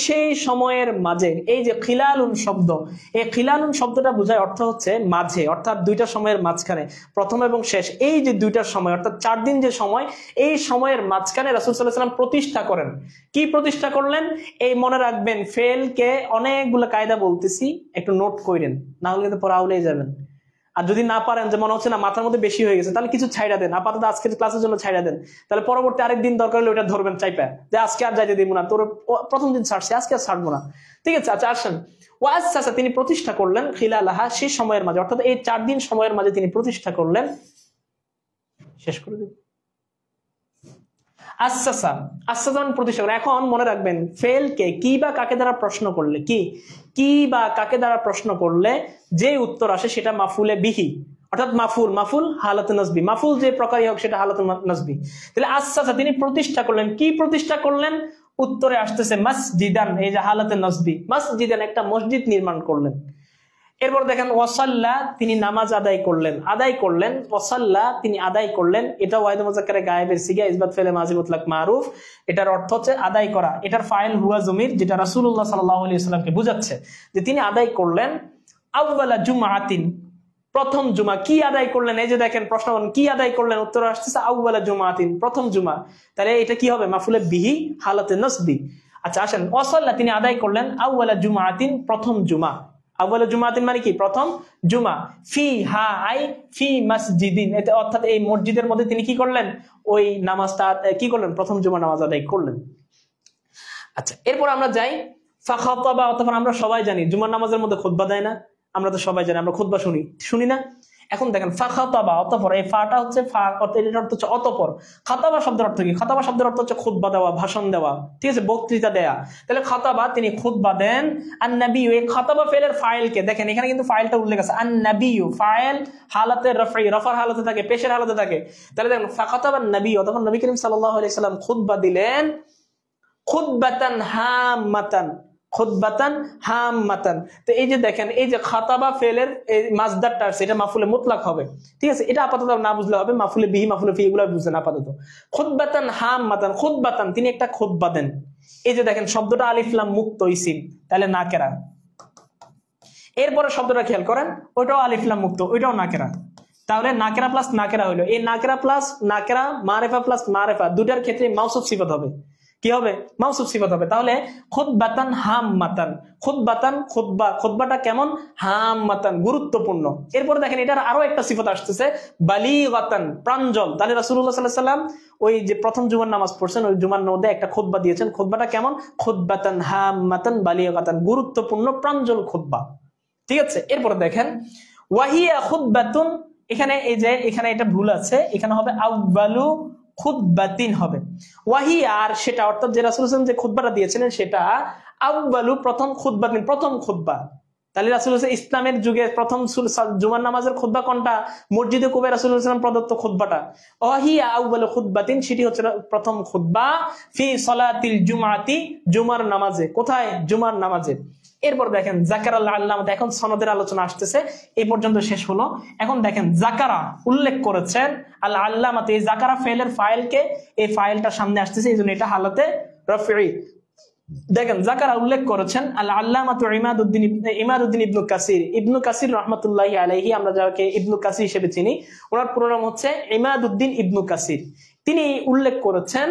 সেই সময়ের মাঝে। এই যে খিলালুন শব্দ, এই খিলালুন শব্দটা বোঝায় অর্থ হচ্ছে মাঝে, অর্থাৎ দুইটা সময়ের মাঝখানে, প্রথম এবং শেষ, এই যে দুইটার সময়, অর্থাৎ 4 দিন যে সময়, এই সময়ের মাঝখানে রাসূল সাল্লাল্লাহু আলাইহি ওয়াসাল্লাম প্রতিষ্ঠা করেন। কি প্রতিষ্ঠা করলেন? এই মনে রাখবেন, ফেলকে অনেকগুলো কায়দা বলতেছি, একটু নোট করেন, না হলে কিন্তু পরে আউলেই যাবেন। আর যদি না পারেন, যে মনে হচ্ছে না মাথার মধ্যে বেশি হয়ে গেছে, তাহলে কিছু ছাইড়া দেন, আপাতত আজকের ক্লাসের জন্য ছাইড়া দেন। তাহলে পরবর্তী আরেকদিন দরকার হলে ওটা ধরবেন চাইপা, যে আজকে আর যাইতে দিব না, তোর প্রথম দিন ছাড়ছি, আজকে আর ছাড়বো না। ঠিক আছে? আচ্ছা আসেন, ওয়াসাসা, তিনি প্রতিষ্ঠা করলেন খিলালাহা, সেই সময়ের মাঝে, অর্থাৎ এই 4 দিন সময়ের মাঝে তিনি প্রতিষ্ঠা করলেন। শেষ করে দেব। আসাসা, আসাসা মানে প্রতিষ্ঠা করেন। এখন মনে রাখবেন, ফেলকে কি বা কাকে দ্বারা প্রশ্ন করলে, কি বা কাকে দ্বারা প্রশ্ন করলে যে উত্তর আসে সেটা মাফুলে বিহি, অর্থাৎ মাফুল হালাতে নসবি, মাফুল যে প্রকারই হোক সেটা হালাতে নসবি। তাহলে আসাসা, তিনি প্রতিষ্ঠা করলেন। কি প্রতিষ্ঠা করলেন? উত্তরে আসতেছে মসজিদান, এই যে হালাতে নসবি, মসজিদান, একটা মসজিদ নির্মাণ করলেন। এরপর দেখেন ওয়াসাল্লা, তিনি নামাজ আদায় করলেন। ওয়াসাল্লা, তিনি আদায় করলেন। এটা ওয়াহিদ মুজাক্কারে গায়েবের সিগা, ইসবাত ফেলে মাজি মুতলাক মারুফ। এটার অর্থ হচ্ছে আদায় করা। এটার ফাইল হুয়া জমির, যেটা রাসূলুল্লাহ সাল্লাল্লাহু আলাইহি ওয়াসাল্লামকে বোঝাচ্ছে যে তিনি আদায় করলেন। আউয়ালা জুমআতিন, প্রথম জুমা। কি আদায় করলেন? এই যে দেখেন প্রশ্ন, কি আদায় করলেন? উত্তর আসতেছে আউয়ালা জুমআতিন, প্রথম জুমা। তাহলে এটা কি হবে? মাফুলে বিহি হালাতে নসবি। আচ্ছা আসেন, ওয়াসাল্লা, তিনি আদায় করলেন আউয়ালা জুমআতিন, প্রথম জুমা। আউয়ালা জুমআতিন মানে কি? প্রথম জুমা। ফি হা আই ফি মসজিদিন, অর্থাৎ এই মসজিদের মধ্যে তিনি কি করলেন? ওই নামাজটা কি করলেন? প্রথম জুমা নামাজ আদায় করলেন। আচ্ছা, এরপর আমরা যাই ফাখাতাবা, অথবা আমরা সবাই জানি জুমার নামাজের মধ্যে খুতবা দেয় না? আমরা তো সবাই জানি, আমরা খুতবা শুনি না? এখন দেখেন ফাখাতাবা, অতঃপর, এই ফাটা হচ্ছে এটার অর্থ হচ্ছে অতঃপর। খাতাবা শব্দের অর্থ কি? খাতাবা শব্দের অর্থ হচ্ছে খুতবা দেওয়া, ভাষণ দেওয়া, ঠিক আছে, বক্তৃতা দেয়া। তাহলে খাতাবা, তিনি খুতবা দেন। আন-নবী, এই খাতাবা ফেলের ফাইলকে দেখেন, এখানে কিন্তু ফাইলটা উল্লেখ আছে, আন-নবী, ফাইল হালাতে রফই, রফার হালাতে থাকে, পেশের হালাতে থাকে। তাহলে দেখেন ফাখাতাবা নবী, অথবা নবী করিম সাল্লাল্লাহু আলাইহি সাল্লাম খুতবা দিলেন। খুতবাতান হাম্মাতান, খুতবাতান হাম্মাতান। তো এই যে দেখেন, এই যে খাতাবা ফেলের এই মাসদারটা আছে, এটা মাফুলে মুতলাক হবে। ঠিক আছে, এটা আপাতত না বুঝলে হবে, মাফুলে বিহি মাফুলে ফি এগুলো বুঝলেন আপাতত। খুতবাতান হাম্মাতান, খুতবাতান, তিনি একটা খুতবা দেন। এই যে দেখেন শব্দটা আলিফ লাম মুক্ত ইসিম, তাহলে নাকেরা। এরপরে শব্দটা খেয়াল করেন, ওইটাও আলিফ লাম মুক্ত, ওইটাও নাকেরা। তাহলে নাকেরা প্লাস নাকেরা হইলো, এই নাকেরা প্লাস নাকেরা, মারেফা প্লাস মারেফা, দুটার ক্ষেত্রে মাউসুফ সিফাত হবে। কি হবে? মাউসুফ সিফাত হবে। তাহলে খুতবাতান হাম্মাতান, খুতবাতান, খুতবা, খুতবাটা কেমন? হাম্মাতান, গুরুত্বপূর্ণ। এরপর দেখেন এটার আরো একটা সিফাত আসতেছে, বালিগাতান, প্রাঞ্জল। তাহলে রাসূলুল্লাহ সাল্লাল্লাহু আলাইহি ওয়াসাল্লাম ওই যে প্রথম জুমার নামাজ পড়ছেন, ওই জুমার মধ্যে একটা খুতবা দিয়েছেন। খুতবাটা কেমন? খুতবাতান হাম্মাতান বালিগাতান, গুরুত্বপূর্ণ প্রাঞ্জল খুতবা। ঠিক আছে, এরপর দেখেন ওয়াহিয়া খুতবাতুন এখানে এই যে এখানে এটা ভুল আছে, এখানে হবে আউয়ালু খুতবাতিন হবে। ওয়াহিয়া, আর সেটা অর্থাৎ যে রাসূল সাল্লাল্লাহু আলাইহি ওয়াসাল্লাম যে খুতবাটা দিয়েছিলেন সেটা আউয়ালু প্রথম খুতবাতিন, প্রথম খুতবা। তাহলে রাসূল ইসলামের যুগে প্রথম জুমার নামাজের খুতবা কোনটা? মসজিদে কুবায় রাসূল সাল্লাল্লাহু আলাইহি ওয়াসাল্লাম প্রদত্ত খুতবাটা। ওয়াহিয়া আউয়ালু খুতবাতিন, সেটি হচ্ছে প্রথম খুতবা ফি সলাতিল জুমআতি, জুমার নামাজে। কোথায়? জুমার নামাজে। এরপর দেখেন জাকারা আল্লাহ, এখন সনদের আলোচনা আসতেছে, এই পর্যন্ত শেষ হলো। এখন দেখেন জাকারা উল্লেখ করেছেন আল আল্লামা, এই জাকারা ফেলের ফাইলকে, এই ফাইলটা সামনে আসতেছে, এই জন্য এটা হালতে রফি। দেখেন জাকারা উল্লেখ করেছেন আল আল্লামাতু ইমাদউদ্দিন ইবনু কাসির রাহমাতুল্লাহি আলাইহি, আমরা যাকে ইবনু কাসির হিসেবে চিনি, ওনার পুরো নাম হচ্ছে ইমাদউদ্দিন ইবনু কাসির। তিনি উল্লেখ করেছেন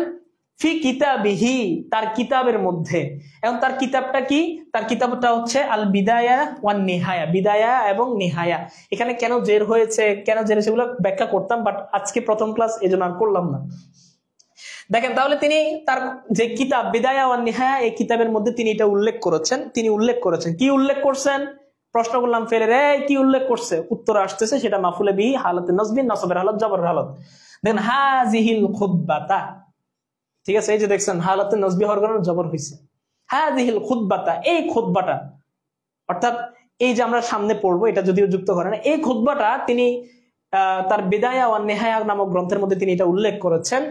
ফি কিতাবিহি, তার কিতাবের মধ্যে। এখন তার কিতাবটা কি? তার কিতাবটা হচ্ছে আল বিদায়া ওয়ান নিহায়া, বিদায়া এবং নিহায়া। এখানে কেন জের হয়েছে, কেন জের হয়েছে সেগুলো ব্যাখ্যা করতাম, বাট আজকে প্রথম ক্লাস এজন্য আর করলাম না। দেখেন তাহলে তিনি তার যে কিতাব বিদায়া ওয়ান নিহায়া, এই কিতাবের মধ্যে তিনি এটা উল্লেখ করেছেন। তিনি উল্লেখ করেছেন, কি উল্লেখ করছেন? প্রশ্ন করলাম ফেলে রে, কি উল্লেখ করছে? উত্তর আসতেছে সেটা মাফুলে বিহি, হালাতে নাসবিন, নাসবের হালত, জবরের হালত। দেখেন হাযিহিল খুতবাতা, ঠিক আছে, এই যে দেখছেন হালাতে নসবি হওয়ার কারণে জবর হয়েছে। হাযিহিল খুতবাতা, এই খুতবাটা, অর্থাৎ এই যে আমরা সামনে পড়বো এটা যদিও যুক্ত করেন, এই খুতবাটা তিনি তার বিদায়া ওয়ান নিহায়া নামক গ্রন্থের মধ্যে তিনি এটা উল্লেখ করেছেন।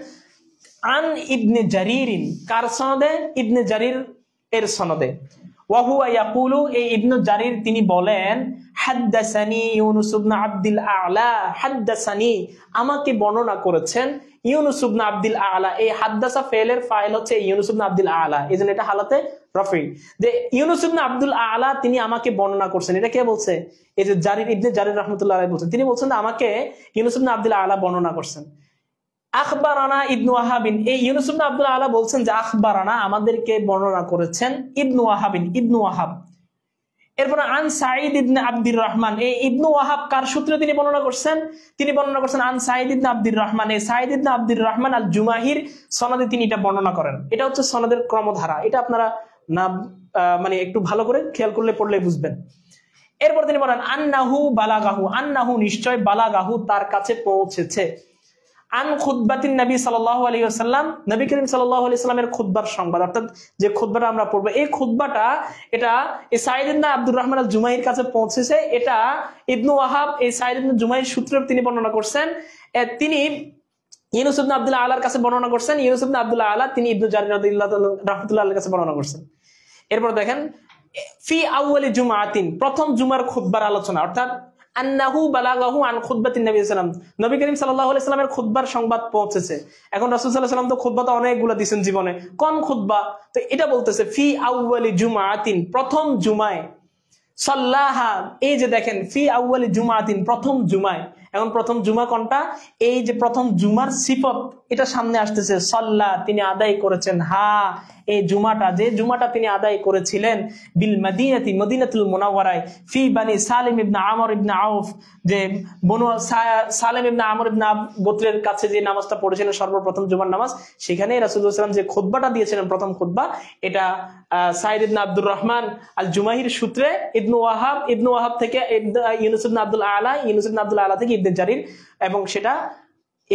আন ইবনে জারিরিন, কার সনদে? ইবনে জারির এর সনদে। ওয়াহুয়া ইয়াকুলু, এই ইবনে জারির তিনি বলেন, হাদ্দাসানি ইউনুস ইবনে আব্দুল আ'লা, হাদ্দাসানি আমাকে বর্ণনা করেছেন ইউনুস ইবনে আব্দুল আ'লা। এই হাদ্দাসা ফেলের ফাইল হচ্ছে ইউনুস ইবনে আব্দুল আ'লা, এজন্য এটা হালাতে রফি। যে ইউনুস ইবনে আব্দুল আ'লা তিনি আমাকে বর্ণনা করছেন, এটা কে বলছে? এই যে জারির, ইবনে জারির রাহমাতুল্লাহ আলাইহি বলছেন, তিনি বলছেন আমাকে ইউনুস ইবনে আব্দুল আ'লা বর্ণনা করছেন। আখবারানা ইবনু ওয়াহাবিন, এই ইউনুস ইবনে আব্দুল আ'লা বলছেন যে আখবারানা আমাদেরকে বর্ণনা করেছেন ইবনু ওয়াহাবিন, ইবনু ওয়াহাব। এরপর আন সাঈদ ইবনে আব্দুর রহমান, এই ইবনু ওয়াহাব কার সূত্রে তিনি বর্ণনা করছেন? তিনি বর্ণনা করছেন আন সাঈদ ইবনে আব্দুর রহমান, এই সাঈদ ইবনে আব্দুর রহমান আল জুমাহির সনদে তিনি এটা বর্ণনা করেন। এটা হচ্ছে সনদের ক্রমধারা, এটা আপনারা না মানে একটু ভালো করে খেয়াল করলে পড়লে বুঝবেন। এরপর তিনি বলেন আন্নাহু বালাগাহু, আন্নাহু নিশ্চয়, বালাগাহু তার কাছে পৌঁছেছে, আন খুতবাতিন নবী সাল্লাল্লাহু আলাইহি ওয়াসাল্লাম, নবী করিম সাল্লাল্লাহু আলাইহি ওয়াসাল্লামের খুতবার সংবাদ, অর্থাৎ যে খুতবাটা আমরা পড়বো এই খুতবাটা এটা এই সাঈদ ইবনে আব্দুর রহমান আল জুমাইর কাছে পৌঁছেছে। এটা ইবনু ওয়াহাব এই সাঈদ ইবনে জুমাইর সূত্রে তিনি বর্ণনা করছেন। তিনি ইউনুস ইবনে আব্দুল আ'লার কাছে বর্ণনা করছেন, ইউনুস ইবনে আব্দুল আ'লা তিনি ইবনু জারির রাহমাতুল্লাহ আলাইহির কাছে বর্ণনা করছেন। এরপর দেখেন ফি আউয়ালি জুমআতিন, প্রথম জুমার খুতবার আলোচনা, অর্থাৎ আন্নাহু বালাগাহু আন খুতবাতিন নবী সাল্লাল্লাহু আলাইহি ওয়াসাল্লাম, নবী করিম সাল্লাল্লাহু আলাইহি ওয়াসাল্লামের খুতবার সংবাদ পৌঁছেছে। এখন রাসূল সাল্লাল্লাহু আলাইহি ওয়াসাল্লাম তো খুতবা তো অনেকগুলো দিয়েছেন জীবনে, কোন খুতবা? তো এটা বলতেছে ফি আউয়ালি জুমআতিন, প্রথম জুমায়, সাল্লাহা, এই যে দেখেন ফি আউয়ালি জুমআতিন, প্রথম জুমায়। এখন প্রথম জুমা কোনটা? এই যে প্রথম জুমার সিফত এটা সামনে আসতেছে, সাল্লাহ তিনি আদায় করেছেন, হা এই জুমাটা, যে জুমাটা তিনি আদায় করেছিলেন, বিল মদিনাতি, মদিনাতুল মুনাওয়ারায়, ফি বানি সালিম ইবনে আমর ইবনে আউফ, যে বনু সালিম ইবনে আমর ইবনে আউফ গোত্রের কাছে যে নামাজটা পড়েছিলেন সর্বপ্রথম জুমার নামাজ, সেখানে রাসূলুল্লাহ সাল্লাল্লাহু আলাইহি ওয়াসাল্লাম যে খুতবাটা দিয়েছিলেন প্রথম খুতবা, এটা সাঈদ ইবনে আব্দুর রহমান আল জুমাহির সূত্রে ইবনু ওয়াহাব থেকে ইউনুস ইবনে আব্দুল আ'লা, ইউনুস ইবনে আব্দুল আ'লা থেকে ইবনে জারির, এবং সেটা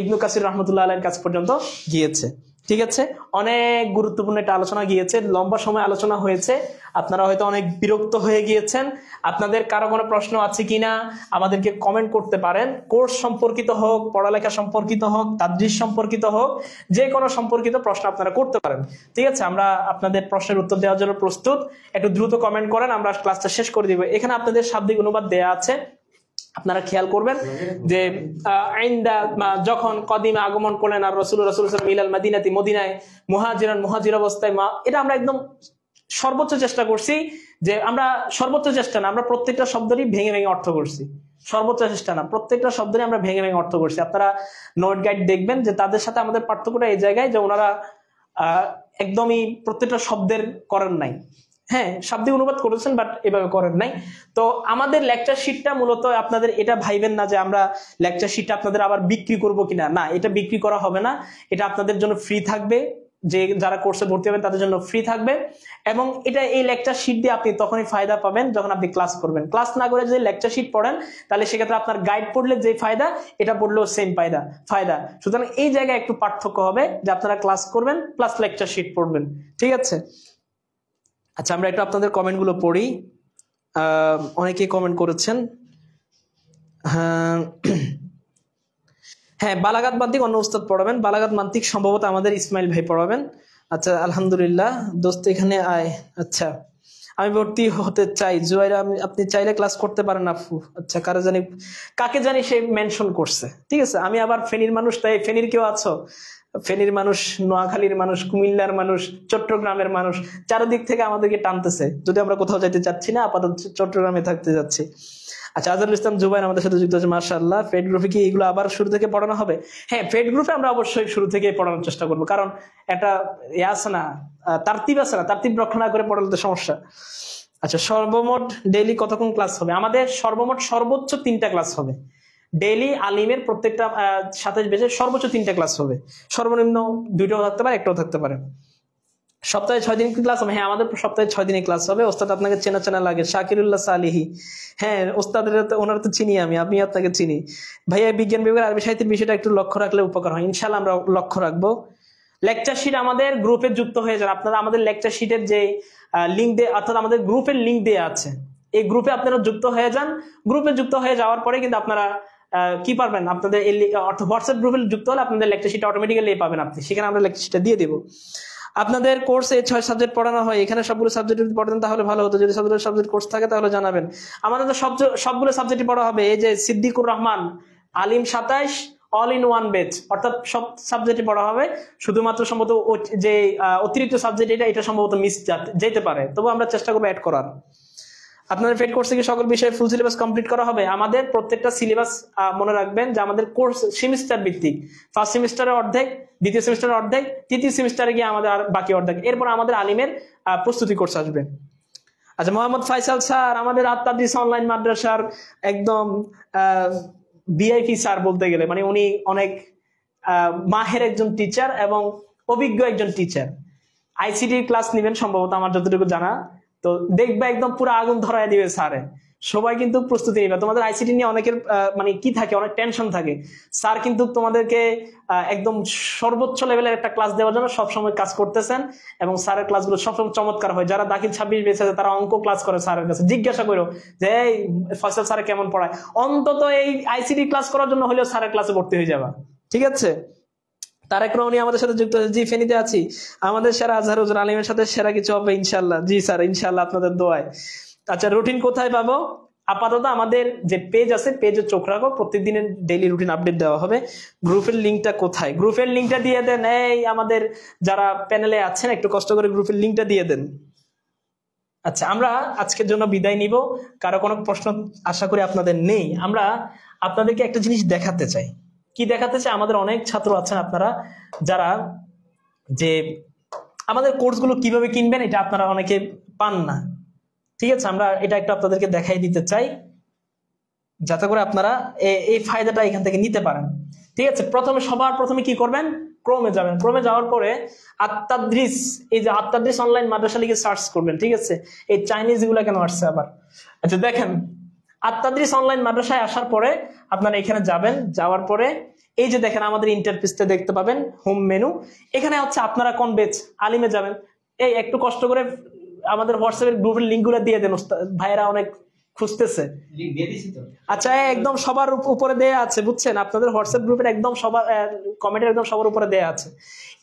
ইবনু কাসির রাহমাতুল্লাহ আলাইহির কাছে পর্যন্ত গিয়েছে। ঠিক আছে, অনেক গুরুত্বপূর্ণ একটা আলোচনা গিয়েছে, লম্বা সময় আলোচনা হয়েছে, আপনারা হয়তো অনেক বিরক্ত হয়ে গিয়েছেন। আপনাদের কারো কোনো প্রশ্ন আছে কিনা আমাদেরকে কমেন্ট করতে পারেন, কোর্স সম্পর্কিত হোক, পড়ালেখা সম্পর্কিত হোক, তাদরিস সম্পর্কিত হোক, যে কোনো সম্পর্কিত প্রশ্ন আপনারা করতে পারেন। ঠিক আছে, আমরা আপনাদের প্রশ্নের উত্তর দেওয়ার জন্য প্রস্তুত, একটু দ্রুত কমেন্ট করেন, আমরা ক্লাসটা শেষ করে দিব। এখানে আপনাদের শাব্দিক অনুবাদ দেয়া আছে, আপনারা খেয়াল করবেন যে যখন কদিমে আগমন করলেন আর রাসূলুল্লাহ সাল্লাল্লাহু আলাইহি ওয়াসাল্লাম ইলাল মদিনাতি, মদিনায় মুহাজির অবস্থায়, এটা আমরা একদম সর্বোচ্চ চেষ্টা করছি যে আমরা সর্বোচ্চ চেষ্টা না, আমরা প্রত্যেকটা শব্দেরই ভেঙে ভেঙে অর্থ করছি, সর্বোচ্চ চেষ্টা না, প্রত্যেকটা শব্দেরই আমরা ভেঙে ভেঙে অর্থ করছি। আপনারা নোট গাইড দেখবেন যে তাদের সাথে আমাদের পার্থক্যটা এই জায়গায় যে ওনারা একদমই প্রত্যেকটা শব্দের করেন নাই, হ্যাঁ শাব্দিক অনুবাদ করেছেন বাট এভাবে করেন নাই। তো আমাদের লেকচার শিটটা মূলত আপনাদের এটা ভাইবেন না যে আমরা লেকচার শিটটা আপনাদের আবার বিক্রি করব কিনা, না, এটা বিক্রি করা হবে না, এটা আপনাদের জন্য ফ্রি থাকবে, যে যারা কোর্সে ভর্তি হবেন তাদের জন্য ফ্রি থাকবে। এবং এটা এই লেকচার শিট দিয়ে আপনি তখনই ফায়দা পাবেন যখন আপনি ক্লাস করবেন। ক্লাস না করে যদি লেকচার শিট পড়েন তাহলে সেক্ষেত্রে আপনার গাইড পড়লে যে ফায়দা এটা পড়লেও সেম ফায়দা। সুতরাং এই জায়গায় একটু পার্থক্য হবে যে আপনারা ক্লাস করবেন প্লাস লেকচার শিট পড়বেন, ঠিক আছে? আচ্ছা, আমরা একটু আপনাদের কমেন্ট গুলো পড়ি। অনেকেই কমেন্ট করেছেন। হ্যাঁ, বালাগাত মান্তিক অন্য উস্তাদ পড়াবেন। বালাগাত মান্তিক সম্ভবত আমাদের ইসমাইল ভাই পড়াবেন। আচ্ছা, আলহামদুলিল্লাহ। দোস্ত এখানে আয়। আচ্ছা, আমি ভর্তি হতে চাই। জুয়াইরা, আপনি চাইলে ক্লাস করতে পারেন আপু। আচ্ছা, কাকে জানি সে মেনশন করছে, ঠিক আছে? আমি আবার ফেনীর মানুষ, তাই ফেনীর কেউ আছো? ফেনীর মানুষ, নোয়াখালীর মানুষ, কুমিল্লার মানুষ, চট্টগ্রামের মানুষ, চারিদিক থেকে আমাদেরকে টানতেছে, যদি আমরা কোথাও যাইতে চাচ্ছি না, আপাতত চট্টগ্রামে থাকতে যাচ্ছি। আচ্ছা, আজহারুল ইসলাম জুবাইর আমাদের সাথে যুক্ত আছে, মাশাআল্লাহ। ফেড গ্রুপে কি এগুলো আবার শুরু থেকে পড়ানো হবে? হ্যাঁ, ফেড গ্রুপে আমরা অবশ্যই শুরু থেকে পড়ানোর চেষ্টা করবো, কারণ এটা আছে না, তারতিব আছে না, তারতিব রক্ষা না করে পড়ালে তো সমস্যা। আচ্ছা, সর্বমোট ডেইলি কতক্ষণ ক্লাস হবে? আমাদের সর্বোচ্চ 3টা ক্লাস হবে ডেইলি। আলিমের প্রত্যেকটা 27 বেজে সর্বোচ্চ 3টা ক্লাস হবে। সর্বনিম্ন 2টাও থাকতে পারে, 1টাও থাকতে পারে। সপ্তাহে 6 দিন ক্লাস হবে। হ্যাঁ, আমাদের সপ্তাহে 6 দিনে ক্লাস হবে। ওস্তাদ আপনাকে চেনা লাগে, শাকিরুল্লাহ সালিহি। হ্যাঁ, ওস্তাদের ওনারা তো চিনি আমি আপনাকে চিনি। ভাইয়া, বিজ্ঞান বিভাগের আরবি সাহিত্যের বিষয়টা একটু লক্ষ্য রাখলে উপকার হয়। ইনশাআল্লাহ আমরা লক্ষ্য রাখবো। লেকচার শিট আমাদের গ্রুপে যুক্ত হয়ে যান। আপনারা আমাদের লেকচার শিটের যে লিঙ্ক দিয়ে, অর্থাৎ আমাদের গ্রুপের লিঙ্ক দেওয়া আছে, এই গ্রুপে আপনারা যুক্ত হয়ে যান। গ্রুপে যুক্ত হয়ে যাওয়ার পরে কিন্তু আপনারা কি পারবেন, আপনাদের অর্থাৎ হোয়াটসঅ্যাপ গ্রুপে যুক্ত হলে আপনাদের লেকচার শিট অটোমেটিক্যালি পাবেন আপনি, সেখানে আমরা লেকচার শিটটা দিয়ে দেবো। আপনাদের কোর্সে 6 সাবজেক্ট পড়ানো হয়, এখানে সবগুলো সাবজেক্ট যদি পড়তেন তাহলে ভালো হতো। যদি সাবজেক্ট কোর্স থাকে তাহলে জানাবেন। আমাদের তো সবগুলো সাবজেক্টই পড়া হবে। এই যে সিদ্দিকুর রহমান আলিম 27 অল ইন ওয়ান বেচ, অর্থাৎ সব সাবজেক্টই পড়া হবে। শুধুমাত্র সম্ভবত যে অতিরিক্ত সাবজেক্ট এটা সম্ভবত মিস যেতে পারে, তবু আমরা চেষ্টা করবো অ্যাড করার। আপনাদের ফেড কোর্সে কি সকল বিষয়ে ফুল সিলেবাস কমপ্লিট করা হবে? আমাদের প্রত্যেকটা সিলেবাস মনে রাখবেন যে আমাদের কোর্স সেমিস্টার ভিত্তিক। ফার্স্ট সেমিস্টারে অর্ধেক, দ্বিতীয় সেমিস্টারে অর্ধেক, তৃতীয় সেমিস্টারে গিয়ে আমাদের আর বাকি অর্ধেক। এরপর আমাদের আলিমের প্রস্তুতি কোর্স আসবে। আচ্ছা, মোহাম্মদ ফাইসাল স্যার আমাদের আত-তাদরিস অনলাইন মাদ্রাসার একদম ভিআইপি স্যার বলতে গেলে, মানে উনি অনেক মাহের একজন টিচার এবং অভিজ্ঞ একজন টিচার। আইসিটি ক্লাস নেবেন সম্ভবত, আমার যতটুকু জানা। তো দেখবে একদম পুরো আগুন ধরায় দিবে স্যারে। সবাই কিন্তু প্রস্তুতি নেবে। তোমাদের আইসিটি নিয়ে অনেকের মানে কি থাকে, অনেক টেনশন থাকে। স্যার কিন্তু তোমাদেরকে একদম সর্বোচ্চ লেভেলের একটা ক্লাস দেওয়ার জন্য সবসময় কাজ করতেছেন, এবং স্যারের ক্লাসগুলো সবসময় চমৎকার হয়। যারা দাখিল 26 বেঁচে আছে তারা অঙ্ক ক্লাস করে স্যারের কাছে, জিজ্ঞাসা করো যে এই ফয়সাল স্যার কেমন পড়ায়। অন্তত এই আইসিটি ক্লাস করার জন্য হলেও স্যারের ক্লাসে ভর্তি হয়ে যাবা, ঠিক আছে? তারেক রহমানি আমাদের সাথে যুক্ত আছে। জি, ফেনীতে আছি। আমাদের সেরা আজহার হুজুর আলিমের সাথে সেরা কিছু হবে ইনশাল্লাহ। জি স্যার, ইনশাল্লাহ আপনাদের দোয়ায়। আচ্ছা, রুটিন কোথায় পাবো? আপাতত আমাদের যে পেজ আছে, পেজে চোখ রাখো, প্রত্যেকদিনের ডেইলি রুটিন আপডেট দেওয়া হবে। গ্রুপের লিঙ্কটা কোথায়? গ্রুপের লিঙ্কটা দিয়ে দেন। এই আমাদের যারা প্যানেলে আছেন একটু কষ্ট করে গ্রুপের লিঙ্কটা দিয়ে দেন। আচ্ছা, আমরা আজকের জন্য বিদায় নিব। কারো কোনো প্রশ্ন আশা করি আপনাদের নেই। আমরা আপনাদেরকে একটা জিনিস দেখাতে চাই। কি দেখাতে চাই? আমাদের অনেক ছাত্র আছেন আপনারা যারা যে আমাদের কোর্সগুলো কিভাবে কিনবেন এটা আপনারা অনেকে পান না, ঠিক আছে? আমরা এটা একটু আপনাদেরকে দেখাই দিতে চাই যাতে করে আপনারা এই ফায়দাটা এখান থেকে নিতে পারেন, ঠিক আছে? সবার প্রথমে কি করবেন? ক্রোমে যাবেন। ক্রোমে যাওয়ার পরে আত-তাদরিস, এই যে আত-তাদরিস অনলাইন মাদ্রাসা লিখে সার্চ করবেন, ঠিক আছে? এই চাইনিজ গুলা কেন আসছে আবার? আচ্ছা, দেখেন আত-তাদরিস অনলাইন মাদ্রাসায় আসার পরে আপনারা এখানে যাবেন। যাওয়ার পরে এই যে দেখেন আমাদের ইন্টারফেসটা দেখতে পাবেন, হোম মেনু। এখানে হচ্ছে আপনারা কোন বেচ, আলিমে যাবেন। এই একটু কষ্ট করে আমাদের হোয়াটসঅ্যাপের গ্রুপের লিঙ্ক গুলো দিয়ে দেন, ভাইয়েরা অনেক খুঁজতেছে। আচ্ছা, একদম সবার উপরে দেয়া আছে, বুঝছেন? আপনাদের হোয়াটসঅ্যাপ গ্রুপের একদম সবার কমেন্টের একদম সবার উপরে দেয়া আছে।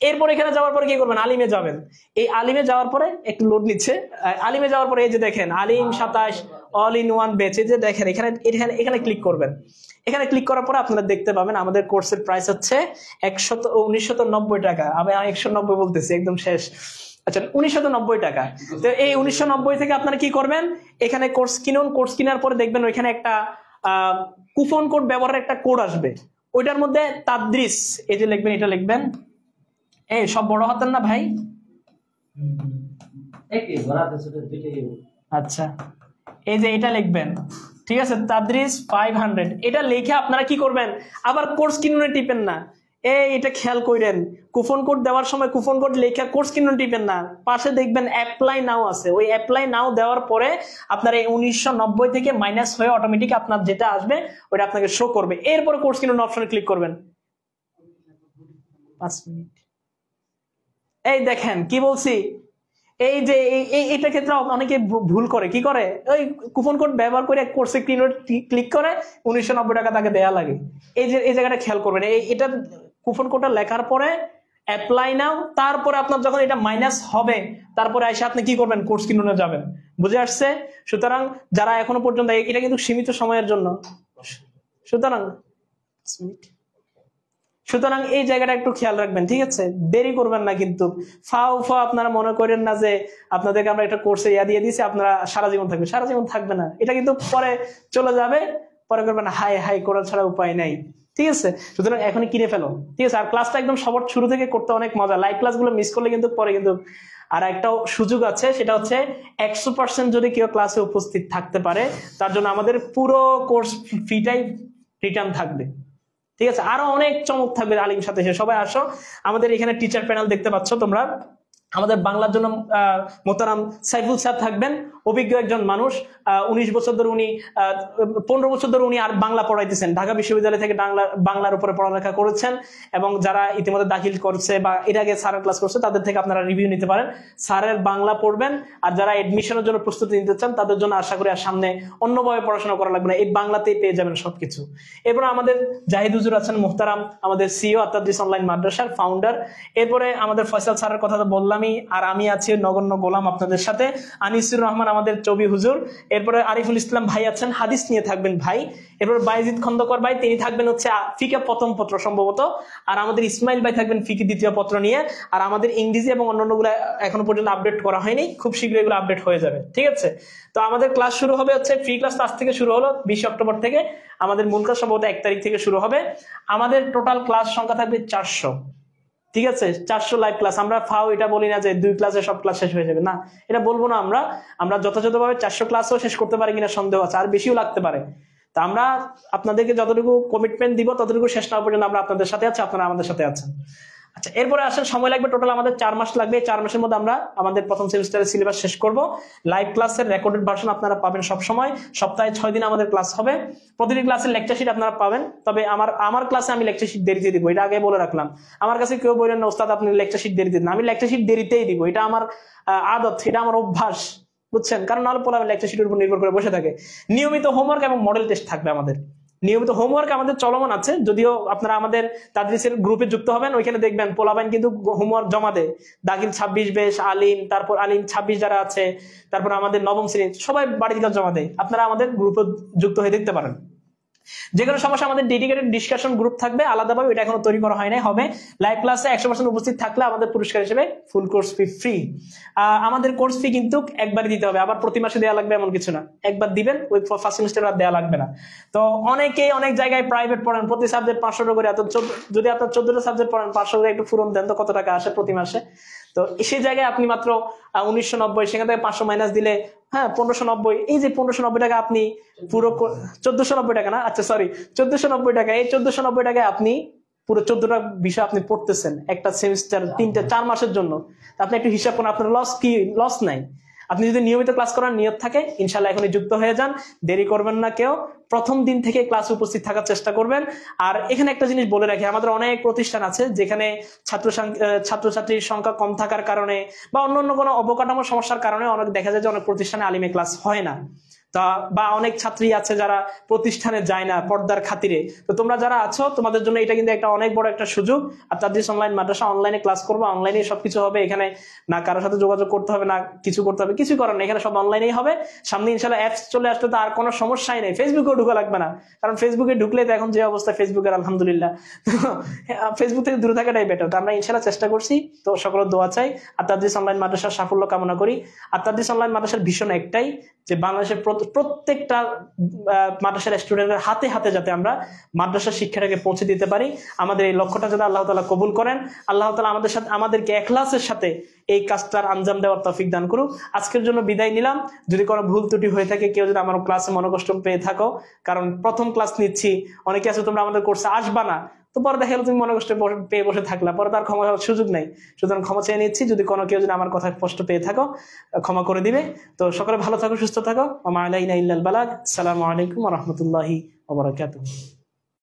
এরপর এখানে যাওয়ার পরে কি করবেন? আলিমে যাবেন। এই আলিমে যাওয়ার পরে একটু লোড নিচ্ছে। আলিমে যাওয়ার পরে এই যে দেখেন আলিম 27 অল ইন ওয়ান বেচ, এই যে দেখেন এখানে ক্লিক করবেন। এখানে ক্লিক করার পরে আপনারা দেখতে পাবেন আমাদের কোর্সের প্রাইস হচ্ছে 1990 টাকা। আমি 190 বলতেছি, একদম শেষ। আচ্ছা, 1990 টাকা। তো এই 1990 থেকে আপনারা কি করবেন? এখানে কোর্স কিনুন। কোর্স কেনার পরে দেখবেন ওইখানে একটা কুপন কোড ব্যবহারের একটা কোড আসবে। ওইটার মধ্যে তাদরিস এই যে লিখবেন, এটা লিখবেন। এই সব বড় হাতের না ভাই? আচ্ছা, এই যে এটা লিখবেন, ঠিক আছে? তাদরিস 500 এটা লিখে আপনারা কি করবেন? আবার কোর্স কিনুনে টিপেন না। এটা খেয়াল করেন, কুপন কোড দেওয়ার সময় কুপন কোড লেখা কোর্স কিনুন টিপেন না, পাশে দেখবেন অ্যাপ্লাই নাও আছে, ওই অ্যাপ্লাই নাও দেওয়ার পরে আপনার এই 1990 থেকে মাইনাস হয়ে অটোমেটিক আপনার যেটা আসবে ওটা আপনাকে শো করবে, এরপরে কোর্স কিনুন অপশনে ক্লিক করবেন। 5 মিনিট। এই দেখেন কি বলছি, এই যে এইটা ক্ষেত্রে অনেকে ভুল করে, কি করে ওই কুপন কোড ব্যবহার করে কোর্সে ক্লিক করে 1990 টাকা তাকে দেয়া লাগে। এই জায়গাটা খেয়াল করবেন, এটা কুপন কোডটা লেখার পরে অ্যাপ্লাই নাও, তারপরে আপনার যখন এটা মাইনাস হবে তারপরে এসে আপনি কি করবেন, কোর্স কিনুনে যাবেন। বুঝে আসছে? সুতরাং যারা এখনো পর্যন্ত, এটা কিন্তু সীমিত সময়ের জন্য, সুতরাং এই জায়গাটা একটু খেয়াল রাখবেন, ঠিক আছে? দেরি করবেন না কিন্তু, ফাও আপনারা মনে করেন না যে আপনাদেরকে আমরা একটা কোর্সে দিয়ে দিয়েছি আপনারা সারা জীবন থাকবে, সারা জীবন থাকবে না, এটা কিন্তু পরে চলে যাবে, পরে করবেন হাই হাই করা ছাড়া উপায় নাই, ঠিক আছে? সুতরাং এখনই কিনে ফেলো, ঠিক আছে? আর ক্লাসটা একদম সবার শুরু থেকে করতে অনেক মজা, লাইভ ক্লাসগুলো মিস করলে কিন্তু পরে কিন্তু আর একটা সুযোগ আছে, সেটা হচ্ছে 100% যদি কেউ ক্লাসে উপস্থিত থাকতে পারে তার জন্য আমাদের পুরো কোর্স ফিটাই রিটার্ন থাকবে, ঠিক আছে? আরো অনেক চমক থাকবে আলিম সাথে, সবাই আসো। আমাদের এখানে টিচার প্যানেল দেখতে পাচ্ছ তোমরা, আমাদের বাংলার জন্য মোহতারাম সাইফুল স্যার থাকবেন, অভিজ্ঞ একজন মানুষ, 19 বছর ধরে উনি 15 বছর ধরে উনি আর বাংলা পড়াইতেছেন, ঢাকা বিশ্ববিদ্যালয় থেকে বাংলার উপরে পড়ালেখা করেছেন, এবং যারা ইতিমধ্যে দাখিল করছে বা এর আগে স্যারের ক্লাস করছে তাদের থেকে আপনারা রিভিউ নিতে পারেন, স্যারের বাংলা পড়বেন। আর যারা এডমিশনের জন্য প্রস্তুতি নিতে চান তাদের জন্য আশা করি আর সামনে অন্যভাবে পড়াশোনা করা লাগবে না, এই বাংলাতেই পেয়ে যাবেন সবকিছু। এরপর আমাদের জাহিদ হুজুর আছেন মোহতারাম, আমাদের সিইও আত্তাদ্রিস অনলাইন মাদ্রাসার ফাউন্ডার। এরপরে আমাদের ফয়সাল স্যারের কথা তো বললামই, আর আমি আছি নগণ্য গোলাম আপনাদের সাথে, আনিসুর রহমান আমাদের চবি হুজুর। এরপরে আরিফুল ইসলাম ভাই আছেন, হাদিস নিয়ে থাকবেন ভাই। এরপর বাইজিদ খন্দকার ভাই, তিনি থাকবেন হচ্ছে ফিকে প্রথম পত্র সম্ভবত। আর আমাদের ইসমাইল ভাই থাকবেন ফিকে দ্বিতীয় পত্র নিয়ে। আর আমাদের ইংরেজি এবং অন্যান্যগুলো এখনো পর্যন্ত আপডেট করা হয়নি, খুব শীঘ্রই এগুলো আপডেট হয়ে যাবে, ঠিক আছে? তো আমাদের ক্লাস শুরু হবে হচ্ছে, ফ্রি ক্লাস আজ থেকে শুরু হলো 20 অক্টোবর থেকে, আমাদের মূল ক্লাস সম্ভবত 1 তারিখ থেকে শুরু হবে। আমাদের টোটাল ক্লাস সংখ্যা থাকবে 400, ঠিক আছে? 400 লাইভ ক্লাস। আমরা ফাও এটা বলি না যে 2 ক্লাসে সব ক্লাস শেষ হয়ে যাবে, না, এটা বলবো না। আমরা যথাযথভাবে 400 ক্লাসও শেষ করতে পারি কিনা সন্দেহ আছে, আর বেশিও লাগতে পারে। তা আমরা আপনাদেরকে যতটুকু কমিটমেন্ট দিব ততটুকু শেষ না পর্যন্ত আমরা আপনাদের সাথে আছি, আপনারা আমাদের সাথে আছেন। আচ্ছা, এরপরে আসেন, সময় লাগবে টোটাল আমাদের 4 মাস লাগবে। 4 মাসের মধ্যে আমরা আমাদের প্রথম সেমিস্টারের সিলেবাস শেষ করব। লাইভ ক্লাসের রেকর্ডেড ভার্সন আপনারা পাবেন সব সময়, সপ্তাহে 6 দিন আমাদের ক্লাস হবে। প্রতিটি ক্লাসের লেকচার শিট আপনারা পাবেন, তবে আমার ক্লাসে আমি লেকচার শিট দেরিতে দিব, এটা আগে বলে রাখলাম। আমার কাছে কেউ বলেন না ওস্তাদ আপনি লেকচার শিট দেরিতে দিন, আমি লেকচার শিট দেরিতেই দিব, এটা আমার আদত, এটা আমার অভ্যাস, বুঝছেন? কারণ নাহলে পরে আমি লেকচার শিটের উপর নির্ভর করে বসে থাকে। নিয়মিত হোমওয়ার্ক এবং মডেল টেস্ট থাকবে আমাদের, নিয়মিত হোমওয়ার্ক আমাদের চলমান আছে, যদিও আপনারা আমাদের তাদরিসের গ্রুপে যুক্ত হবেন, ওইখানে দেখবেন পোলাবাইন কিন্তু হোমওয়ার্ক জমা দেয়, দাখিল 26 বেশ, আলিম, তারপর আলিম 26 যারা আছে, তারপর আমাদের নবম শ্রেণী সবাই বাড়িতে জমা দেয়। আপনারা আমাদের গ্রুপে যুক্ত হয়ে দেখতে পারেন। যে কোনো সমস্যা আমাদের ডেডিকেটেড ডিসকাশন গ্রুপ থাকবে আলাদাভাবে, এটা এখনো তৈরি করা হয় নাই, হবে। লাইভ ক্লাসে 100% উপস্থিত থাকলে আমাদের পুরস্কার হিসেবে ফুল কোর্স ফি ফ্রি। আমাদের কোর্স ফি কিন্তু একবারই দিতে হবে, আবার প্রতি মাসে দেওয়া লাগবে এমন কিছু না, একবার দিবেন, ওই ফার্স্ট সেমিস্টার আর দেওয়া লাগবে না। তো অনেকেই অনেক জায়গায় প্রাইভেট পড়েন, প্রতি সাবজেক্ট 500 টাকা করে, যদি আপনার 14টা সাবজেক্ট পড়েন 500 করে একটু ফুরন দেন তো কত টাকা আসে প্রতি মাসে? তো সেই জায়গায় আপনি মাত্র 1990, সেখান থেকে 500 মাইনাস দিলে 1590, এই যে 1590 টাকা আপনি পুরো 1490 টাকা না, আচ্ছা সরি 1490 টাকা, এই 1490 টাকায় আপনি পুরো 14টা বিষয় আপনি পড়তেছেন একটা সেমিস্টার 4 মাসের জন্য। আপনি একটু হিসাব করেন, আপনার লস কি? লস নাই। আপনি যদি নিয়মিত ক্লাস করার নিয়ত থাকে ইনশাল্লাহ এখনই যুক্ত হয়ে যান, দেরি করবেন না কেউ, প্রথম দিন থেকে ক্লাসে উপস্থিত থাকার চেষ্টা করবেন। আর এখানে একটা জিনিস বলে রাখি, আমাদের অনেক প্রতিষ্ঠান আছে যেখানে ছাত্রছাত্রীর সংখ্যা কম থাকার কারণে বা অন্য কোনো অবকাঠামো সমস্যার কারণে অনেক দেখা যায় যে অনেক প্রতিষ্ঠানে আলিমে ক্লাস হয় না, বা অনেক ছাত্রী আছে যারা প্রতিষ্ঠানে যায় না পর্দার খাতিরে। তো তোমরা যারা আছো তোমাদের জন্য এটা কিন্তু একটা অনেক বড় একটা সুযোগ। আর তাদরিস অনলাইন মাদ্রাসা অনলাইনে ক্লাস করবো, অনলাইনে সবকিছু হবে, এখানে না কারোর সাথে যোগাযোগ করতে হবে, না কিছু করতে হবে, কিছু করার না, এখানে সব অনলাইনেই হবে। সামনে ইনশাল্লাহ অ্যাপস চলে আসলে তো আর কোনো সমস্যাই নেই, ফেসবুকেও ঢুকা লাগবে না, কারণ ফেসবুকে ঢুকলে তো এখন যে অবস্থা ফেসবুকের আলহামদুলিল্লাহ, ফেসবুক থেকে দূরে থাকাটাই বেটার। তো আমরা ইনশাল্লাহ চেষ্টা করছি, তো সকলের দোয়া চাই। আর তাদরিস অনলাইন মাদ্রাসার সাফল্য কামনা করি। আর তাদরিস অনলাইন মাদ্রাসার ভীষণ একটাই যে বাংলাদেশের প্রত্যেকটা মাদ্রাসার স্টুডেন্টের হাতে হাতে যাতে আমরা মাদ্রাসার শিক্ষাটাকে পৌঁছে দিতে পারি, আমাদের এই লক্ষ্যটা যাতে আল্লাহ তাআলা কবুল করেন, আল্লাহ তাআলা আমাদেরকে ইখলাসের সাথে এই কাজটার আঞ্জাম দেওয়ার তৌফিক দান করুক। আজকের জন্য বিদায় নিলাম। যদি কোনো ভুল ত্রুটি হয়ে থাকে, কেউ যদি আমার ক্লাসে মনোকষ্ট পেয়ে থাকো, কারণ প্রথম ক্লাস নিচ্ছি, অনেকে আছে তোমরা আমাদের কোর্সে আসবা না, তো পরে দেখা গেলো তুমি মনে কষ্ট পেয়ে বসে থাকলা, পরে তার ক্ষমা হওয়ার সুযোগ নেই। সুতরাং ক্ষমা চেয়ে নিচ্ছি, যদি কোনো কেউ যদি আমার কথা কষ্ট পেয়ে থাকো ক্ষমা করে দিবে। তো সকলে ভালো থাকো, সুস্থ থাকো। ওয়া মা আলাইনা ইল্লাল বালাগ। আসসালামু আলাইকুম ওয়া রাহমাতুল্লাহি ওয়া বারাকাতুহু।